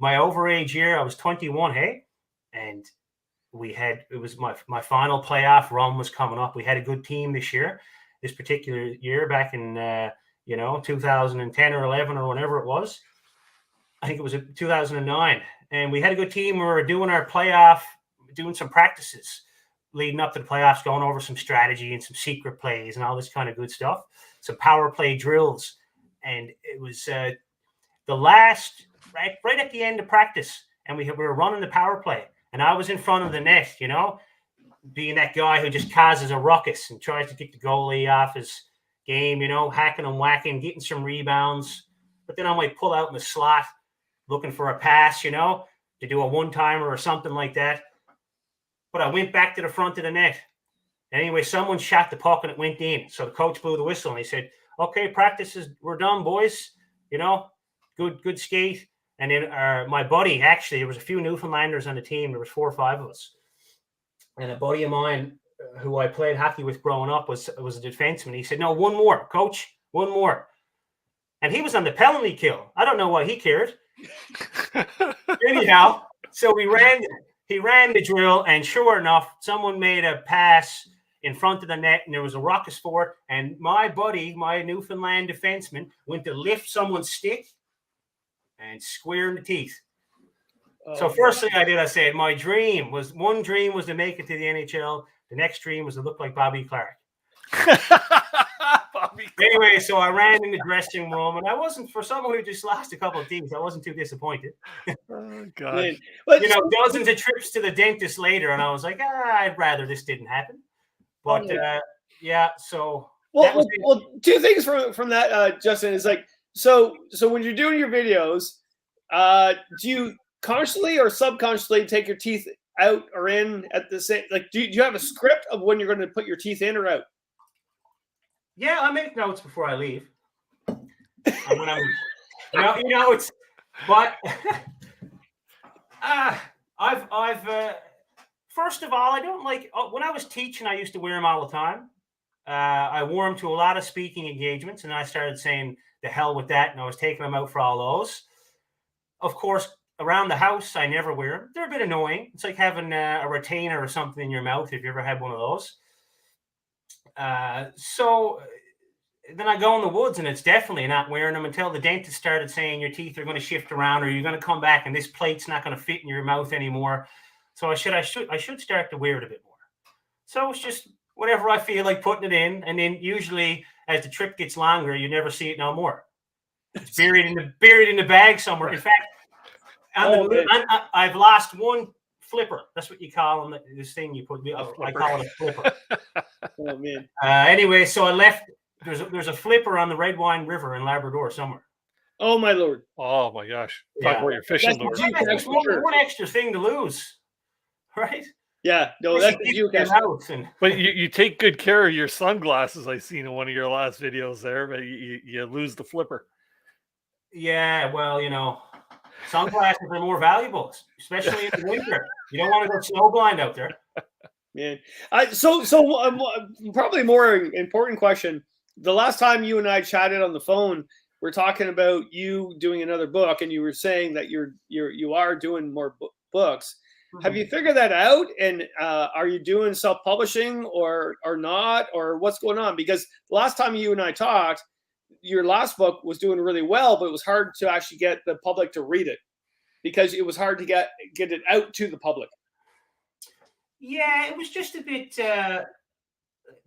overage year, I was 21, hey? And it was my final playoff run was coming up. We had a good team this particular year back in, 2010 or 11 or whenever it was. I think it was 2009, and we had a good team. We were doing our playoff, doing some practices leading up to the playoffs, going over some strategy and some secret plays and all this kind of good stuff. Some power play drills. And it was the last, right at the end of practice. And we were running the power play. And I was in front of the net, you know, being that guy who just causes a ruckus and tries to get the goalie off his game, you know, hacking and whacking, getting some rebounds. But then I might pull out in the slot looking for a pass, you know, to do a one-timer or something like that. But I went back to the front of the net. Anyway, someone shot the puck and it went in. So the coach blew the whistle and he said, okay, we're done, boys. You know, good skate. And then my buddy, actually, there was a few Newfoundlanders on the team. There was 4 or 5 of us. And a buddy of mine who I played hockey with growing up was a defenseman. He said, no, one more, coach, one more. And he was on the penalty kill. I don't know why he cared. Anyhow, so he ran the drill, and sure enough, someone made a pass in front of the net, and there was a ruckus for it. And my buddy, my Newfoundland defenseman, went to lift someone's stick and square in the teeth. So first thing I did, I said, one dream was to make it to the NHL. The next dream was to look like Bobby Clark. Anyway, so I ran in the dressing room, and I wasn't, for someone who just lost a couple of teams, I wasn't too disappointed. Oh, God. You know, dozens of trips to the dentist later, and I was like, I'd rather this didn't happen. But, yeah, so. Well, 2 things from that, Justin, is like, so when you're doing your videos, do you consciously or subconsciously take your teeth out or in at the same, like, do you have a script of when you're going to put your teeth in or out? Yeah, I make notes before I leave. And when I'm, you know, it's, but I've first of all, I don't like, when I was teaching, I used to wear them all the time. I wore them to a lot of speaking engagements, and I started saying the hell with that, and I was taking them out for all those. Of course, around the house, I never wear them. They're a bit annoying. It's like having a retainer or something in your mouth if you ever had one of those. So then I go in the woods, and it's definitely not wearing them until the dentist started saying your teeth are going to shift around, or you're going to come back and this plate's not going to fit in your mouth anymore. So I should start to wear it a bit more. So it's just whatever I feel like putting it in, and then usually as the trip gets longer, you never see it no more. It's buried in the bag somewhere. In fact, I've lost one flipper. That's what you call them. This thing you put. I call it a flipper. Oh man. Anyway, so I left. There's a flipper on the Red Wine River in Labrador somewhere. Oh my lord. Oh my gosh. Talk about your fishing lure. That's one extra thing to lose, right? Yeah. No, that's the geocache. But you take good care of your sunglasses. I seen in one of your last videos there, but you lose the flipper. Yeah. Well, you know, sunglasses are more valuable, especially in the winter. You don't want to go snowblind out there. Man, so probably more important question. The last time you and I chatted on the phone, we're talking about you doing another book, and you were saying that you are doing more books. Mm-hmm. Have you figured that out? And are you doing self-publishing or not, or what's going on? Because last time you and I talked, your last book was doing really well, but it was hard to actually get the public to read it because it was hard to get it out to the public. Yeah, it was just a bit,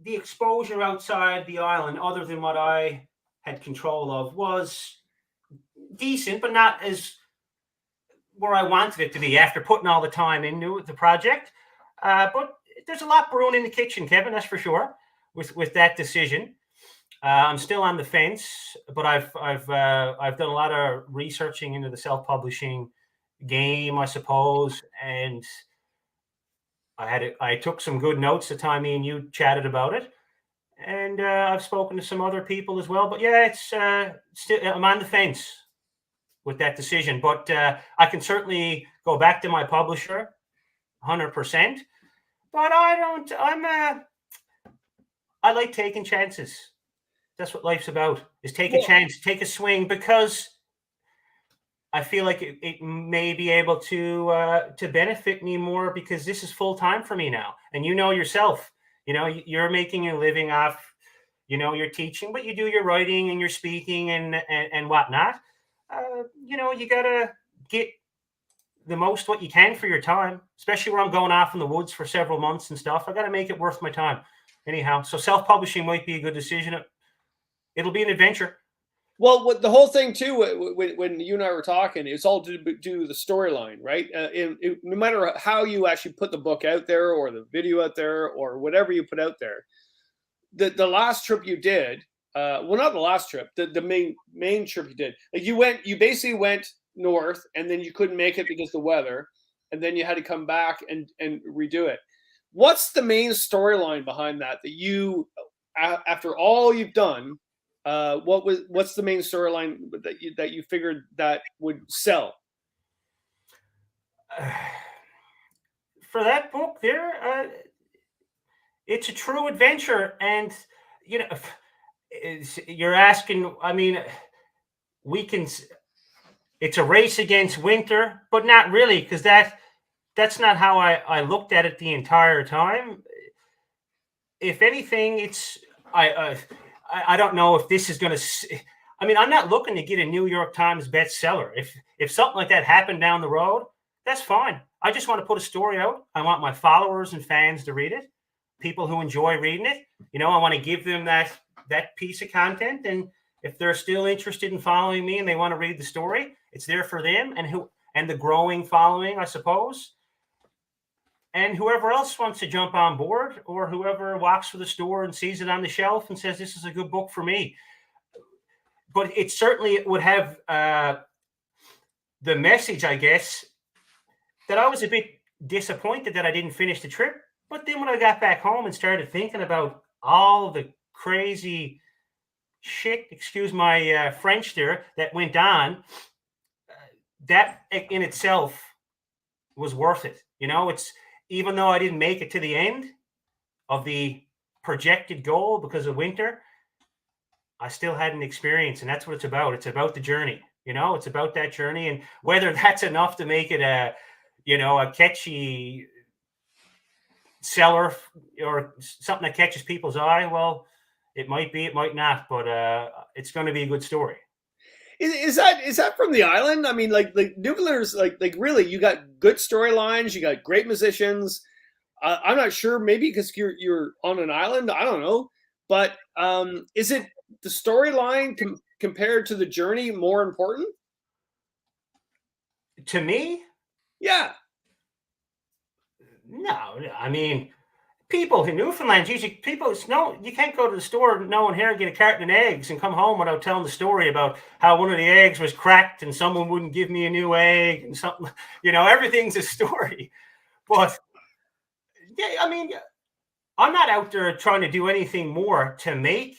the exposure outside the island, other than what I had control of, was decent, but not as where I wanted it to be after putting all the time into the project. But there's a lot brewing in the kitchen, Kevin, that's for sure, with that decision. I'm still on the fence, but I've done a lot of researching into the self-publishing game, I suppose, and I took some good notes the time me and you chatted about it, and I've spoken to some other people as well. But yeah, it's still, I'm on the fence with that decision. But I can certainly go back to my publisher, 100%. But I like taking chances. That's what life's about: is take a chance, take a swing, because I feel like it may be able to benefit me more, because this is full time for me now. And you know yourself, you know, you're making a living off, you know, your teaching, but you do your writing and your speaking and whatnot. You know, you gotta get the most what you can for your time, especially where I'm going off in the woods for several months and stuff. I got to make it worth my time anyhow. So self-publishing might be a good decision. It'll be an adventure. Well, what the whole thing too, when you and I were talking, it's all to do with the storyline, right? No matter how you actually put the book out there, or the video out there, or whatever you put out there, the last trip you did, well, not the last trip, the main trip you did, like you basically went north, and then you couldn't make it because of the weather, and then you had to come back and redo it. What's the main storyline behind that you, after all you've done? What's the main storyline that you figured that would sell? For that book there, it's a true adventure. And, you know, you're asking, I mean, it's a race against winter, but not really, because that's not how I looked at it the entire time. If anything, I don't know if this is going to. I mean, I'm not looking to get a New York Times bestseller. If something like that happened down the road, that's fine. I just want to put a story out. I want my followers and fans to read it. People who enjoy reading it. You know, I want to give them that piece of content. And if they're still interested in following me and they want to read the story, it's there for them and the growing following, I suppose. And whoever else wants to jump on board, or whoever walks through the store and sees it on the shelf and says, this is a good book for me. But it certainly would have the message, I guess, that I was a bit disappointed that I didn't finish the trip. But then when I got back home and started thinking about all the crazy shit, excuse my French there, that went on, that in itself was worth it. You know, even though I didn't make it to the end of the projected goal because of winter, I still had an experience, and that's what it's about. It's about the journey, you know, it's about that journey, and whether that's enough to make it a catchy seller or something that catches people's eye. Well, it might be, it might not, but it's going to be a good story. Is that from the island? I mean, like Newfoundlanders, like really, you got good storylines, you got great musicians. I'm not sure, maybe because you're on an island, I don't know. But is it the storyline compared to the journey more important? To me? Yeah. No, I mean, people in Newfoundland, usually you can't go to the store, knowing here, get a carton of eggs and come home without telling the story about how one of the eggs was cracked and someone wouldn't give me a new egg and something. You know, everything's a story. But yeah, I mean, I'm not out there trying to do anything more to make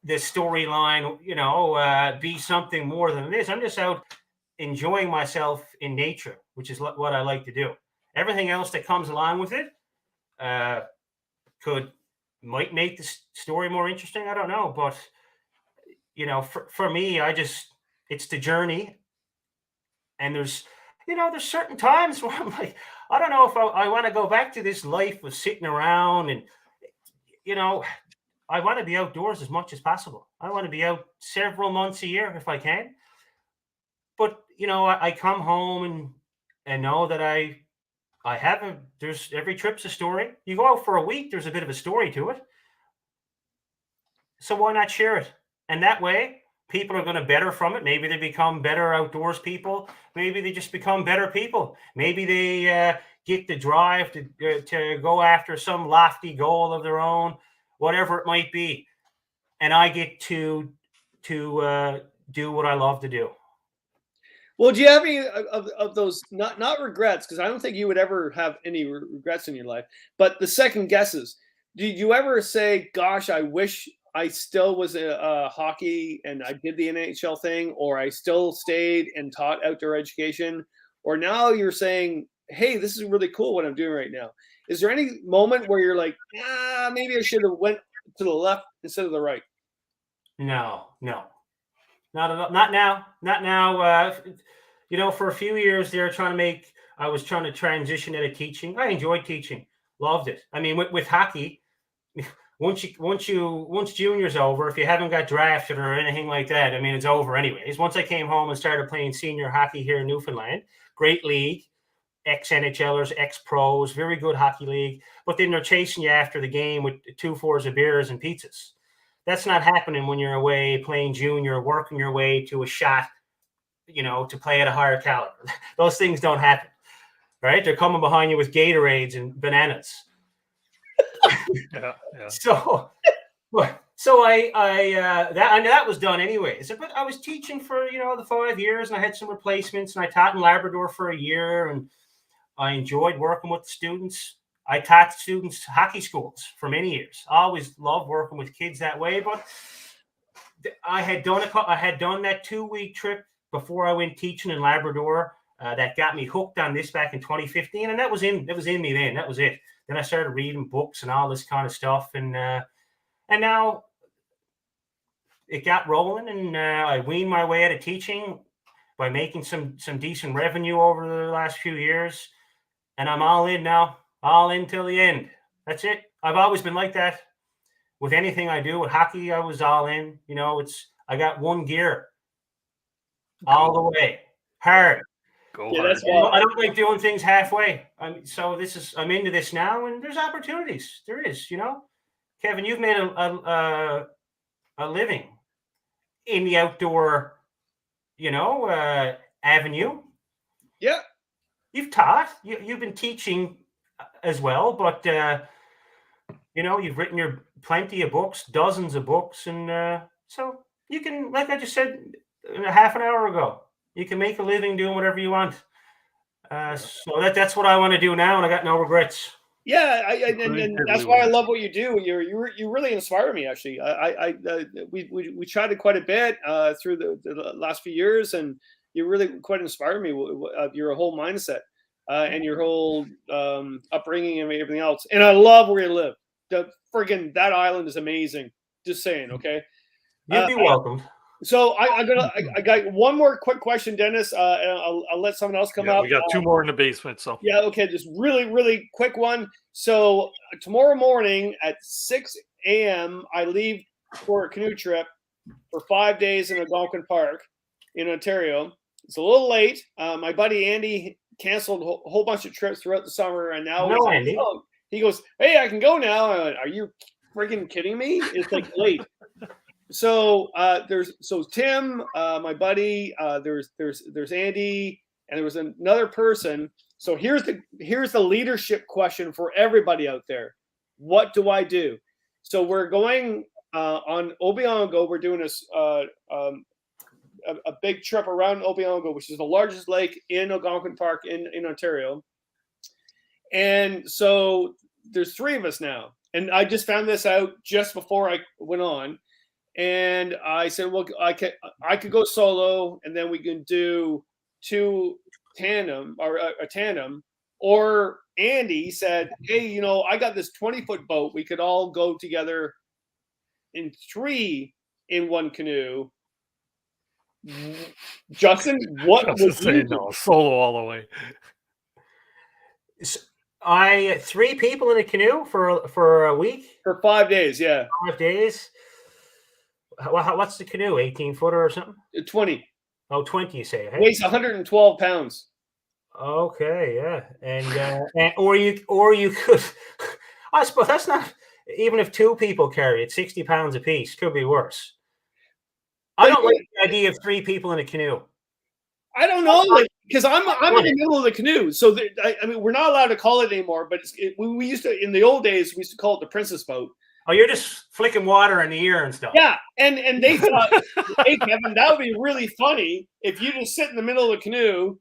this storyline, be something more than it is. I'm just out enjoying myself in nature, which is what I like to do. Everything else that comes along with it might make the story more interesting. I don't know, but for me, it's the journey. And there's certain times where I'm like, I don't know if I want to go back to this life of sitting around and, I want to be outdoors as much as possible. I want to be out several months a year if I can. But, I come home and know that there's every trip's a story. You go out for a week, there's a bit of a story to it. So why not share it? And that way, people are going to better from it. Maybe they become better outdoors people. Maybe they just become better people. Maybe they get the drive to go after some lofty goal of their own, whatever it might be. And I get to do what I love to do. Well, do you have any of those, not regrets, because I don't think you would ever have any regrets in your life, but the second guesses? Did you ever say, gosh, I wish I still was a hockey and I did the NHL thing, or I still stayed and taught outdoor education, or now you're saying, hey, this is really cool what I'm doing right now? Is there any moment where you're like, maybe I should have went to the left instead of the right? No. Not now. For a few years there, I was trying to transition into teaching. I enjoyed teaching, loved it. I mean, with hockey, once junior's over, if you haven't got drafted or anything like that, I mean, it's over anyways. Once I came home and started playing senior hockey here in Newfoundland, great league, ex-NHLers, ex-pros, very good hockey league. But then they're chasing you after the game with 2 fours of beers and pizzas. That's not happening when you're away playing junior, working your way to a shot, to play at a higher caliber. Those things don't happen, right? They're coming behind you with Gatorades and bananas. Yeah. So that was done anyways. But I was teaching for the 5 years, and I had some replacements, and I taught in Labrador for a year, and I enjoyed working with the students. I taught students hockey schools for many years. I always loved working with kids that way. But I had done that 2-week trip before I went teaching in Labrador. That got me hooked on this back in 2015, and that was in me then. That was it. Then I started reading books and all this kind of stuff, and now it got rolling, and I weaned my way out of teaching by making some decent revenue over the last few years, and I'm all in now, all in till the end. That's it. I've always been like that with anything I do. With hockey, I was all in. I got one gear all the way, hard. That's I don't like doing things halfway. I'm into this now, and there's opportunities. There is, Kevin, you've made a living in the outdoor, avenue. Yeah. You've taught. You've been teaching as well, but you've written plenty of books, dozens of books, and so you can, like I just said a half an hour ago, you can make a living doing whatever you want. So that's what I want to do now, and I got no regrets. Yeah, and that's why I love what you do. You really inspire me. Actually, we chatted quite a bit through the last few years, and you really quite inspired me. Your whole mindset and your whole upbringing and everything else. And I love where you live. That island is amazing. Just saying, okay. You'd be welcome. So I got one more quick question, Dennis. And I'll let someone else come up. We got 2 more in the basement. So yeah, okay, just really quick one. So tomorrow morning at 6 a.m. I leave for a canoe trip for 5 days in Algonquin Park in Ontario. It's a little late. My buddy Andy canceled a whole bunch of trips throughout the summer, and now Andy. He goes, "Hey, I can go now." I went, "Are you freaking kidding me? It's like late." So there's Tim, my buddy. There's Andy, and there was another person. So here's the leadership question for everybody out there. What do I do? So we're going on Obiango. We're doing a big trip around Obiango, which is the largest lake in Algonquin Park in Ontario. And so there's 3 of us now, and I just found this out just before I went on. And I said, well, I could go solo, and then we can do 2 tandem or a tandem. Or Andy said, hey, I got this 20-foot boat. We could all go together in 3 in one canoe. Justin, what would you do? No, solo all the way. 3 people in a canoe for a week? For 5 days, yeah. 5 days. What's the canoe? 18-footer or something? 20. Oh, 20, you say? Hey? Weighs 112 pounds. Okay, yeah, and or you could. I suppose that's not, even if 2 people carry it, 60 pounds apiece, could be worse. I don't like the idea of 3 people in a canoe. I don't know, because I'm in the middle of the canoe. So we're not allowed to call it anymore. But we used to, in the old days, we used to call it the princess boat. Oh, you're just flicking water in the ear and stuff. Yeah, and they thought, hey, Kevin, that would be really funny if you just sit in the middle of the canoe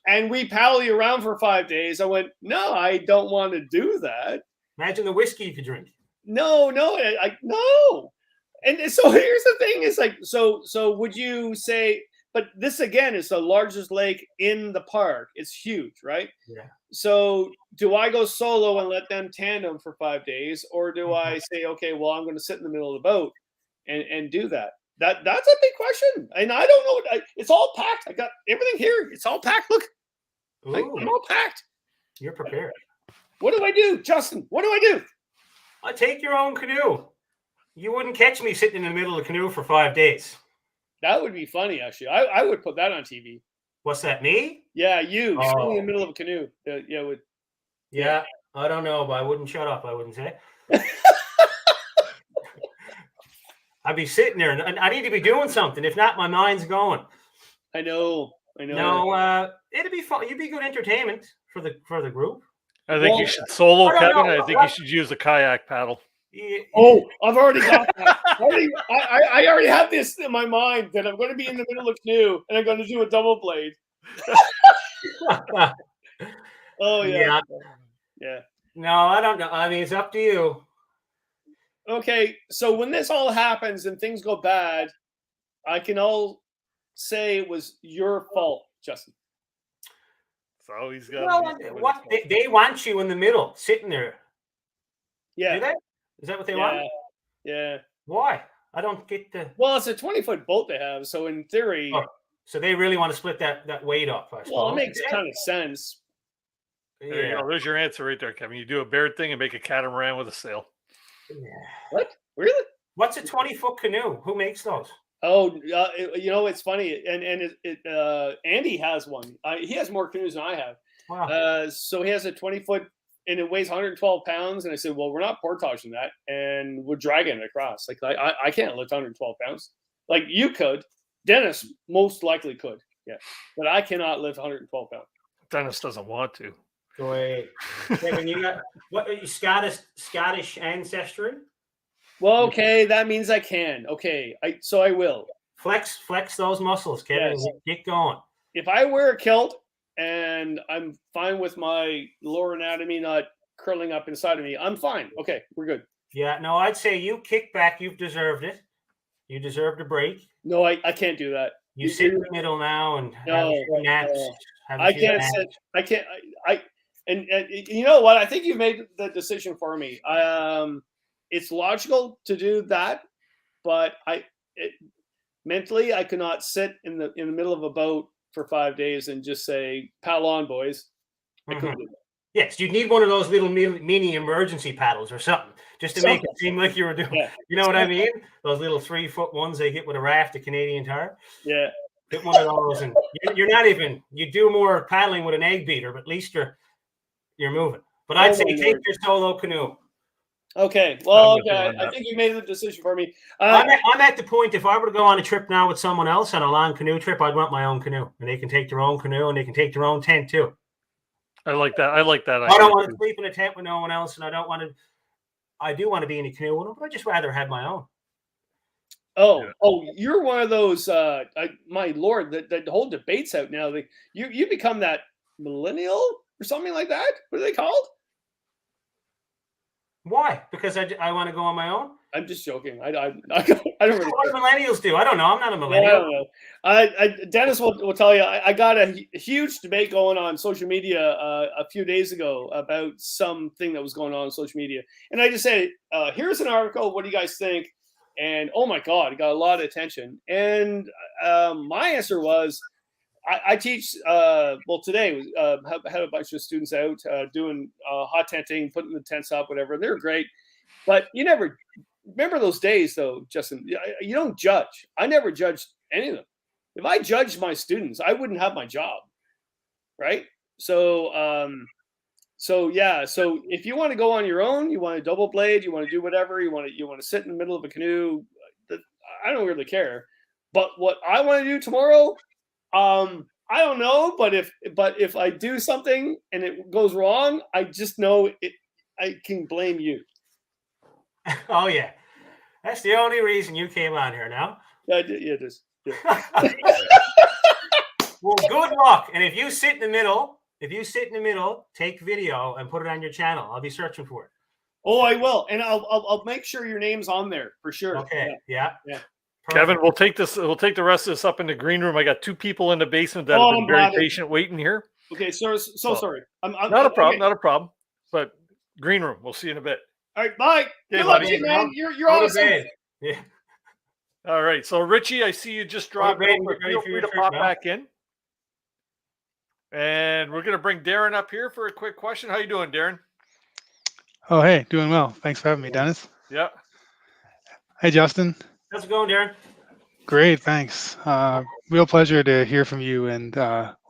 and we paddle you around for 5 days. I went, no, I don't want to do that. Imagine the whiskey you could drink. No. And so here's the thing: is like, so would you say? But this again is the largest lake in the park. It's huge, right? Yeah. So do I go solo and let them tandem for 5 days, or do I say, okay, well, I'm going to sit in the middle of the boat and do that? That's a big question, and I don't know. It's all packed. I got everything here. It's all packed. Look, I'm all packed. You're prepared. What do I do, Justin? What do I do? take your own canoe. You wouldn't catch me sitting in the middle of the canoe for 5 days. That would be funny, actually. I would put that on TV. What's that, me? Yeah, you sitting in the middle of a canoe. Yeah, I don't know, but I wouldn't shut up. I wouldn't say. I'd be sitting there, and I need to be doing something. If not, my mind's going. I know. No, it'd be fun. You'd be good entertainment for the group. I think you should solo, Kevin. I think you should use a kayak paddle. Yeah. Oh, I've already got that. I already have this in my mind that I'm going to be in the middle of a canoe and I'm going to do a double blade. Oh yeah. No, I don't know. I mean, it's up to you. Okay, so when this all happens and things go bad, I can all say it was your fault, Justin. So he's got. Well, they want you in the middle, sitting there. Yeah. Do they? Is that what they want? Yeah. Why? I don't get the. Well, it's a 20-foot boat they have, so in theory. Oh, so they really want to split that weight up, I suppose. Well, it makes kind of sense. There you go. There's your answer right there, Kevin. You do a Baird thing and make a catamaran with a sail. Yeah. What? Really? What's a 20-foot canoe? Who makes those? Oh, it's funny, and Andy has one. He has more canoes than I have. Wow. So he has a 20-foot, and it weighs 112 pounds. And I said, well, we're not portaging that, and we're dragging it across. Like I can't lift 112 pounds. Like you could, Dennis most likely could, yeah, but I cannot lift 112 pounds. Dennis doesn't want to. Wait, Kevin, you got what? Are you Scottish ancestry? Well, okay, that means I can. Okay, so I will flex those muscles, Kevin. Yes. Get going. If I wear a kilt and I'm fine with my lower anatomy not curling up inside of me, I'm fine. Okay, we're good. Yeah, no, I'd say you kick back. You've deserved it. You deserved a break. No, I can't do that. You sit in the middle now and have a few naps. I can't sit. I can't. And you know what? I think you made the decision for me. It's logical to do that, but mentally I could not sit in the middle of a boat for 5 days and just say, "Paddle on, boys." I couldn't do that. Yes, you'd need one of those little mini emergency paddles or something, just to make it seem like you were doing. Yeah. You know what I mean? Those little 3-foot ones they hit with a raft of Canadian Tire. Yeah. Get one of those, and you're not even. You do more paddling with an egg beater, but at least you're moving. But I'd say take your solo canoe. Okay. Well, okay. I think you made the decision for me. I'm at the point, if I were to go on a trip now with someone else on a long canoe trip, I'd want my own canoe. And they can take their own canoe and they can take their own tent too. I like that. I don't want to sleep in a tent with no one else, and I do want to be in a canoe with them, but I'd just rather have my own. Oh, you're one of those, my Lord, that whole debate's out now. You become that millennial or something like that? What are they called? Why? Because I want to go on my own? I'm just joking. I don't really. What do millennials do? I don't know. I'm not a millennial. I don't know. Dennis will tell you. I got a huge debate going on social media a few days ago about something that was going on social media, and I just said, "Here's an article. What do you guys think?" And oh my God, it got a lot of attention. And my answer was, I teach. Today had a bunch of students out doing hot tenting, putting the tents up, whatever. They're great, but you never remember those days, though, Justin. You don't judge. I never judged any of them. If I judged my students, I wouldn't have my job, right? So yeah. So if you want to go on your own, you want to double blade, you want to do whatever, you want to sit in the middle of a canoe. I don't really care. But what I want to do tomorrow, I don't know. But if I do something and it goes wrong, I just know it. I can blame you. Oh yeah, that's the only reason you came on here now. Yeah, it is. Yeah. Well, good luck. And if you sit in the middle, take video and put it on your channel. I'll be searching for it. Oh, I will, and I'll make sure your name's on there for sure. Okay. Yeah. Kevin, we'll take this. We'll take the rest of this up in the green room. I got 2 people in the basement that have been very patient waiting here. Okay, so sorry. I'm not a problem. Okay. Not a problem. But green room. We'll see you in a bit. All right, bye. Good luck, man. You're awesome. Yeah. All right. So Richie, I see you just dropped in. Feel free to pop back in. And we're going to bring Darren up here for a quick question. How you doing, Darren? Oh, hey, doing well. Thanks for having me, Dennis. Yeah. Hey, Justin. How's it going, Darren? Great, thanks. Real pleasure to hear from you, and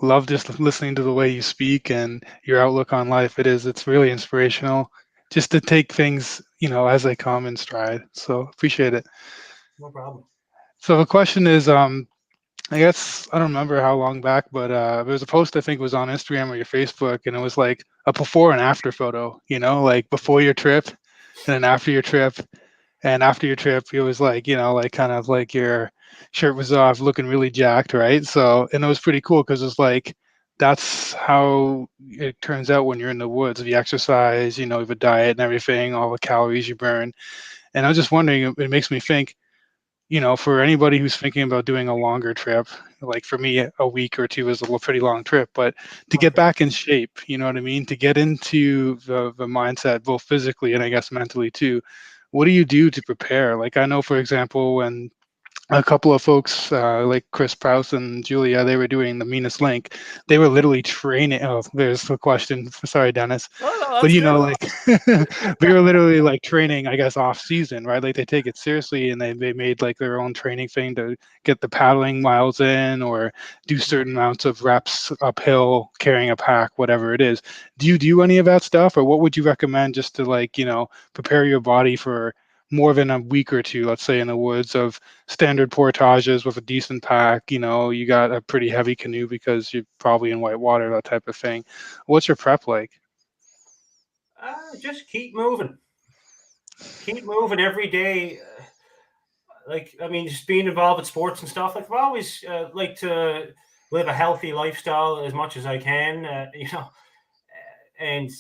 love just listening to the way you speak and your outlook on life. It's really inspirational just to take things, as they come in stride. So appreciate it. No problem. So the question is, I guess I don't remember how long back, but there was a post I think was on Instagram or your Facebook, and it was like a before and after photo, like before your trip and then after your trip. And after your trip, it was like, like kind of like your shirt was off, looking really jacked, right? So, and it was pretty cool because it's like, that's how it turns out when you're in the woods. If you exercise, you have a diet and everything, all the calories you burn. And I was just wondering, it makes me think, for anybody who's thinking about doing a longer trip, like for me, a week or two is a pretty long trip, but to get back in shape, you know what I mean? To get into the mindset, both physically and I guess mentally too, what do you do to prepare? Like I know, for example, when a couple of folks like Chris Prouse and Julia, they were doing the Meanest Link. They were literally training. Oh, there's the question. Sorry, Dennis. But like we were literally like training, I guess, off season, right? Like they take it seriously and they made like their own training thing to get the paddling miles in or do certain amounts of reps uphill, carrying a pack, whatever it is. Do you do any of that stuff, or what would you recommend just to like, prepare your body for more than a week or two, let's say in the woods, of standard portages with a decent pack? You got a pretty heavy canoe because you're probably in white water, that type of thing. What's your prep like? Just keep moving. Keep moving every day. Just being involved in sports and stuff. Like I've always like to live a healthy lifestyle as much as I can. And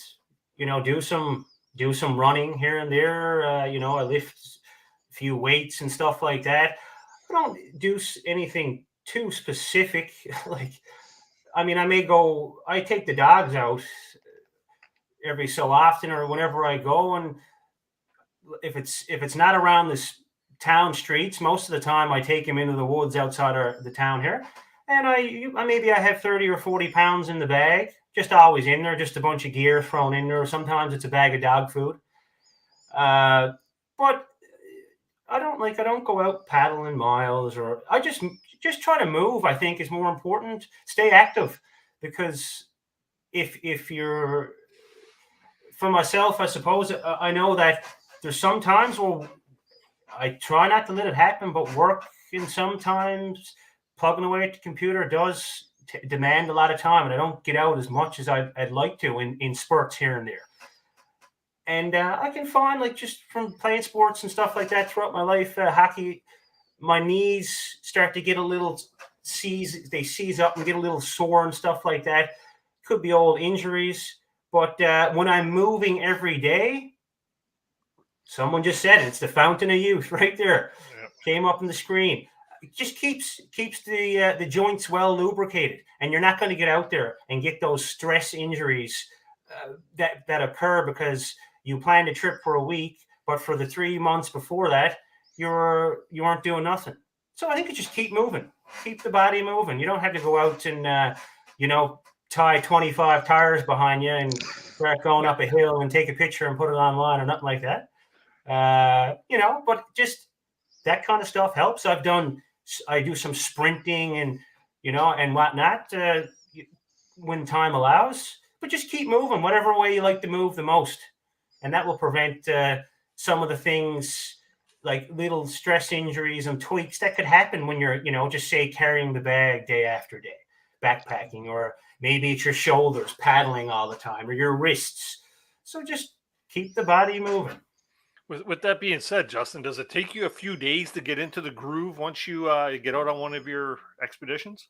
do some running here and there. I lift a few weights and stuff like that. I don't do anything too specific. I take the dogs out every so often or whenever I go. And if it's not around this town streets, most of the time I take him into the woods outside the town here. And I have 30 or 40 pounds in the bag, just always in there, just a bunch of gear thrown in there. Sometimes it's a bag of dog food. But I don't go out paddling miles, or I just try to move. I think is more important. Stay active, because if you're, for myself, I suppose I know that there's some times where I try not to let it happen, but work and sometimes plugging away at the computer does demand a lot of time, and I don't get out as much as I'd like to in spurts here and there. And I can find, like, just from playing sports and stuff like that throughout my life, hockey, my knees start to get a little seize up and get a little sore and stuff like that. Could be old injuries. But when I'm moving every day, someone just said it, it's the fountain of youth right there. Yep. Came up on the screen. It just keeps the joints well lubricated, and you're not going to get out there and get those stress injuries that occur because you planned a trip for a week, but for the 3 months before that, you aren't doing nothing. So I think you just keep moving, keep the body moving. You don't have to go out and tie 25 tires behind you and start going up a hill and take a picture and put it online or nothing like that. But just that kind of stuff helps. I do some sprinting and whatnot when time allows, but just keep moving whatever way you like to move the most. And that will prevent some of the things like little stress injuries and tweaks that could happen when you're, just say carrying the bag day after day, backpacking, or maybe it's your shoulders paddling all the time, or your wrists. So just keep the body moving. With that being said, Justin, does it take you a few days to get into the groove once you get out on one of your expeditions?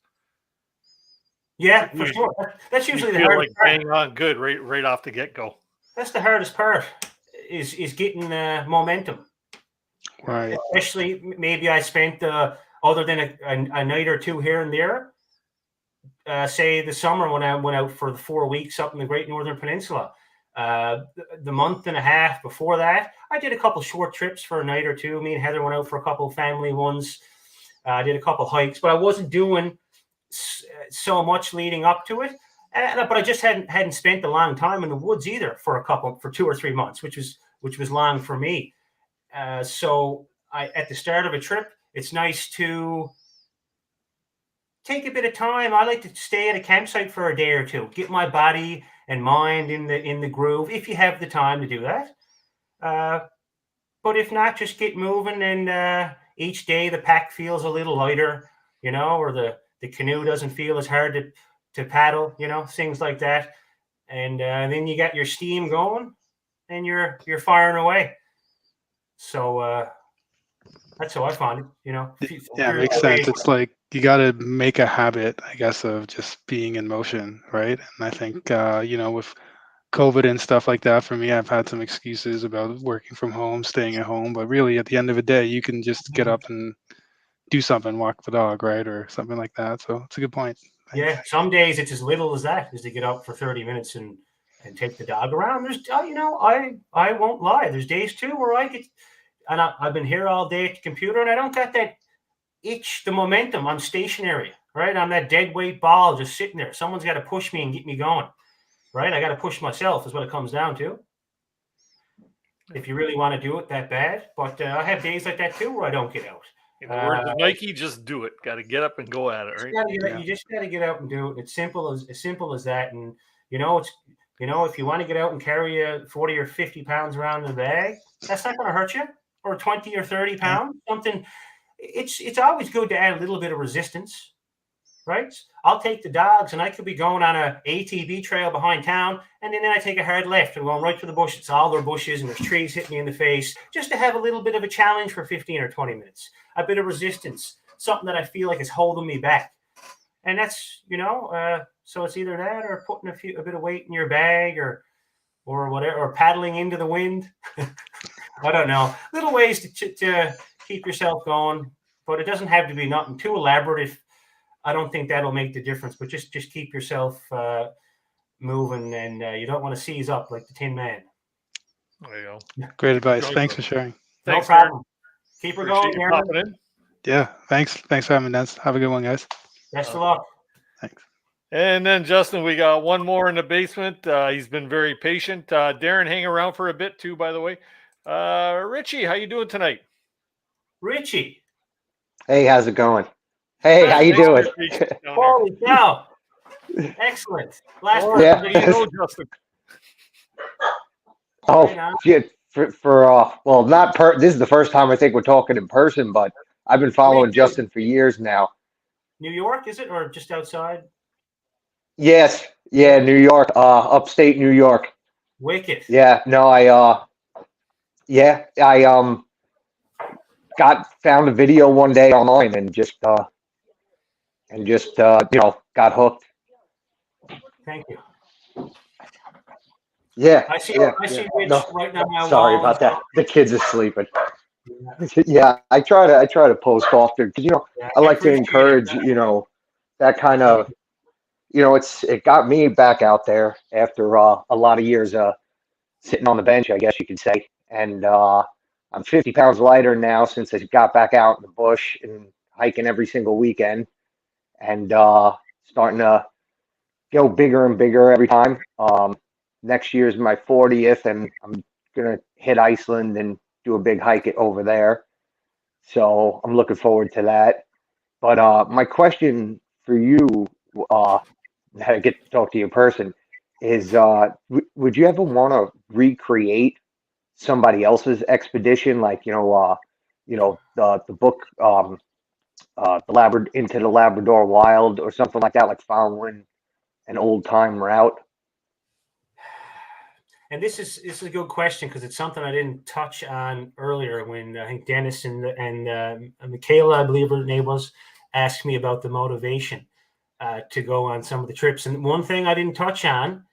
Yeah, for sure. That's usually the hardest part. Hang on good right off the get-go. That's the hardest part, is getting momentum. Right. Especially maybe I spent other than a night or two here and there, say the summer when I went out for the 4 weeks up in the Great Northern Peninsula. The month and a half before that, I did a couple short trips for a night or two. Me and Heather went out for a couple family ones. I did a couple hikes, but I wasn't doing so much leading up to it. But I just hadn't spent a long time in the woods either for 2 or 3 months, which was long for me. So at the start of a trip, it's nice to take a bit of time. I like to stay at a campsite for a day or two, get my body and mind in the groove, if you have the time to do that. But if not, just get moving, and each day the pack feels a little lighter, or the canoe doesn't feel as hard to paddle, things like that. And then you got your steam going, and you're firing away. So that's how I find it, Yeah, it makes sense. It's like you got to make a habit, I guess, of just being in motion, right? And I think, with COVID and stuff like that, for me, I've had some excuses about working from home, staying at home, but really at the end of the day, you can just get up and do something, walk the dog, right? Or something like that. So it's a good point. Thanks. Yeah, some days it's as little as that, is to get up for 30 minutes and take the dog around. There's, I won't lie. There's days too where I've been here all day at the computer, and I don't got that itch, the momentum. I'm stationary, right? I'm that dead weight ball just sitting there. Someone's got to push me and get me going, right? I got to push myself is what it comes down to, if you really want to do it that bad. But I have days like that too where I don't get out. In the words of Nike, just do it. Got to get up and go at it, right? You just got to get out and do it. It's simple as that. And if you want to get out and carry 40 or 50 pounds around in the bag, that's not going to hurt you. Or 20 or 30 pounds, something. It's always good to add a little bit of resistance, right? I'll take the dogs, and I could be going on a ATV trail behind town, and then I take a hard left and going right to the bush. It's all their bushes, and there's trees hitting me in the face, just to have a little bit of a challenge for 15 or 20 minutes, a bit of resistance, something that I feel like is holding me back. And that's, so it's either that or putting a bit of weight in your bag, or whatever, or paddling into the wind. I don't know. Little ways to keep yourself going, but it doesn't have to be nothing too elaborate. I don't think that'll make the difference, but just keep yourself moving, and you don't want to seize up like the Tin Man. There you go. Great advice. Thanks for sharing. No problem. Keep her going, Aaron. Yeah. Thanks for having us. Have a good one, guys. Best of luck. Thanks. And then, Justin, we got one more in the basement. He's been very patient. Darren, hang around for a bit too, by the way. Richie, how you doing tonight? Richie. Hey, how's it going? Hey, how you doing? Holy cow. Excellent. Last one. Yeah. Justin. Oh, shit. This is the first time I think we're talking in person, but I've been following Justin for years now. New York, is it, or just outside? Yes. Yeah, New York, upstate New York. Wicked. Yeah, no, I found a video one day online and just got hooked. Thank you. Yeah. I see Rich right now. Sorry about that. The kids are sleeping. Yeah, I try to post often because I like to encourage that kind of it got me back out there after a lot of years sitting on the bench, I guess you could say. And I'm 50 pounds lighter now since I got back out in the bush and hiking every single weekend, and starting to go bigger and bigger every time. Next year's my 40th, and I'm gonna hit Iceland and do a big hike over there. So I'm looking forward to that. But my question for you, that I get to talk to you in person, is would you ever want to recreate somebody else's expedition, like the book the Into the Labrador Wild or something like that, like following an old time route? And this is a good question, because it's something I didn't touch on earlier when I think Dennis and Michaela, I believe her name was, asked me about the motivation to go on some of the trips. And one thing I didn't touch on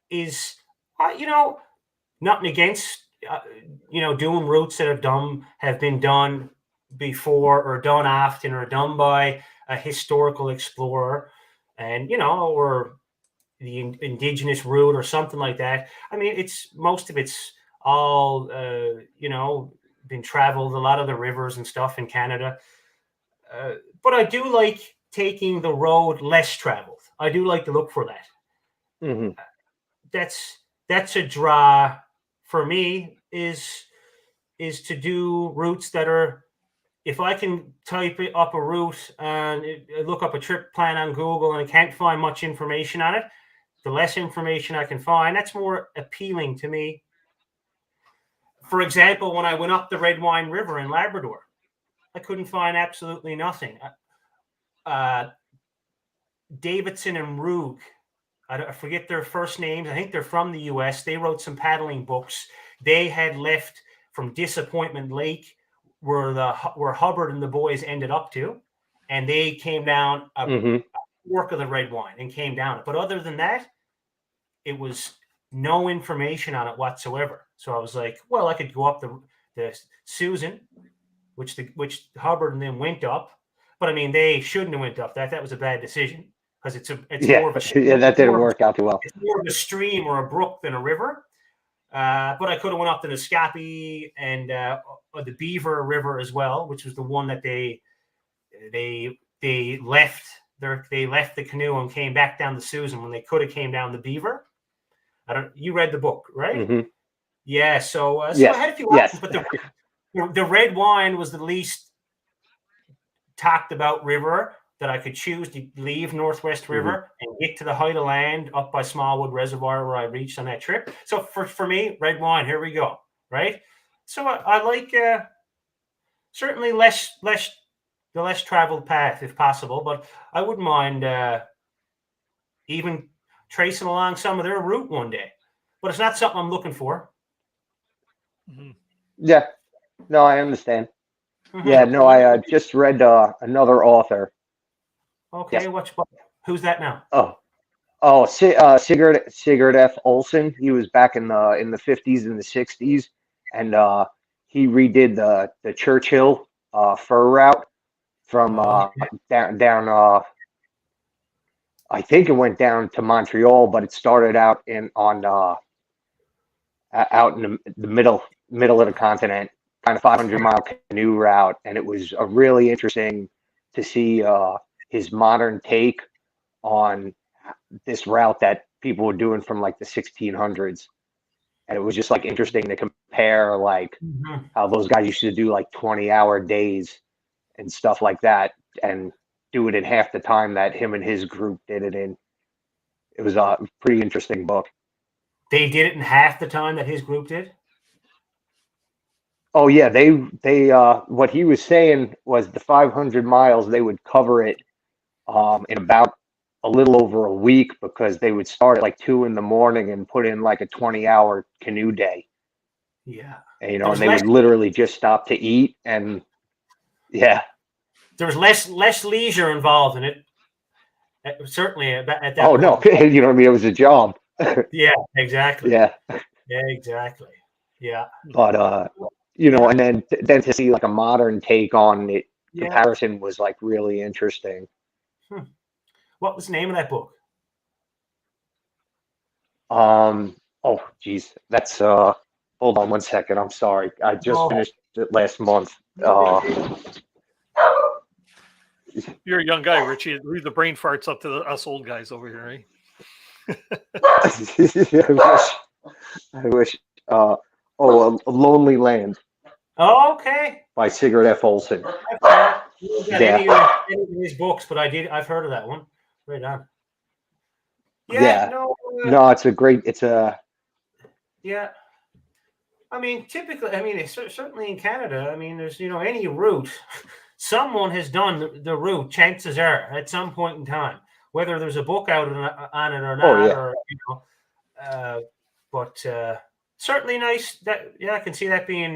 is, nothing against, doing routes that have been done before, or done often, or done by a historical explorer, and, or the indigenous route or something like that. I mean, most of it's all, been traveled, a lot of the rivers and stuff in Canada. But I do like taking the road less traveled. I do like to look for that. Mm-hmm. That's a draw for me is to do routes that are, if I can type it up a route and look up a trip plan on Google and I can't find much information on it, the less information I can find, that's more appealing to me. For example, when I went up the Red Wine River in Labrador, I couldn't find absolutely nothing. Davidson and Rug, I forget their first names. I think they're from the US. They wrote some paddling books. They had left from Disappointment Lake, where Hubbard and the boys ended up to, and they came down a work of the Red Wine and came down it. But other than that, it was no information on it whatsoever. So I was like, well, I could go up the Susan, which Hubbard and them went up, but I mean they shouldn't have went up that. That was a bad decision because it's more of a that didn't work out too well. It's more of a stream or a brook than a river. But I could have went up the Nescapi and the Beaver River as well, which was the one that they left the canoe and came back down the Susan when they could have came down the Beaver. You read the book, right? Mm-hmm. Yeah. So I had a few options, but the Red Wine was the least talked about river that I could choose to leave Northwest River and get to the height of land up by Smallwood Reservoir where I reached on that trip. So for me, Red Wine, here we go, right? So I like certainly the less traveled path if possible, but I wouldn't mind even tracing along some of their route one day. But it's not something I'm looking for. Mm-hmm. Yeah, no, I understand. Yeah, no, I just read another author. Okay, who's that now? Sigurd F. Olsen. He was back in the 50s and the 60s, and he redid the Churchill fur route from down. I think it went down to Montreal, but it started out out in the middle of the continent, kind of 500-mile canoe route, and it was a really interesting to see his modern take on this route that people were doing from like the 1600s, and it was just like interesting to compare like how those guys used to do like 20-hour days and stuff like that, and do it in half the time that him and his group did it in. It was a pretty interesting book. They did it in half the time that his group did? Oh yeah, they what he was saying was the 500 miles they would cover it in about a little over a week, because they would start at like 2 a.m. and put in like a 20-hour canoe day. Yeah. And, and they would literally just stop to eat, and yeah. There was less leisure involved in it. Certainly at that point. No, you know what I mean? It was a job. Yeah, exactly. Yeah. Yeah, exactly. Yeah. But and then to see like a modern take on it, comparison was like really interesting. What was the name of that book? Oh geez, that's hold on one second. I'm sorry. I just finished it last month. You're a young guy, Richie. Leave the brain farts up to us old guys over here, right? I wish. A Lonely Land. Oh, okay. By Sigurd F. Olsen. Any of his books, but I've heard of that one. Right on. Yeah. No, it's a great. Yeah. I mean, typically, it's certainly in Canada. I mean, there's any route. Someone has done the route, chances are, at some point in time, whether there's a book out on it or not, but certainly nice. I can see that being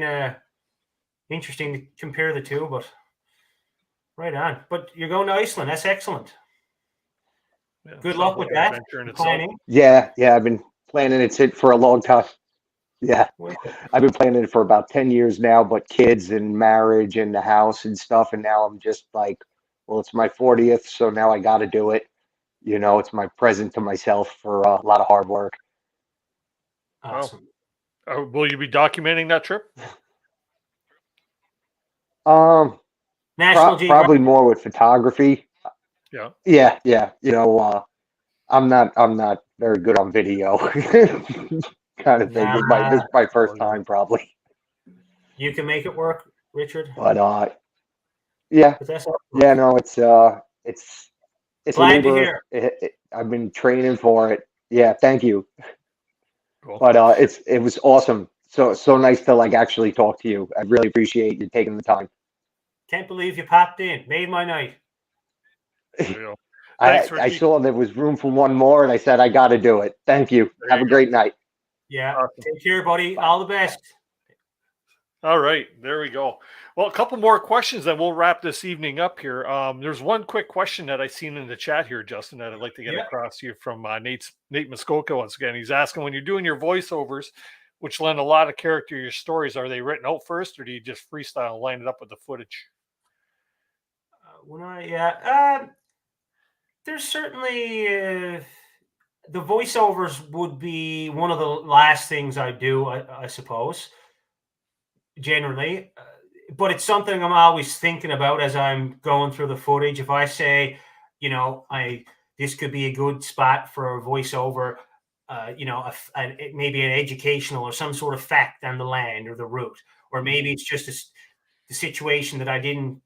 interesting to compare the two, but right on. But you're going to Iceland. That's excellent. Yeah, good luck with that. Planning. Yeah, I've been planning it for a long time. Yeah, I've been planning it for about 10 years now, but kids and marriage and the house and stuff. And now I'm just like, well, it's my 40th. So now I got to do it. It's my present to myself for a lot of hard work. Awesome. Will you be documenting that trip? Probably more with photography. Yeah. Yeah. I'm not very good on video kind of thing. This is my first time probably. You can make it work, Richard. But yeah, But that's yeah, no, it's glad to labor. hear. I've been training for it. Yeah, thank you. Cool. But it was awesome. So nice to like actually talk to you. I really appreciate you taking the time. Can't believe you popped in. Made my night. I saw there was room for one more, and I said I got to do it. Thank you. Have a great night. Yeah. Take care, buddy. All the best. All right, there we go. Well, a couple more questions, and we'll wrap this evening up here. There's one quick question that I seen in the chat here, Justin, that I'd like to get across to you from Nate Muskoka once again. He's asking, when you're doing your voiceovers, which lend a lot of character to your stories, are they written out first, or do you just freestyle and line it up with the footage? There's certainly the voiceovers would be one of the last things I do, I suppose, generally. But it's something I'm always thinking about as I'm going through the footage. If I say, this could be a good spot for a voiceover, maybe an educational or some sort of fact on the land or the route, or maybe it's just the situation that I didn't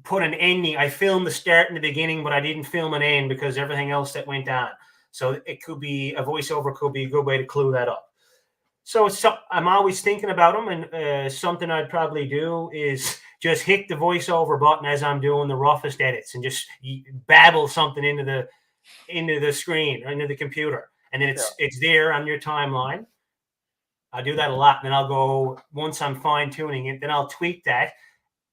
put an ending. I filmed the start and the beginning, but I didn't film an end because everything else that went on. So it could be a voiceover, could be a good way to clue that up. So I'm always thinking about them, and something I'd probably do is just hit the voiceover button as I'm doing the roughest edits and just babble something into the screen or into the computer, and then it's there on your timeline. I do that a lot, and then I'll go, once I'm fine tuning it, then I'll tweak that.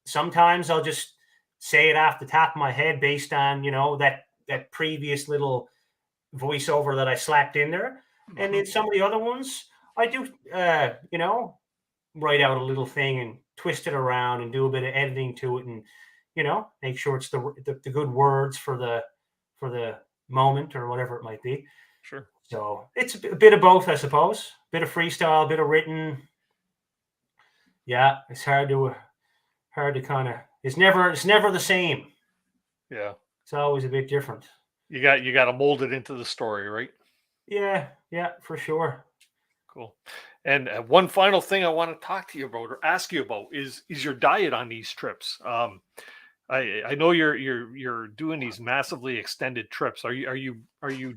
Sometimes I'll just say it off the top of my head based on that previous little voiceover that I slapped in there, and then some of the other ones I do, write out a little thing and twist it around and do a bit of editing to it, and make sure it's the good words for the moment or whatever it might be. Sure. So it's a bit of both, I suppose. Bit of freestyle, bit of written. Yeah, it's hard to kind of. It's never the same. Yeah, it's always a bit different. You got to mold it into the story, right? Yeah, for sure. Cool. And one final thing I want to talk to you about or ask you about is your diet on these trips. I know you're doing these massively extended trips. Are you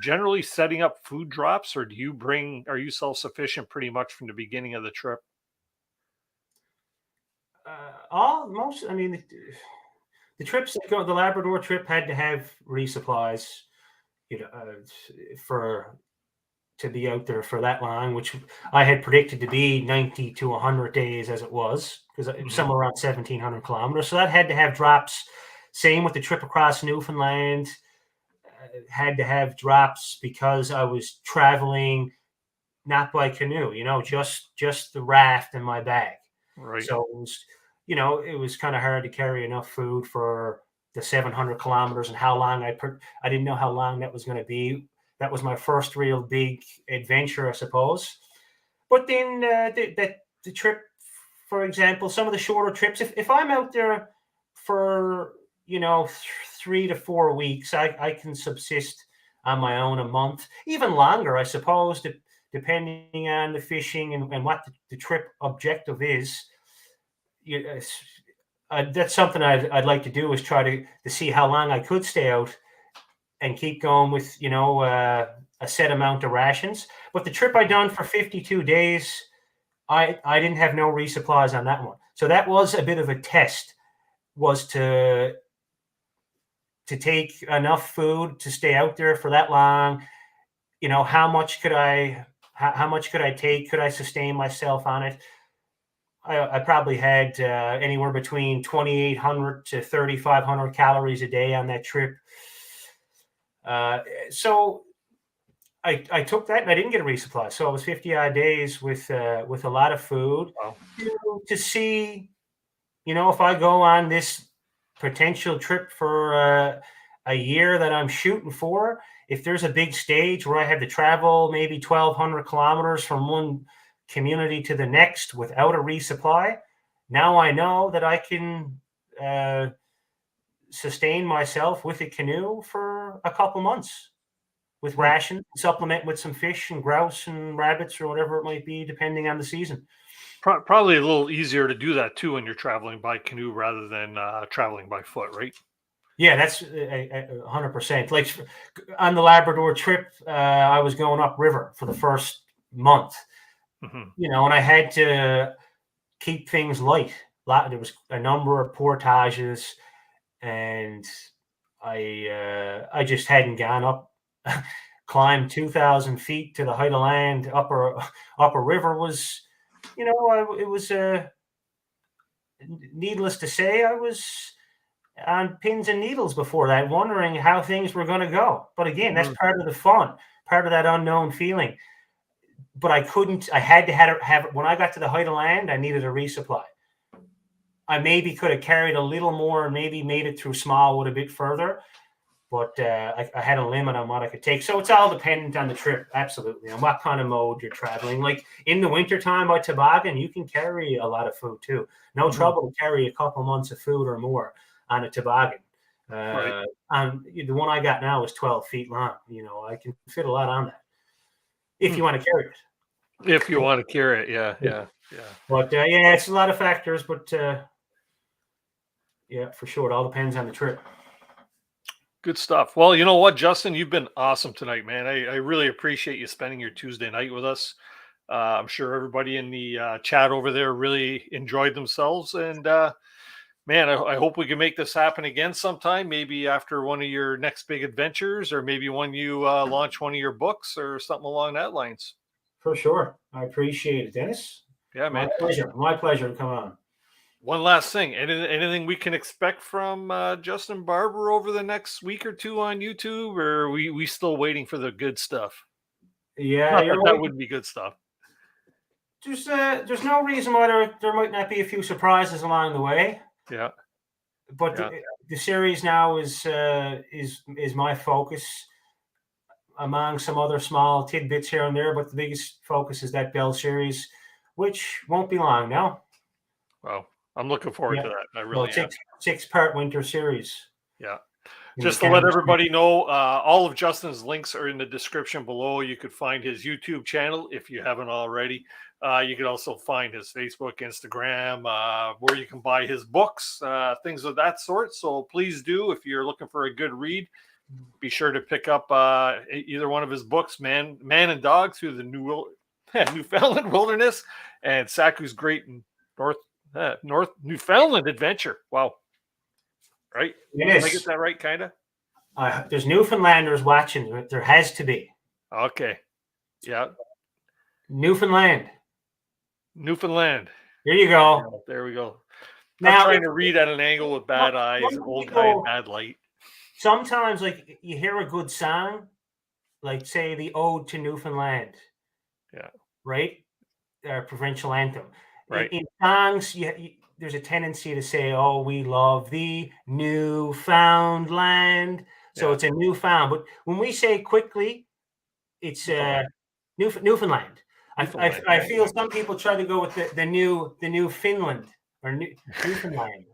generally setting up food drops, or are you self-sufficient pretty much from the beginning of the trip? The trips that go, the Labrador trip had to have resupplies, to be out there for that long, which I had predicted to be 90 to 100 days as it was, because it was somewhere around 1,700 kilometers. So that had to have drops. Same with the trip across Newfoundland. Had to have drops because I was traveling not by canoe, just the raft in my bag. Right. So it was kind of hard to carry enough food for the 700 kilometers and how long I didn't know how long that was going to be. That was my first real big adventure, I suppose. But then the trip, for example, some of the shorter trips, if I'm out there for, 3 to 4 weeks, I can subsist on my own a month, even longer, I suppose, depending on the fishing and what the trip objective is. That's something I'd like to do, is try to see how long I could stay out and keep going with, a set amount of rations. But the trip I done for 52 days, I didn't have no resupplies on that one. So that was a bit of a test, was to take enough food to stay out there for that long. How much could I take? Could I sustain myself on it? I probably had anywhere between 2,800 to 3,500 calories a day on that trip. So I took that and I didn't get a resupply. So it was 50-odd days with a lot of food. Wow. To see, if I go on this potential trip for a year that I'm shooting for, if there's a big stage where I have to travel maybe 1,200 kilometers from one community to the next without a resupply, now I know that I can sustain myself with a canoe for a couple months. with ration, supplement with some fish and grouse and rabbits or whatever it might be, depending on the season. Probably a little easier to do that too when you're traveling by canoe rather than traveling by foot, right? Yeah, that's 100%. Like on the Labrador trip, I was going upriver for the first month, you know, and I had to keep things light. There was a number of portages, and I just hadn't gone up, climbed 2,000 feet to the height of land. Upper river was, you know, it was needless to say, I was on pins and needles before that, wondering how things were going to go. But again, that's part of the fun, part of that unknown feeling. But I had to have, when I got to the height of land, I needed a resupply. I maybe could have carried a little more and maybe made it through Smallwood a bit further, but I had a limit on what I could take. So it's all dependent on the trip, absolutely, and what kind of mode you're traveling. Like in the wintertime by toboggan, you can carry a lot of food too. No trouble to carry a couple months of food or more on a toboggan. And the one I got now is 12 feet long. You know, I can fit a lot on that if you want to carry it. If you want to carry it, yeah. But yeah, it's a lot of factors, but yeah, for sure, it all depends on the trip. Good stuff. Well, you know what, Justin, you've been awesome tonight, man. I really appreciate you spending your Tuesday night with us. I'm sure everybody in the chat over there really enjoyed themselves, and man, I hope we can make this happen again sometime, maybe after one of your next big adventures, or maybe when you launch one of your books or something along that lines. For sure. I appreciate it, Dennis. Yeah, man. My pleasure to come on. One last thing. Anything we can expect from Justin Barbour over the next week or two on YouTube, or are we still waiting for the good stuff? Yeah, that would be good stuff. There's no reason why there might not be a few surprises along the way. Yeah. But the series now is my focus, among some other small tidbits here and there. But the biggest focus is that Bell series, which won't be long now. Wow, I'm looking forward to that. I really am. Six-part winter series. Yeah. Just to let everybody know, all of Justin's links are in the description below. You could find his YouTube channel if you haven't already. You can also find his Facebook, Instagram, where you can buy his books, things of that sort. So please do, if you're looking for a good read, be sure to pick up either one of his books, Man and Dog Through the Newfoundland Wilderness, and SAKU'S Great North Newfoundland Adventure. Wow. Right? Did I get that right, kind of? There's Newfoundlanders watching. There has to be. Okay. Yeah. Newfoundland. There you go. There we go. Now, I'm trying to read at an angle with bad eyes, old guy in bad light. Sometimes, like, you hear a good song, like, say, the Ode to Newfoundland. Yeah. Right? Provincial anthem. Right. In songs, there's a tendency to say, oh, we love the Newfoundland. So it's a Newfound. But when we say quickly, it's Newfoundland. I feel some people try to go with the new Finland or Newfoundland.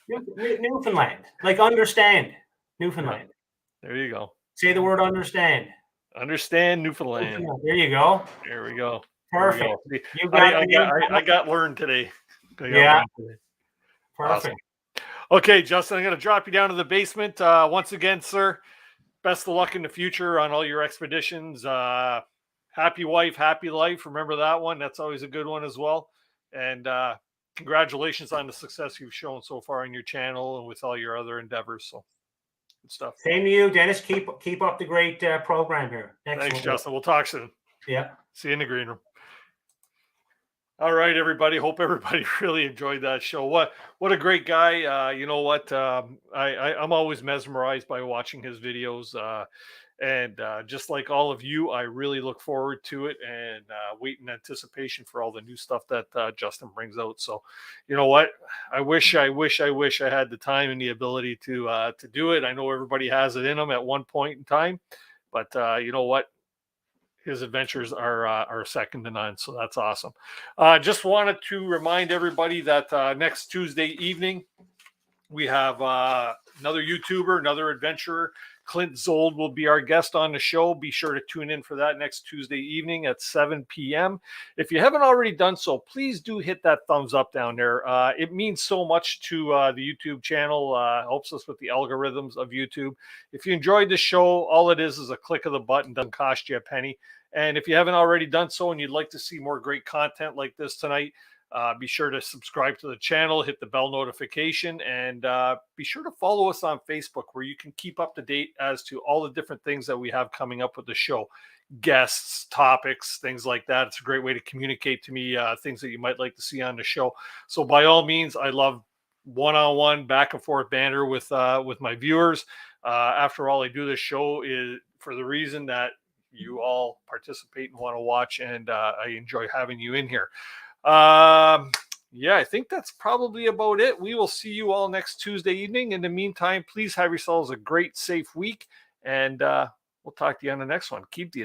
Newfoundland. Like understand. Newfoundland. There you go. Say the word understand. Understand Newfoundland. There you go. There we go. Perfect. I got learned today. Perfect. Awesome. Okay, Justin, I'm going to drop you down to the basement. Once again, sir, best of luck in the future on all your expeditions. Happy wife, happy life. Remember that one. That's always a good one as well. And congratulations on the success you've shown so far on your channel and with all your other endeavors. So good stuff. Same to you, Dennis. Keep up the great program here. Thanks, Justin. We'll talk soon. Yeah. See you in the green room. All right, everybody. Hope everybody really enjoyed that show. What a great guy. You know what? I'm always mesmerized by watching his videos. And just like all of you, I really look forward to it and wait in anticipation for all the new stuff that Justin brings out. So, you know what? I wish I had the time and the ability to do it. I know everybody has it in them at one point in time, but you know what? His adventures are second to none. So that's awesome. Just wanted to remind everybody that next Tuesday evening, we have another YouTuber, another adventurer, Clint Zold will be our guest on the show. Be sure to tune in for that next Tuesday evening at 7 p.m. If you haven't already done so, please do hit that thumbs up down there. It means so much to the YouTube channel. Helps us with the algorithms of YouTube. If you enjoyed the show, all it is a click of the button. Doesn't cost you a penny. And if you haven't already done so and you'd like to see more great content like this tonight, be sure to subscribe to the channel, hit the bell notification, and be sure to follow us on Facebook, where you can keep up to date as to all the different things that we have coming up with the show. Guests, topics, things like that. It's a great way to communicate to me things that you might like to see on the show. So by all means, I love one-on-one back and forth banter with my viewers. After all, I do this show is for the reason that you all participate and want to watch, and I enjoy having you in here. Yeah, I think that's probably about it. We will see you all next Tuesday evening. In the meantime, please have yourselves a great, safe week, and we'll talk to you on the next one. Keep the